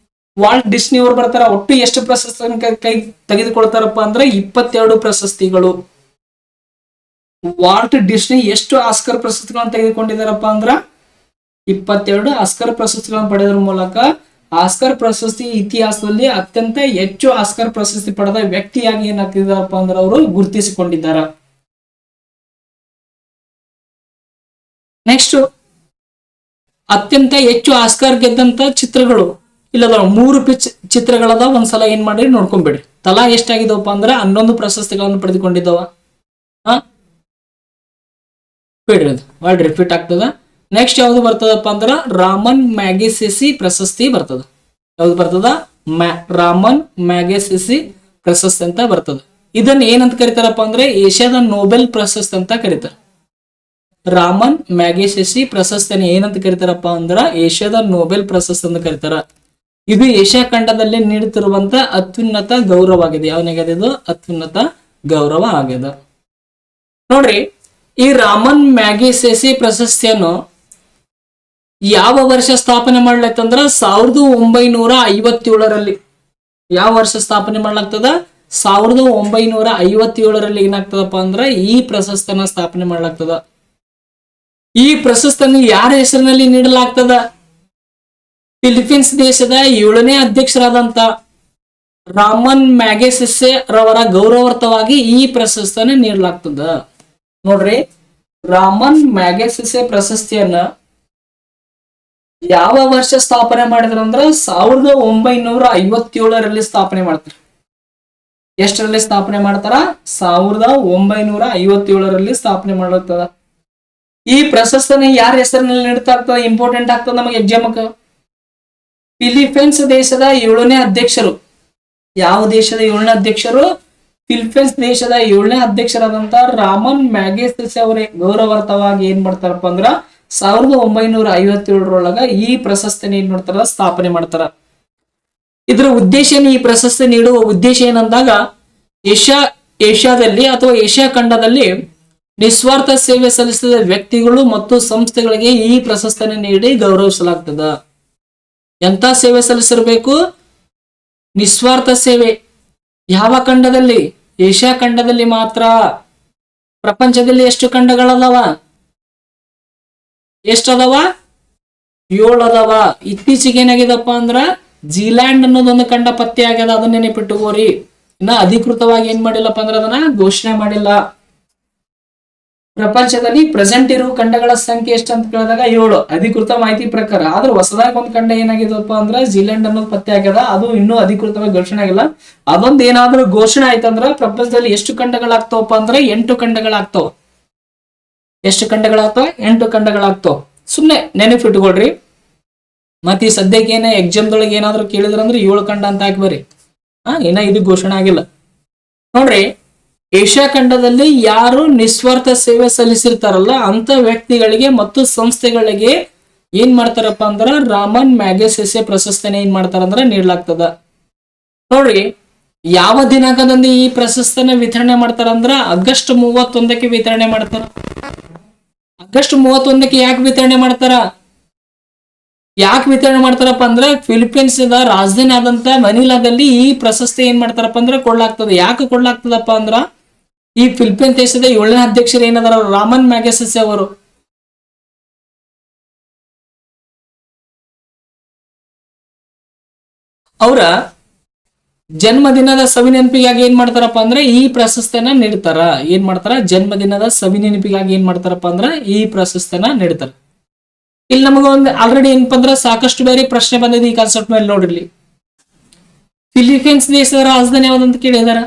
ವಾಲ್ಟ್ ಡಿಸ್ನಿ ಅವರು ಬರ್ತಾರ. ಒಟ್ಟು ಎಷ್ಟು ಪ್ರಶಸ್ತಿಯನ್ನು ಕೈ ತೆಗೆದುಕೊಳ್ತಾರಪ್ಪ ಅಂದ್ರೆ 22 ಪ್ರಶಸ್ತಿಗಳು. ವಾಲ್ಟ್ ಡಿಸ್ನಿ ಎಷ್ಟು ಆಸ್ಕರ್ ಪ್ರಶಸ್ತಿಗಳನ್ನು ತೆಗೆದುಕೊಂಡಿದ್ದಾರಪ್ಪ ಅಂದ್ರ 22 ಆಸ್ಕರ್ ಪ್ರಶಸ್ತಿಗಳನ್ನು ಪಡೆಯೋದ್ರ ಮೂಲಕ ಆಸ್ಕರ್ ಪ್ರಶಸ್ತಿ ಇತಿಹಾಸದಲ್ಲಿ ಅತ್ಯಂತ ಹೆಚ್ಚು ಆಸ್ಕರ್ ಪ್ರಶಸ್ತಿ ಪಡೆದ ವ್ಯಕ್ತಿಯಾಗಿ ಏನಾಗ್ತಿದಾರಪ್ಪ ಅಂದ್ರೆ ಅವರು ಗುರುತಿಸಿಕೊಂಡಿದ್ದಾರೆ. ನೆಕ್ಸ್ಟ್ ಅತ್ಯಂತ ಹೆಚ್ಚು ಆಸ್ಕರ್ ಗೆದ್ದಂತ ಚಿತ್ರಗಳು ಇಲ್ಲದ 3 ಚಿತ್ರಗಳದ ಒಂದ್ಸಲ ಏನ್ ಮಾಡಿ ನೋಡ್ಕೊಂಡ್ಬಿಡ್ರಿ. ತಲಾ ಎಷ್ಟಾಗಿದವಪ್ಪ ಅಂದ್ರೆ 11 ಪ್ರಶಸ್ತಿಗಳನ್ನು ಪಡೆದುಕೊಂಡಿದ್ದವ. ಬಿಡ್ರಿ, ಅದು ವರ್ಡ್ ರಿಪೀಟ್ ಆಗ್ತದ. ನೆಕ್ಸ್ಟ್ ಯಾವ್ದು ಬರ್ತದಪ್ಪ ಅಂದ್ರ ರಾಮನ್ ಮ್ಯಾಗೆಸೆಸಿ ಪ್ರಶಸ್ತಿ ಬರ್ತದ. ಯಾವ್ದು ಬರ್ತದ? ರಾಮನ್ ಮ್ಯಾಗೆಸೆಸಿ ಪ್ರಶಸ್ತಿ ಅಂತ ಬರ್ತದ. ಇದನ್ನ ಏನಂತ ಕರಿತಾರಪ್ಪ ಅಂದ್ರೆ ಏಷ್ಯಾದ ನೊಬೆಲ್ ಪ್ರಶಸ್ತಿ ಅಂತ ಕರೀತಾರ. ರಾಮನ್ ಮ್ಯಾಗೆಸೆಸಿ ಪ್ರಶಸ್ತಿಯನ್ನು ಏನಂತ ಕರೀತಾರಪ್ಪ ಅಂದ್ರ ಏಷ್ಯಾದ ನೊಬೆಲ್ ಪ್ರಶಸ್ತಿ ಅಂತ ಕರೀತಾರ. ಇದು ಏಷ್ಯಾ ಖಂಡದಲ್ಲಿ ನೀಡುತ್ತಿರುವಂತ ಅತ್ಯುನ್ನತ ಗೌರವ ಆಗಿದೆ. ಯಾವನಾಗಿದೆ ಇದು? ಅತ್ಯುನ್ನತ ಗೌರವ ಆಗಿದೆ. ನೋಡ್ರಿ, ಈ ರಾಮನ್ ಮ್ಯಾಗೆಸೆಸಿ ಪ್ರಶಸ್ತಿಯನ್ನು ಯಾವ ವರ್ಷ ಸ್ಥಾಪನೆ ಮಾಡ್ಲತ್ತಂದ್ರ 1957. ಯಾವ ವರ್ಷ ಸ್ಥಾಪನೆ ಮಾಡ್ಲಾಗ್ತದ? 1957 ಏನಾಗ್ತದಪ್ಪ ಅಂದ್ರ ಈ ಪ್ರಶಸ್ತಿಯನ್ನ ಸ್ಥಾಪನೆ ಮಾಡ್ಲಾಗ್ತದ. ಈ ಪ್ರಶಸ್ತಿಯನ್ನು ಯಾರ ಹೆಸರಿನಲ್ಲಿ ನೀಡಲಾಗ್ತದ? ಫಿಲಿಪೀನ್ಸ್ ದೇಶದ 7ನೇ ಅಧ್ಯಕ್ಷರಾದಂತ ರಾಮನ್ ಮ್ಯಾಗೆಸೆಸೆ ರವರ ಗೌರವಾರ್ಥವಾಗಿ ಈ ಪ್ರಶಸ್ತಿಯನ್ನು ನೀಡಲಾಗ್ತದ. ನೋಡ್ರಿ, ರಾಮನ್ ಮ್ಯಾಗೆಸೆಸೆ ಪ್ರಶಸ್ತಿಯನ್ನ ಯಾವ ವರ್ಷ ಸ್ಥಾಪನೆ ಮಾಡಿದ್ರ ಅಂದ್ರ 1957ರಲ್ಲಿ ಸ್ಥಾಪನೆ ಮಾಡ್ತಾರೆ. ಎಷ್ಟರಲ್ಲಿ ಸ್ಥಾಪನೆ ಮಾಡ್ತಾರ? 1957ರಲ್ಲಿ ಸ್ಥಾಪನೆ ಮಾಡಲಾಗ್ತದ. ಈ ಪ್ರಶಸ್ತಿನ ಯಾರ ಹೆಸರಿನಲ್ಲಿ ನೀಡ್ತಾ ಆಗ್ತದ? ಇಂಪಾರ್ಟೆಂಟ್ ಆಗ್ತದ ನಮಗೆ ಎಕ್ಸಾಮಕ್ಕೆ. ಫಿಲಿಪೈನ್ಸ್ ದೇಶದ 7ನೇ ಅಧ್ಯಕ್ಷರು. ಯಾವ ದೇಶದ 7ನೇ ಅಧ್ಯಕ್ಷರು? ಫಿಲಿಪೈನ್ಸ್ ದೇಶದ 7ನೇ ಅಧ್ಯಕ್ಷರಾದಂತ ರಾಮನ್ ಮ್ಯಾಗೆಸೆಸೆ ಅವರೇ ಗೌರವಾರ್ಥವಾಗಿ ಏನ್ ಮಾಡ್ತಾರಪ್ಪ ಅಂದ್ರ 1957ರೊಳಗ ಈ ಪ್ರಶಸ್ತಿನ ಏನ್ ಮಾಡ್ತಾರ? ಸ್ಥಾಪನೆ ಮಾಡ್ತಾರ. ಇದರ ಉದ್ದೇಶ ಏನು? ಈ ಪ್ರಶಸ್ತಿ ನೀಡುವ ಉದ್ದೇಶ ಏನಂದಾಗ ಏಷ್ಯಾದಲ್ಲಿ ಅಥವಾ ಏಷ್ಯಾ ಖಂಡದಲ್ಲಿ ನಿಸ್ವಾರ್ಥ ಸೇವೆ ಸಲ್ಲಿಸಿದ ವ್ಯಕ್ತಿಗಳು ಮತ್ತು ಸಂಸ್ಥೆಗಳಿಗೆ ಈ ಪ್ರಶಸ್ತಿಯನ್ನು ನೀಡಿ ಗೌರವಿಸಲಾಗ್ತದ. ಎಂತ ಸೇವೆ ಸಲ್ಲಿಸಿರ್ಬೇಕು? ನಿಸ್ವಾರ್ಥ ಸೇವೆ. ಯಾವ ಖಂಡದಲ್ಲಿ? ಏಷ್ಯಾ ಖಂಡದಲ್ಲಿ ಮಾತ್ರ. ಪ್ರಪಂಚದಲ್ಲಿ ಎಷ್ಟು ಖಂಡಗಳದಾವ? ಎಷ್ಟದವ? 7 ಅದಾವ. ಇತ್ತೀಚೆಗೆ ಏನಾಗಿದಪ್ಪ ಅಂದ್ರ ಝೀಲ್ಯಾಂಡ್ ಅನ್ನೋದೊಂದು ಖಂಡ ಪತ್ತೆ ಆಗ್ಯದ. ಅದನ್ನ ನೆನಪಿಟ್ಟುಕೋರಿ. ಇನ್ನ ಅಧಿಕೃತವಾಗಿ ಏನ್ ಮಾಡಿಲ್ಲಪ್ಪ ಅಂದ್ರ ಅದನ್ನ ಘೋಷಣೆ ಮಾಡಿಲ್ಲ. ಪ್ರಪಂಚದಲ್ಲಿ ಪ್ರೆಸೆಂಟ್ ಇರುವ ಖಂಡಗಳ ಸಂಖ್ಯೆ ಎಷ್ಟು ಅಂತ ಕೇಳಿದಾಗ 7 ಅಧಿಕೃತ ಮಾಹಿತಿ ಪ್ರಕಾರ. ಆದ್ರೆ ಹೊಸದಾಗಿ ಒಂದು ಖಂಡ ಏನಾಗಿದಪ್ಪ ಅಂದ್ರ ಝೀಲ್ಯಾಂಡ್ ಅನ್ನೋದು ಪತ್ತೆ ಆಗ್ಯದ. ಅದು ಇನ್ನೂ ಅಧಿಕೃತವಾಗಿ ಘೋಷಣೆ ಆಗಿಲ್ಲ. ಅದೊಂದು ಏನಾದ್ರೂ ಘೋಷಣೆ ಆಯ್ತಂದ್ರ ಪ್ರಪಂಚದಲ್ಲಿ ಎಷ್ಟು ಖಂಡಗಳಾಗ್ತಾವಪ್ಪ ಅಂದ್ರೆ 8 ಖಂಡಗಳಾಗ್ತಾವ. ಎಷ್ಟು ಖಂಡಗಳಾಗ್ತಾವ? 8 ಖಂಡಗಳಾಗ್ತಾವ. ಸುಮ್ನೆ ನೆನಪಿಟ್ಕೊಳ್ರಿ. ಮತ್ತೆ ಈ ಸದ್ಯಕ್ಕೆ ಏನ ಎಕ್ಸಾಮ್ದೊಳಗೆ ಏನಾದ್ರು ಕೇಳಿದ್ರಂದ್ರೆ 7 ಖಂಡ ಅಂತ ಹಾಕಿ ಬರ್ರಿ. ಏನ ಇದು ಘೋಷಣೆ ಆಗಿಲ್ಲ. ನೋಡ್ರಿ, ಏಷ್ಯಾ ಖಂಡದಲ್ಲಿ ಯಾರು ನಿಸ್ವಾರ್ಥ ಸೇವೆ ಸಲ್ಲಿಸಿರ್ತಾರಲ್ಲ ಅಂತ ವ್ಯಕ್ತಿಗಳಿಗೆ ಮತ್ತು ಸಂಸ್ಥೆಗಳಿಗೆ ಏನ್ ಮಾಡ್ತಾರಪ್ಪ ಅಂದ್ರ ರಾಮನ್ ಮ್ಯಾಗೆಸೆಸೆ ಪ್ರಶಸ್ತಿನ ಏನ್ ಮಾಡ್ತಾರಂದ್ರ ನೀಡಲಾಗ್ತದ. ನೋಡ್ರಿ, ಯಾವ ದಿನಾಂಕದಂದು ಈ ಪ್ರಶಸ್ತಿನ ವಿತರಣೆ ಮಾಡ್ತಾರಂದ್ರ ಆಗಸ್ಟ್ 31ಕ್ಕೆ ವಿತರಣೆ ಮಾಡ್ತಾರ. ಆಗಸ್ಟ್ 31ಕ್ಕೆ ಯಾಕೆ ವಿತರಣೆ ಮಾಡ್ತಾರ? ಯಾಕೆ ವಿತರಣೆ ಮಾಡ್ತಾರಪ್ಪ ಅಂದ್ರೆ ಫಿಲಿಪೈನ್ಸ್ ರಾಜಧಾನಿ ಆದಂತ ಮನಿಲಾದಲ್ಲಿ ಈ ಪ್ರಶಸ್ತಿ ಏನ್ ಮಾಡ್ತಾರಪ್ಪ ಅಂದ್ರೆ ಕೊಡ್ಲಾಗ್ತದೆ. ಯಾಕೆ ಕೊಡ್ಲಾಗ್ತದಪ್ಪ ಅಂದ್ರ ಈ ಫಿಲಿಪೈನ್ ದೇಶದ 7ನೇ ಅಧ್ಯಕ್ಷರು ಏನದಾರ ರಾಮನ್ ಮ್ಯಾಗೆಸೆಸೆ ಅವರು. ಅವರ ಜನ್ಮದಿನದ ಸವಿನೆನಪಿಗಾಗಿ ಏನ್ ಮಾಡ್ತಾರಪ್ಪ ಅಂದ್ರೆ ಈ ಪ್ರಶಸ್ತಿಯನ್ನ ನೀಡ್ತಾರ. ಏನ್ ಮಾಡ್ತಾರ? ಜನ್ಮದಿನದ ಸವಿನೆನಪಿಗಾಗಿ ಏನ್ ಮಾಡ್ತಾರಪ್ಪ ಅಂದ್ರ ಈ ಪ್ರಶಸ್ತಿಯನ್ನ ನೀಡ್ತಾರ. ಇಲ್ಲಿ ನಮಗ ಒಂದು ಆಲ್ರೆಡಿ ಏನಪ್ಪ ಅಂದ್ರ ಸಾಕಷ್ಟು ಬೇರೆ ಪ್ರಶ್ನೆ ಬಂದಿದೆ ಈ ಕಾನ್ಸೆಪ್ಟ್ ಮೇಲೆ. ನೋಡ್ರಿ, ಫಿಲಿಪೈನ್ಸ್ ದೇಶದ ರಾಜಧಾನಿ ಯಾವ್ದಂತ ಕೇಳಿದಾರ.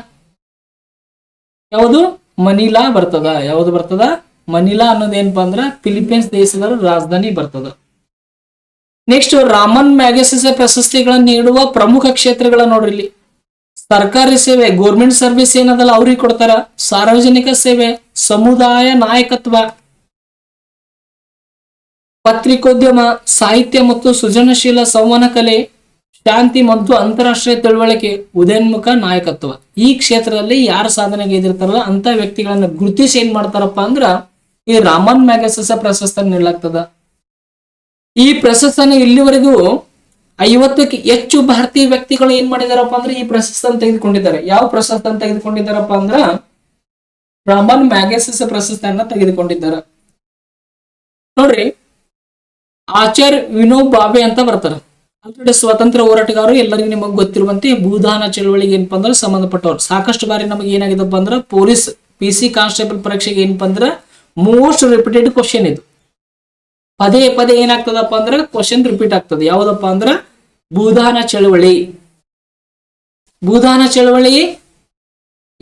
ಯಾವುದು? ಮನಿಲಾ ಬರ್ತದ. ಯಾವ್ದು ಬರ್ತದ? ಮನಿಲಾ ಅನ್ನೋದು ಏನಪ್ಪಾ ಅಂದ್ರ ಫಿಲಿಪೈನ್ಸ್ ದೇಶದ ರಾಜಧಾನಿ ಬರ್ತದ. ನೆಕ್ಸ್ಟ್, ರಾಮನ್ ಮ್ಯಾಗೆಸೆಸೆ ಪ್ರಶಸ್ತಿಗಳನ್ನ ನೀಡುವ ಪ್ರಮುಖ ಕ್ಷೇತ್ರಗಳ ನೋಡ್ರಿ. ಇಲ್ಲಿ ಸರ್ಕಾರಿ ಸೇವೆ, ಗೋರ್ಮೆಂಟ್ ಸರ್ವಿಸ್ ಏನದಲ್ಲ ಅವ್ರಿಗೆ ಕೊಡ್ತಾರ. ಸಾರ್ವಜನಿಕ ಸೇವೆ, ಸಮುದಾಯ ನಾಯಕತ್ವ, ಪತ್ರಿಕೋದ್ಯಮ, ಸಾಹಿತ್ಯ ಮತ್ತು ಸೃಜನಶೀಲ ಸಂವಹನ ಕಲೆ, ಶಾಂತಿ ಮತ್ತು ಅಂತಾರಾಷ್ಟ್ರೀಯ ತಿಳುವಳಿಕೆ, ಉದಯೋನ್ಮುಖ ನಾಯಕತ್ವ. ಈ ಕ್ಷೇತ್ರದಲ್ಲಿ ಯಾರ ಸಾಧನೆಗೆ ಇದಿರ್ತಾರಲ್ಲ ಅಂತ ವ್ಯಕ್ತಿಗಳನ್ನ ಗುರುತಿಸಿ ಏನ್ ಮಾಡ್ತಾರಪ್ಪ ಅಂದ್ರ ಈ ರಾಮನ್ ಮ್ಯಾಗೆಸೆಸೆ ಪ್ರಶಸ್ತಿ ನೀಡಲಾಗ್ತದ. ಈ ಪ್ರಶಸ್ತಿನ ಇಲ್ಲಿವರೆಗೂ 50ಕ್ಕೆ ಹೆಚ್ಚು ಭಾರತೀಯ ವ್ಯಕ್ತಿಗಳು ಏನ್ ಮಾಡಿದಾರಪ್ಪ ಅಂದ್ರೆ ಈ ಪ್ರಶಸ್ತಿಯನ್ನು ತೆಗೆದುಕೊಂಡಿದ್ದಾರೆ. ಯಾವ ಪ್ರಶಸ್ತಿಯನ್ನು ತೆಗೆದುಕೊಂಡಿದ್ದಾರಪ್ಪ ಅಂದ್ರ ರಾಮನ್ ಮ್ಯಾಗೆಸೆಸೆ ಪ್ರಶಸ್ತಿಯನ್ನ ತೆಗೆದುಕೊಂಡಿದ್ದಾರೆ. ನೋಡ್ರಿ, ಆಚಾರ್ಯ ವಿನೋಬ್ ಭಾವೆ ಅಂತ ಬರ್ತಾರ. ಆಲ್ರೆಡಿ ಸ್ವಾತಂತ್ರ್ಯ ಹೋರಾಟಗಾರರು, ಎಲ್ಲರಿಗೂ ನಿಮಗೆ ಗೊತ್ತಿರುವಂತೆ ಭೂದಾನ ಚಳವಳಿಗೆ ಏನಪ್ಪ ಅಂದ್ರೆ ಸಂಬಂಧಪಟ್ಟವ್ರು. ಸಾಕಷ್ಟು ಬಾರಿ ನಮಗೆ ಏನಾಗಿದಪ್ಪ ಅಂದ್ರೆ ಪೊಲೀಸ್ PC ಕಾನ್ಸ್ಟೇಬಲ್ ಪರೀಕ್ಷೆಗೆ ಏನಪ್ಪ ಅಂದ್ರೆ ಮೋಸ್ಟ್ ರಿಪೀಟೆಡ್ ಕ್ವಶನ್ ಇದು. ಪದೇ ಪದೇ ಏನಾಗ್ತದಪ್ಪ ಅಂದ್ರೆ ಕ್ವಶನ್ ರಿಪೀಟ್ ಆಗ್ತದೆ. ಯಾವ್ದಪ್ಪ ಅಂದ್ರ ಭೂದಾನ ಚಳವಳಿ. ಭೂದಾನ ಚಳವಳಿ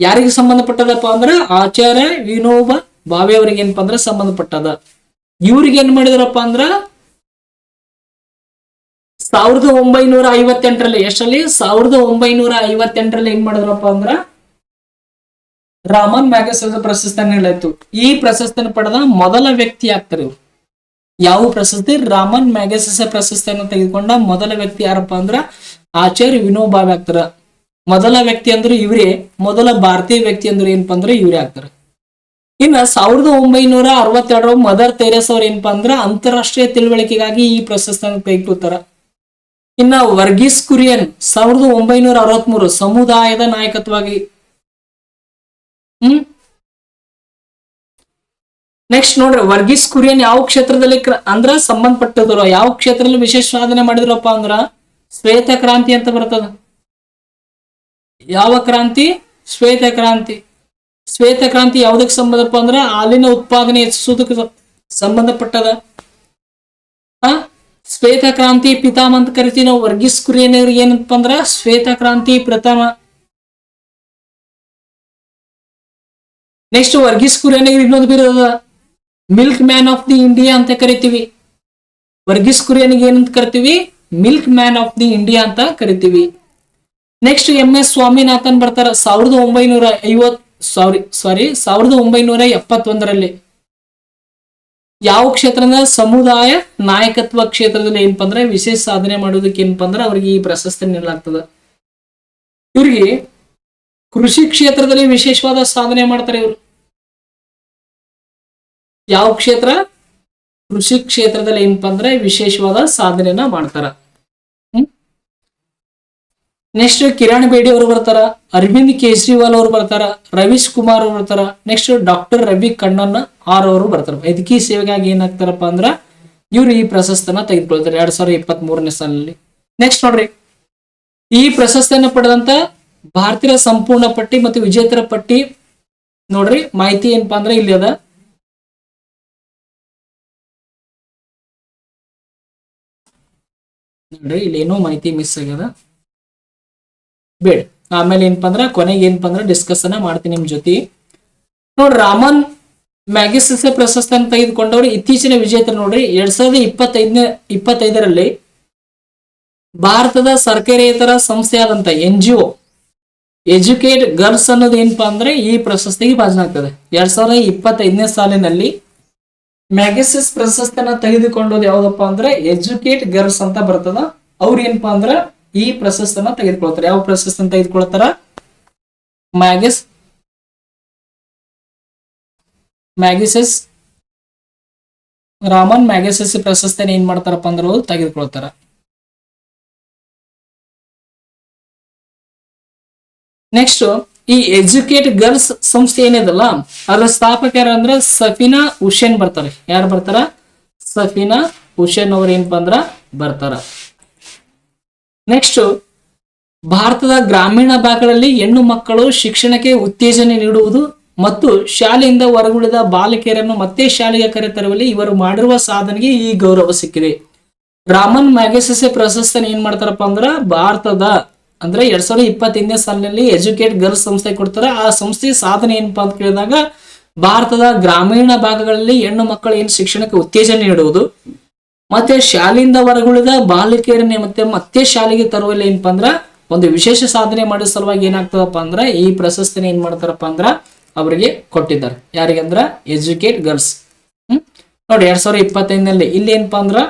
ಯಾರಿಗೆ ಸಂಬಂಧಪಟ್ಟದಪ್ಪ ಅಂದ್ರೆ ಆಚಾರ್ಯ ವಿನೋಬ ಭಾವೆ ಅವರಿಗೆ ಏನಪ್ಪ ಅಂದ್ರೆ ಸಂಬಂಧಪಟ್ಟದ. ಇವ್ರಿಗೆ ಏನ್ ಮಾಡಿದಾರಪ್ಪ ಅಂದ್ರ 1958ರಲ್ಲಿ, ಎಷ್ಟರಲ್ಲಿ? 1958ರಲ್ಲಿ ಏನ್ ಮಾಡಿದ್ರಪ್ಪ ಅಂದ್ರ ರಾಮನ್ ಮ್ಯಾಗೆಸೆಸೆ ಪ್ರಶಸ್ತಿ ನೀಡಲಾಯ್ತು. ಈ ಪ್ರಶಸ್ತಿಯನ್ನು ಪಡೆದ ಮೊದಲ ವ್ಯಕ್ತಿ ಆಗ್ತಾರೆ ಇವ್ರು. ಯಾವ ಪ್ರಶಸ್ತಿ? ರಾಮನ್ ಮ್ಯಾಗೆಸೆಸೆ ಪ್ರಶಸ್ತಿಯನ್ನು ತೆಗೆದುಕೊಂಡ ಮೊದಲ ವ್ಯಕ್ತಿ ಯಾರಪ್ಪ ಅಂದ್ರ ಆಚಾರ್ಯ ವಿನೋಬ ಭಾವೆ ಆಗ್ತಾರ. ಮೊದಲ ವ್ಯಕ್ತಿ ಅಂದ್ರೆ ಇವರೇ. ಮೊದಲ ಭಾರತೀಯ ವ್ಯಕ್ತಿ ಅಂದ್ರೆ ಏನಪ್ಪಾ ಅಂದ್ರೆ ಇವರೇ ಆಗ್ತಾರೆ. ಇನ್ನ 1962 ಮದರ್ ತೆರೇಸಾ ಅವ್ರ ಏನಪ್ಪಾ ಅಂದ್ರ ಅಂತಾರಾಷ್ಟ್ರೀಯ ತಿಳುವಳಿಕೆಗಾಗಿ ಈ ಪ್ರಶಸ್ತಿಯನ್ನು ತೆಗೆದುಕೊಳ್ತಾರ. ಇನ್ನ ವರ್ಗೀಸ್ ಕುರಿಯನ್ 1963 ಸಮುದಾಯದ ನಾಯಕತ್ವವಾಗಿ. ನೆಕ್ಸ್ಟ್ ನೋಡ್ರಿ, ವರ್ಗೀಸ್ ಕುರಿಯನ್ ಯಾವ ಕ್ಷೇತ್ರದಲ್ಲಿ ಅಂದ್ರ ಸಂಬಂಧಪಟ್ಟದ್ರು, ಯಾವ ಕ್ಷೇತ್ರದಲ್ಲಿ ವಿಶೇಷ ಸಾಧನೆ ಮಾಡಿದ್ರಪ್ಪ ಅಂದ್ರ ಶ್ವೇತ ಕ್ರಾಂತಿ ಅಂತ ಬರ್ತದ. ಯಾವ ಕ್ರಾಂತಿ? ಶ್ವೇತ ಕ್ರಾಂತಿ. ಶ್ವೇತ ಕ್ರಾಂತಿ ಯಾವ್ದಕ್ಕೆ ಸಂಬಂಧಪ್ಪ ಅಂದ್ರೆ ಹಾಲಿನ ಉತ್ಪಾದನೆ ಹೆಚ್ಚಿಸೋದಕ್ಕೆ ಸಂಬಂಧಪಟ್ಟದ. ಆ ಶ್ವೇತ ಕ್ರಾಂತಿ ಪಿತಾಮಹ ಅಂತ ಕರಿತೀವಿ ನಾವು. ವರ್ಗೀಸ್ ಕುರಿಯನ್ ಏನಪ್ಪ ಅಂದ್ರ ಶ್ವೇತ ಕ್ರಾಂತಿ ಪ್ರಥಮ. ನೆಕ್ಸ್ಟ್ ವರ್ಗೀಸ್ ಕುರಿಯನ್ ಇನ್ನೊಂದು ಬಿರೋದ milk man of the India ಅಂತ ಕರಿತೀವಿ. ವರ್ಗೀಸ್ ಕುರಿಯನ್ಗೆ ಏನಂತ ಕರಿತೀವಿ? Milk man of the India ಅಂತ ಕರಿತೀವಿ. ನೆಕ್ಸ್ಟ್ MS ಸ್ವಾಮಿನಾಥನ್ ಬರ್ತಾರ 1971ರಲ್ಲಿ. ಯಾವ ಕ್ಷೇತ್ರದ? ಸಮುದಾಯ ನಾಯಕತ್ವ ಕ್ಷೇತ್ರದಲ್ಲಿ ಏನಪ್ಪ ಅಂದ್ರೆ ವಿಶೇಷ ಸಾಧನೆ ಮಾಡೋದಕ್ಕೆ ಏನಪ್ಪ ಅಂದ್ರೆ ಅವ್ರಿಗೆ ಈ ಪ್ರಶಸ್ತಿ ನೀಡಲಾಗ್ತದ. ಇವ್ರಿಗೆ ಕೃಷಿ ಕ್ಷೇತ್ರದಲ್ಲಿ ವಿಶೇಷವಾದ ಸಾಧನೆ ಮಾಡ್ತಾರೆ ಇವರು. ಯಾವ ಕ್ಷೇತ್ರ? ಕೃಷಿ ಕ್ಷೇತ್ರದಲ್ಲಿ ಏನಪ್ಪಾ ಅಂದ್ರೆ ವಿಶೇಷವಾದ ಸಾಧನೆಯನ್ನ ಮಾಡ್ತಾರ. ನೆಕ್ಸ್ಟ್ ಕಿರಣ್ ಬೇಡಿ ಅವರು ಬರ್ತಾರ, ಅರವಿಂದ್ ಕೇಜ್ರಿವಾಲ್ ಅವರು ಬರ್ತಾರ, ರವೀಶ್ ಕುಮಾರ್ ಅವರು ಬರ್ತಾರ. ನೆಕ್ಸ್ಟ್ ಡಾಕ್ಟರ್ ರವಿ ಕಣ್ಣನ್ ಅವರು ಬರ್ತಾರ. ವೈದ್ಯಕೀಯ ಸೇವೆಗಾಗಿ ಏನಾಗ್ತಾರಪ್ಪ ಅಂದ್ರ ಇವ್ರು ಈ ಪ್ರಶಸ್ತಿಯನ್ನ ತೆಗೆದುಕೊಳ್ತಾರೆ 2023ನೇ ಸಾಲಿನಲ್ಲಿ. ನೆಕ್ಸ್ಟ್ ನೋಡ್ರಿ, ಈ ಪ್ರಶಸ್ತಿಯನ್ನು ಪಡೆದಂತ ಭಾರತೀಯ ಸಂಪೂರ್ಣ ಪಟ್ಟಿ ಮತ್ತು ವಿಜೇತರ ಪಟ್ಟಿ ನೋಡ್ರಿ. ಮಾಹಿತಿ ಏನಪ್ಪಾ ಅಂದ್ರೆ ಇಲ್ಲಿ ಅದ. ನೋಡ್ರಿ ಇಲ್ಲಿ ಏನೋ ಮಾಹಿತಿ ಮಿಸ್ ಆಗ್ಯದ, ಬೇಡ ಆಮೇಲೆ ಏನಪ್ಪಾ ಅಂದ್ರ ಕೊನೆಗೆ ಏನಪ್ಪಾ ಅಂದ್ರ ಡಿಸ್ಕಸ್ ಅನ್ನ ಮಾಡ್ತೀನಿ ನಿಮ್ ಜೊತೆ. ನೋಡ್ರಿ, ರಾಮನ್ ಮ್ಯಾಗಿಸೆಸೆ ಪ್ರಶಸ್ತಿಯನ್ನು ತೆಗೆದುಕೊಂಡವ್ರು ಇತ್ತೀಚಿನ ವಿಜೇತರು ನೋಡ್ರಿ. 2025ರಲ್ಲಿ ಭಾರತದ ಸರ್ಕಾರೇತರ ಸಂಸ್ಥೆಯಾದಂತ NGO ಎಜುಕೇಟ್ ಗರ್ಲ್ಸ್ ಅನ್ನೋದು ಏನಪ್ಪಾ ಅಂದ್ರೆ ಈ ಪ್ರಶಸ್ತಿಗೆ ಭಾಜನ ಆಗ್ತದೆ. 2025ನೇ ಸಾಲಿನಲ್ಲಿ ಮ್ಯಾಗಿಸೆಸ್ ಪ್ರಶಸ್ತಿಯನ್ನ ತೆಗೆದುಕೊಂಡೋದು ಯಾವ್ದಪ್ಪ ಅಂದ್ರೆ ಎಜುಕೇಟ್ ಗರ್ಲ್ಸ್ ಅಂತ ಬರ್ತದ. ಅವ್ರ ಏನಪ್ಪಾ ಅಂದ್ರ ಈ ಪ್ರಶಸ್ತಿಯನ್ನ ತೆಗೆದುಕೊಳ್ತಾರೆ. ಯಾವ ಪ್ರಶಸ್ತಿಯನ್ನು ತೆಗೆದುಕೊಳ್ತಾರ? ಮ್ಯಾಗಿಸೆಸ್ ರಾಮನ್ ಮ್ಯಾಗಿಸೆಸ್ ಪ್ರಶಸ್ತಿಯನ್ನು ಏನ್ ಮಾಡ್ತಾರಪ್ಪ ಅಂದ್ರೆ ಅವ್ರು ತೆಗೆದುಕೊಳ್ತಾರ. ನೆಕ್ಸ್ಟ್ ಈ ಎಜುಕೇಟ್ ಗರ್ಲ್ಸ್ ಸಂಸ್ಥೆ ಏನಿದಲ್ಲ ಅದರ ಸ್ಥಾಪಕ ಯಾರಂದ್ರ ಸಫೀನಾ ಹುಸೇನ್ ಬರ್ತಾರೆ. ಯಾರು ಬರ್ತಾರ? ಸಫೀನಾ ಹುಸೇನ್ ಅವ್ರ ಏನಪ್ಪಾ ಅಂದ್ರ ಬರ್ತಾರ. ನೆಕ್ಸ್ಟ್ ಭಾರತದ ಗ್ರಾಮೀಣ ಭಾಗಗಳಲ್ಲಿ ಹೆಣ್ಣು ಮಕ್ಕಳು ಶಿಕ್ಷಣಕ್ಕೆ ಉತ್ತೇಜನ ನೀಡುವುದು ಮತ್ತು ಶಾಲೆಯಿಂದ ಹೊರಗುಳಿದ ಬಾಲಕಿಯರನ್ನು ಮತ್ತೆ ಶಾಲೆಗೆ ಕರೆತರುವಲ್ಲಿ ಇವರು ಮಾಡಿರುವ ಸಾಧನೆಗೆ ಈ ಗೌರವ ಸಿಕ್ಕಿದೆ. ರಾಮನ್ ಮ್ಯಾಗಿಸೆಸೆ ಪ್ರಶಸ್ತಿಯನ್ನು ಏನ್ ಮಾಡ್ತಾರಪ್ಪ ಅಂದ್ರ ಭಾರತದ ಅಂದ್ರೆ 2025ನೇ ಸಾಲಿನಲ್ಲಿ ಎಜುಕೇಟ್ ಗರ್ಲ್ಸ್ ಸಂಸ್ಥೆ ಕೊಡ್ತಾರೆ. ಆ ಸಂಸ್ಥೆ ಸಾಧನೆ ಏನಪ್ಪಾ ಅಂತ ಕೇಳಿದಾಗ ಭಾರತದ ಗ್ರಾಮೀಣ ಭಾಗಗಳಲ್ಲಿ ಹೆಣ್ಣು ಮಕ್ಕಳು ಏನ್ ಶಿಕ್ಷಣಕ್ಕೆ ಉತ್ತೇಜನ ನೀಡುವುದು ಮತ್ತೆ ಶಾಲೆಯಿಂದ ಹೊರಗುಳಿದ ಬಾಲಕಿಯರನ್ನೇ ಮತ್ತೆ ಶಾಲೆಗೆ ತರುವಲ್ಲಿ ಏನಪ್ಪಾ ಅಂದ್ರ ಒಂದು ವಿಶೇಷ ಸಾಧನೆ ಮಾಡೋ ಸಲುವಾಗಿ ಏನಾಗ್ತದಪ್ಪ ಅಂದ್ರ ಈ ಪ್ರಶಸ್ತಿನ ಏನ್ ಮಾಡ್ತಾರಪ್ಪ ಅಂದ್ರ ಅವರಿಗೆ ಕೊಟ್ಟಿದ್ದಾರೆ. ಯಾರಿಗೆ ಅಂದ್ರ ಎಜುಕೇಟ್ ಗರ್ಲ್ಸ್. ನೋಡಿ 2025ನಲ್ಲಿ ಇಲ್ಲಿ ಏನಪ್ಪಾ ಅಂದ್ರ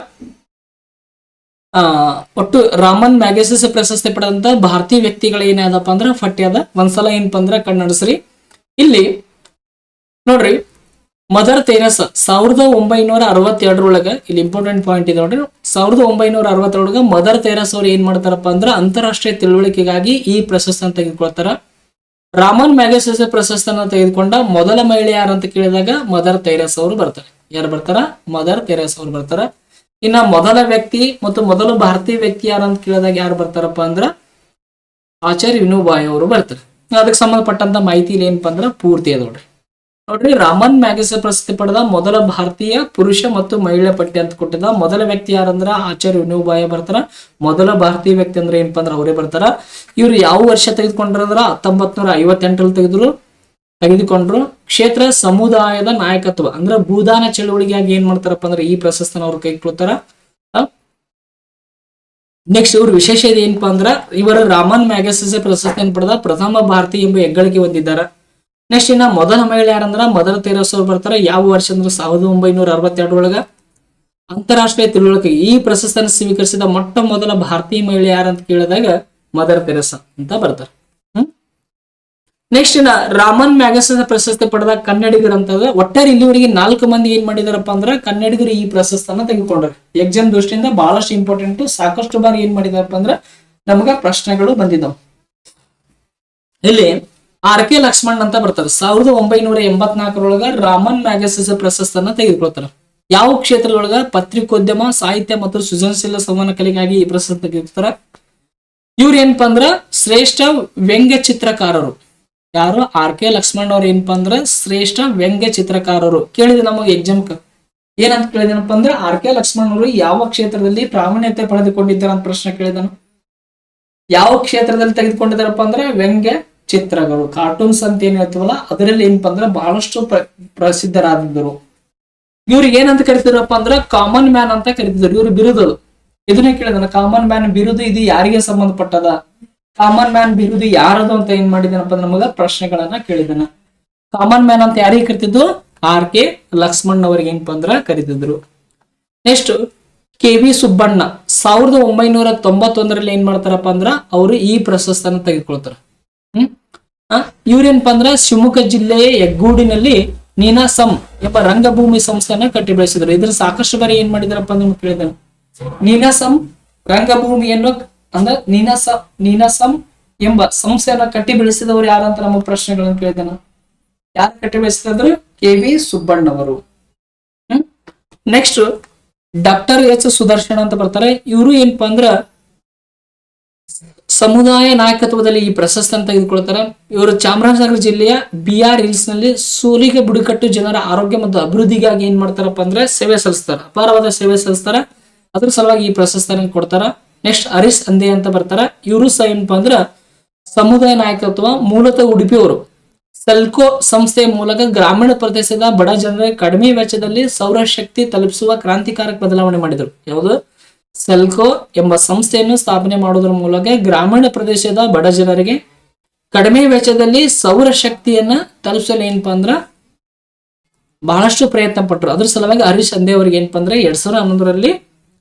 ಒಟ್ಟು ರಾಮನ್ ಮ್ಯಾಗಿಸೆಸೆ ಪ್ರಶಸ್ತಿ ಪಡೆದಂತ ಭಾರತೀಯ ವ್ಯಕ್ತಿಗಳು ಏನಾದಪ್ಪ ಅಂದ್ರ ಪಠ್ಯದ ಒಂದ್ಸಲ ಏನಪ್ಪಾ ಅಂದ್ರ ಕಣ್ಣಡಿಸ್ರಿ. ಇಲ್ಲಿ ನೋಡ್ರಿ, ಮದರ್ ತೆರೇಸಾ 1962ರೊಳಗ ಇಲ್ಲಿ ಇಂಪಾರ್ಟೆಂಟ್ ಪಾಯಿಂಟ್ ಇದೆ ನೋಡ್ರಿ. 1962 ಮದರ್ ತೆರೇಸಾ ಅವ್ರು ಏನ್ ಮಾಡ್ತಾರಪ್ಪ ಅಂದ್ರ ಅಂತಾರಾಷ್ಟ್ರೀಯ ತಿಳುವಳಿಕೆಗಾಗಿ ಈ ಪ್ರಶಸ್ತಿಯನ್ನು ತೆಗೆದುಕೊಳ್ತಾರ. ರಾಮನ್ ಮ್ಯಾಗಿಸೆಸೆ ಪ್ರಶಸ್ತಿಯನ್ನ ತೆಗೆದುಕೊಂಡ ಮೊದಲ ಮಹಿಳೆ ಯಾರು ಅಂತ ಕೇಳಿದಾಗ ಮದರ್ ತೆರೇಸಾ ಅವರು ಬರ್ತಾರೆ. ಯಾರು ಬರ್ತಾರ? ಮದರ್ ತೆರೇಸಾ ಅವರು ಬರ್ತಾರ. ಇನ್ನ ಮೊದಲ ವ್ಯಕ್ತಿ ಮತ್ತು ಮೊದಲ ಭಾರತೀಯ ವ್ಯಕ್ತಿ ಯಾರು ಅಂತ ಕೇಳಿದಾಗ ಯಾರು ಬರ್ತಾರಪ್ಪ ಅಂದ್ರ ಆಚಾರ್ಯ ವಿನೋಬಾಯಿ ಅವರು ಬರ್ತಾರೆ. ಅದಕ್ಕೆ ಸಂಬಂಧಪಟ್ಟಂತ ಮಾಹಿತಿ ಏನಪ್ಪಾ ಅಂದ್ರ ಪೂರ್ತಿ ಅದ ನೋಡ್ರಿ. ನೋಡ್ರಿ, ರಾಮನ್ ಮ್ಯಾಗಿಸೆಸೆ ಪ್ರಶಸ್ತಿ ಪಡೆದ ಮೊದಲ ಭಾರತೀಯ ಪುರುಷ ಮತ್ತು ಮಹಿಳೆ ಪಟ್ಟಿ ಅಂತ ಕೊಟ್ಟಿದ್ದ. ಮೊದಲ ವ್ಯಕ್ತಿ ಯಾರಂದ್ರ ಆಚಾರ್ಯ ವಿನೋಬಾಯಿ ಬರ್ತಾರ. ಮೊದಲ ಭಾರತೀಯ ವ್ಯಕ್ತಿ ಅಂದ್ರೆ ಏನಪ್ಪಾ ಅಂದ್ರ ಅವರೇ ಬರ್ತಾರ. ಇವ್ರು ಯಾವ ವರ್ಷ ತೆಗೆದುಕೊಂಡ್ರಂದ್ರ 1958ರಲ್ಲಿ ತೆಗೆದುಕೊಂಡ್ರು. ಕ್ಷೇತ್ರ ಸಮುದಾಯದ ನಾಯಕತ್ವ ಅಂದ್ರ ಭೂದಾನ ಚಳುವಳಿಗಾಗಿ ಏನ್ ಮಾಡ್ತಾರಪ್ಪ ಅಂದ್ರೆ ಈ ಪ್ರಶಸ್ತಿನ ಅವ್ರು ಕೈಗೊಳ್ತಾರ. ನೆಕ್ಸ್ಟ್ ಇವ್ರ ವಿಶೇಷ ಇದೆ ಏನಪ್ಪಾ ಅಂದ್ರ ಇವರು ರಾಮನ್ ಮ್ಯಾಗಿಸೆಸೆ ಪ್ರಶಸ್ತಿಯನ್ನು ಪಡೆದ ಪ್ರಥಮ ಭಾರತೀಯ ಎಂಬ ಹೆಗ್ಗಳಿಕೆ ಹೊಂದಿದ್ದಾರೆ. ನೆಕ್ಸ್ಟ್ ಇನ್ನ ಮೊದಲ ಮಹಿಳೆ ಯಾರಂದ್ರ ಮದರ್ ತೆರೇಸಾ ಅವ್ರು ಬರ್ತಾರೆ. ಯಾವ ವರ್ಷ ಅಂದ್ರೆ 1962 ಅಂತಾರಾಷ್ಟ್ರೀಯ ತಿಳುವಳಿಕೆ ಈ ಪ್ರಶಸ್ತಿಯನ್ನು ಸ್ವೀಕರಿಸಿದ ಮೊಟ್ಟ ಮೊದಲ ಭಾರತೀಯ ಮಹಿಳೆ ಯಾರಂತ ಕೇಳಿದಾಗ ಮದರ್ ತೆರೇಸಾ ಅಂತ ಬರ್ತಾರೆ. ನೆಕ್ಸ್ಟ್ ಇನ್ನ ರಾಮನ್ ಮ್ಯಾಗಿಸೆಸೆ ಪ್ರಶಸ್ತಿ ಪಡೆದ ಕನ್ನಡಿಗರು ಅಂತಂದ್ರೆ ಒಟ್ಟಾರೆ ಇಲ್ಲಿವರೆಗೆ 4 ಮಂದಿ ಏನ್ ಮಾಡಿದಾರಪ್ಪ ಅಂದ್ರ ಕನ್ನಡಿಗರು ಈ ಪ್ರಶಸ್ತಿಯನ್ನ ತೆಗೆದುಕೊಂಡ್ರೆ. ಎಕ್ಸಾಮ್ ದೃಷ್ಟಿಯಿಂದ ಬಹಳಷ್ಟು ಇಂಪಾರ್ಟೆಂಟ್. ಸಾಕಷ್ಟು ಬಾರಿ ಏನ್ ಮಾಡಿದಾರಪ್ಪ ಅಂದ್ರ ನಮಗ ಪ್ರಶ್ನೆಗಳು ಬಂದಿದ್ದಾವ. ಇಲ್ಲಿ RK ಲಕ್ಷ್ಮಣ್ ಅಂತ ಬರ್ತಾರೆ. 1984 ರಾಮನ್ ಮ್ಯಾಗಿಸೆಸೆ ಪ್ರಶಸ್ತಿಯನ್ನ ತೆಗೆದುಕೊಳ್ತಾರ. ಯಾವ ಕ್ಷೇತ್ರದೊಳಗ? ಪತ್ರಿಕೋದ್ಯಮ, ಸಾಹಿತ್ಯ ಮತ್ತು ಸೃಜನಶೀಲ ಸಂವಹನ ಕಲೆಗಾಗಿ ಈ ಪ್ರಶಸ್ತಿ ತೆಗೆದುಕೊಳ್ತಾರ. ಇವ್ರು ಏನಪ್ಪಾ ಅಂದ್ರ ಶ್ರೇಷ್ಠ ವ್ಯಂಗ್ಯ ಚಿತ್ರಕಾರರು. ಯಾರು? RK ಲಕ್ಷ್ಮಣ್ ಅವ್ರು ಏನಪ್ಪಾ ಅಂದ್ರ ಶ್ರೇಷ್ಠ ವ್ಯಂಗ್ಯ ಚಿತ್ರಕಾರರು. ಕೇಳಿದೆ ನಮಗೆ ಎಕ್ಸಾಮ್ ಏನಂತ ಕೇಳಿದನಪ್ಪ ಅಂದ್ರೆ RK ಲಕ್ಷ್ಮಣ್ ಅವರು ಯಾವ ಕ್ಷೇತ್ರದಲ್ಲಿ ಪ್ರಾವೀಣ್ಯತೆ ಪಡೆದುಕೊಂಡಿದ್ದಾರೆ ಅಂತ ಪ್ರಶ್ನೆ ಕೇಳಿದನು. ಯಾವ ಕ್ಷೇತ್ರದಲ್ಲಿ ತೆಗೆದುಕೊಂಡಿದ್ದಾರಪ್ಪ ಅಂದ್ರೆ ವ್ಯಂಗ್ಯ ಚಿತ್ರಗಳು, ಕಾರ್ಟೂನ್ಸ್ ಅಂತ ಏನ್ ಹೇಳ್ತೀವಲ್ಲ ಅದರಲ್ಲಿ ಏನಪ್ಪಾ ಅಂದ್ರೆ ಬಹಳಷ್ಟು ಪ್ರಸಿದ್ಧರಾದಿದ್ದರು. ಇವ್ರಿಗೆ ಏನಂತ ಕರಿತಿದ್ರಪ್ಪ ಅಂದ್ರೆ ಕಾಮನ್ ಮ್ಯಾನ್ ಅಂತ ಕರಿತಿದ್ರು. ಇವ್ರ ಬಿರುದು ಇದನ್ನೇ ಕೇಳಿದಾನ, ಕಾಮನ್ ಮ್ಯಾನ್ ಬಿರುದು ಇದು ಯಾರಿಗೆ ಸಂಬಂಧಪಟ್ಟದ, ಕಾಮನ್ ಮ್ಯಾನ್ ಬಿರುದು ಯಾರದು ಅಂತ ಏನ್ ಮಾಡಿದಾನಪ್ಪ ನಮಗ ಪ್ರಶ್ನೆಗಳನ್ನ ಕೇಳಿದಾನ. ಕಾಮನ್ ಮ್ಯಾನ್ ಅಂತ ಯಾರಿಗೆ ಕರಿತಿದ್ದು? RK ಲಕ್ಷ್ಮಣ್ ಅವರಿಗೆ ಏನಪ್ಪಾ ಅಂದ್ರ ಕರಿತಿದ್ರು. ನೆಕ್ಸ್ಟ್ KV ಸುಬ್ಬಣ್ಣ 1991ರಲ್ಲಿ ಏನ್ ಮಾಡ್ತಾರಪ್ಪ ಅಂದ್ರ ಅವರು ಈ ಪ್ರಶಸ್ತಿಯನ್ನು ತೆಗೆದುಕೊಳ್ತಾರ. ಇವ್ರೇನಪ್ಪ ಅಂದ್ರ ಶಿವಮೊಗ್ಗ ಜಿಲ್ಲೆಯ ಹೆಗ್ಗೋಡಿನಲ್ಲಿ ನೀನಾಸಂ ಎಂಬ ರಂಗಭೂಮಿ ಸಂಸ್ಥೆಯನ್ನ ಕಟ್ಟಿ ಬೆಳೆಸಿದ್ರು. ಇದ್ರ ಸಾಕಷ್ಟು ಬಾರಿ ಏನ್ ಮಾಡಿದಾರಪ್ಪ ಅಂತ ಕೇಳಿದಾನೆ. ನೀನಾಸಂ ರಂಗಭೂಮಿಯನ್ನು ಅಂದ್ರೆ ನೀನಾಸಂ ಎಂಬ ಸಂಸ್ಥೆಯನ್ನ ಕಟ್ಟಿ ಬೆಳೆಸಿದವರು ಯಾರಂತ ನಮ್ಮ ಪ್ರಶ್ನೆಗಳನ್ನು ಕೇಳಿದಾನ. ಯಾರು ಕಟ್ಟಿ ಬೆಳೆಸಿದ್ರು? KV ಸುಬ್ಬಣ್ಣವರು. ನೆಕ್ಸ್ಟ್ ಡಾಕ್ಟರ್ H ಸುದರ್ಶನ್ ಅಂತ ಬರ್ತಾರೆ. ಇವರು ಏನಪ್ಪಾ ಅಂದ್ರ ಸಮುದಾಯ ನಾಯಕತ್ವದಲ್ಲಿ ಈ ಪ್ರಶಸ್ತಿಯನ್ನು ತೆಗೆದುಕೊಳ್ತಾರೆ. ಇವರು ಚಾಮರಾಜನಗರ ಜಿಲ್ಲೆಯ BR ಹಿಲ್ಸ್ ನಲ್ಲಿ ಸೋಲಿಗೆ ಬುಡಕಟ್ಟು ಜನರ ಆರೋಗ್ಯ ಮತ್ತು ಅಭಿವೃದ್ಧಿಗಾಗಿ ಏನ್ ಮಾಡ್ತಾರಪ್ಪ ಅಂದ್ರೆ ಸೇವೆ ಸಲ್ಲಿಸ್ತಾರ, ಅಪಾರವಾದ ಸೇವೆ ಸಲ್ಲಿಸ್ತಾರ. ಅದ್ರ ಸಲುವಾಗಿ ಈ ಪ್ರಶಸ್ತಿಯನ್ನು ಕೊಡ್ತಾರ. ನೆಕ್ಸ್ಟ್ ಹರೀಶ್ ಅಂದೆ ಅಂತ ಬರ್ತಾರ. ಇವರು ಸಹ ಏನಪ್ಪಾ ಅಂದ್ರ ಸಮುದಾಯ ನಾಯಕತ್ವ, ಮೂಲತಃ ಉಡುಪಿಯವರು. ಸೆಲ್ಕೋ ಸಂಸ್ಥೆಯ ಮೂಲಕ ಗ್ರಾಮೀಣ ಪ್ರದೇಶದ ಬಡ ಜನರಿಗೆ ಕಡಿಮೆ ವೆಚ್ಚದಲ್ಲಿ ಸೌರಶಕ್ತಿ ತಲುಪಿಸುವ ಕ್ರಾಂತಿಕಾರಕ ಬದಲಾವಣೆ ಮಾಡಿದರು. ಯಾವುದು? ಸೆಲ್ಕೋ ಎಂಬ ಸಂಸ್ಥೆಯನ್ನು ಸ್ಥಾಪನೆ ಮಾಡುವುದರ ಮೂಲಕ ಗ್ರಾಮೀಣ ಪ್ರದೇಶದ ಬಡ ಜನರಿಗೆ ಕಡಿಮೆ ವೆಚ್ಚದಲ್ಲಿ ಸೌರಶಕ್ತಿಯನ್ನ ತಲುಪಿಸಲು ಏನಪ್ಪಾ ಅಂದ್ರ ಬಹಳಷ್ಟು ಪ್ರಯತ್ನ ಪಟ್ಟರು. ಅದ್ರ ಸಲುವಾಗಿ ಹರೀಶ್ ಅಂದೆ ಅವರಿಗೆ ಏನಪ್ಪಾ ಅಂದ್ರೆ 2011ರಲ್ಲಿ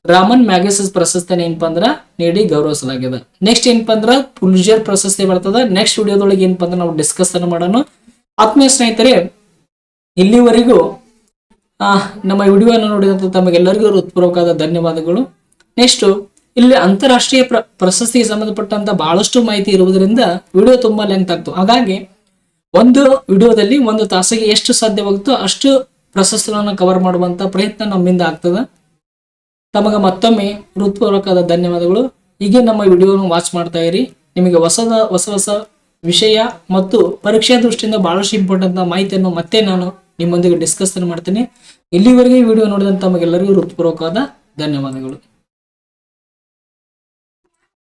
ರಾಮನ್ ಮ್ಯಾಗಸೆಸ್ ಪ್ರಶಸ್ತಿನ ಏನಪ್ಪಾ ಅಂದ್ರ ನೀಡಿ ಗೌರವಿಸಲಾಗಿದೆ. ನೆಕ್ಸ್ಟ್ ಏನಪ್ಪಾ ಅಂದ್ರ ಪುಲಿಟ್ಜರ್ ಪ್ರಶಸ್ತಿ ಬರ್ತದ. ನೆಕ್ಸ್ಟ್ ವಿಡಿಯೋದೊಳಗೆ ಏನಪ್ಪಾ ಅಂದ್ರೆ ನಾವು ಡಿಸ್ಕಸ್ ಅನ್ನು ಮಾಡೋಣ. ಆತ್ಮೀಯ ಸ್ನೇಹಿತರೆ, ಇಲ್ಲಿವರೆಗೂ ನಮ್ಮ ವಿಡಿಯೋವನ್ನು ನೋಡಿದಂತ ತಮಗೆಲ್ಲರಿಗೂ ಹೃತ್ಪೂರ್ವಕವಾದ ಧನ್ಯವಾದಗಳು. ನೆಕ್ಸ್ಟ್ ಇಲ್ಲಿ ಅಂತಾರಾಷ್ಟ್ರೀಯ ಪ್ರಶಸ್ತಿಗೆ ಸಂಬಂಧಪಟ್ಟಂತ ಬಹಳಷ್ಟು ಮಾಹಿತಿ ಇರುವುದರಿಂದ ವಿಡಿಯೋ ತುಂಬಾ ಲೆಂತ್ ಆಗ್ತದೆ. ಹಾಗಾಗಿ ಒಂದು ವಿಡಿಯೋದಲ್ಲಿ 1 ತಾಸಿಗೆ ಎಷ್ಟು ಸಾಧ್ಯವಾಗುತ್ತೋ ಅಷ್ಟು ಪ್ರಶಸ್ತಿಗಳನ್ನು ಕವರ್ ಮಾಡುವಂತ ಪ್ರಯತ್ನ ನಮ್ಮಿಂದ ಆಗ್ತದೆ. ತಮಗೆ ಮತ್ತೊಮ್ಮೆ ಹೃತ್ಪೂರ್ವಕವಾದ ಧನ್ಯವಾದಗಳು. ಹೀಗೆ ನಮ್ಮ ವಿಡಿಯೋವನ್ನು ವಾಚ್ ಮಾಡ್ತಾ ಇರಿ. ನಿಮಗೆ ಹೊಸ ವಿಷಯ ಮತ್ತು ಪರೀಕ್ಷಾ ದೃಷ್ಟಿಯಿಂದ ಬಹಳಷ್ಟು ಇಂಪಾರ್ಟೆಂಟ್ ಮಾಹಿತಿಯನ್ನು ಮತ್ತೆ ನಾನು ನಿಮ್ಮೊಂದಿಗೆ ಡಿಸ್ಕಸ್ ಮಾಡ್ತೀನಿ. ಇಲ್ಲಿವರೆಗೆ ಈ ವಿಡಿಯೋ ನೋಡಿದಂತ ತಮಗೆಲ್ಲರಿಗೂ ಹೃತ್ಪೂರ್ವಕವಾದ ಧನ್ಯವಾದಗಳು.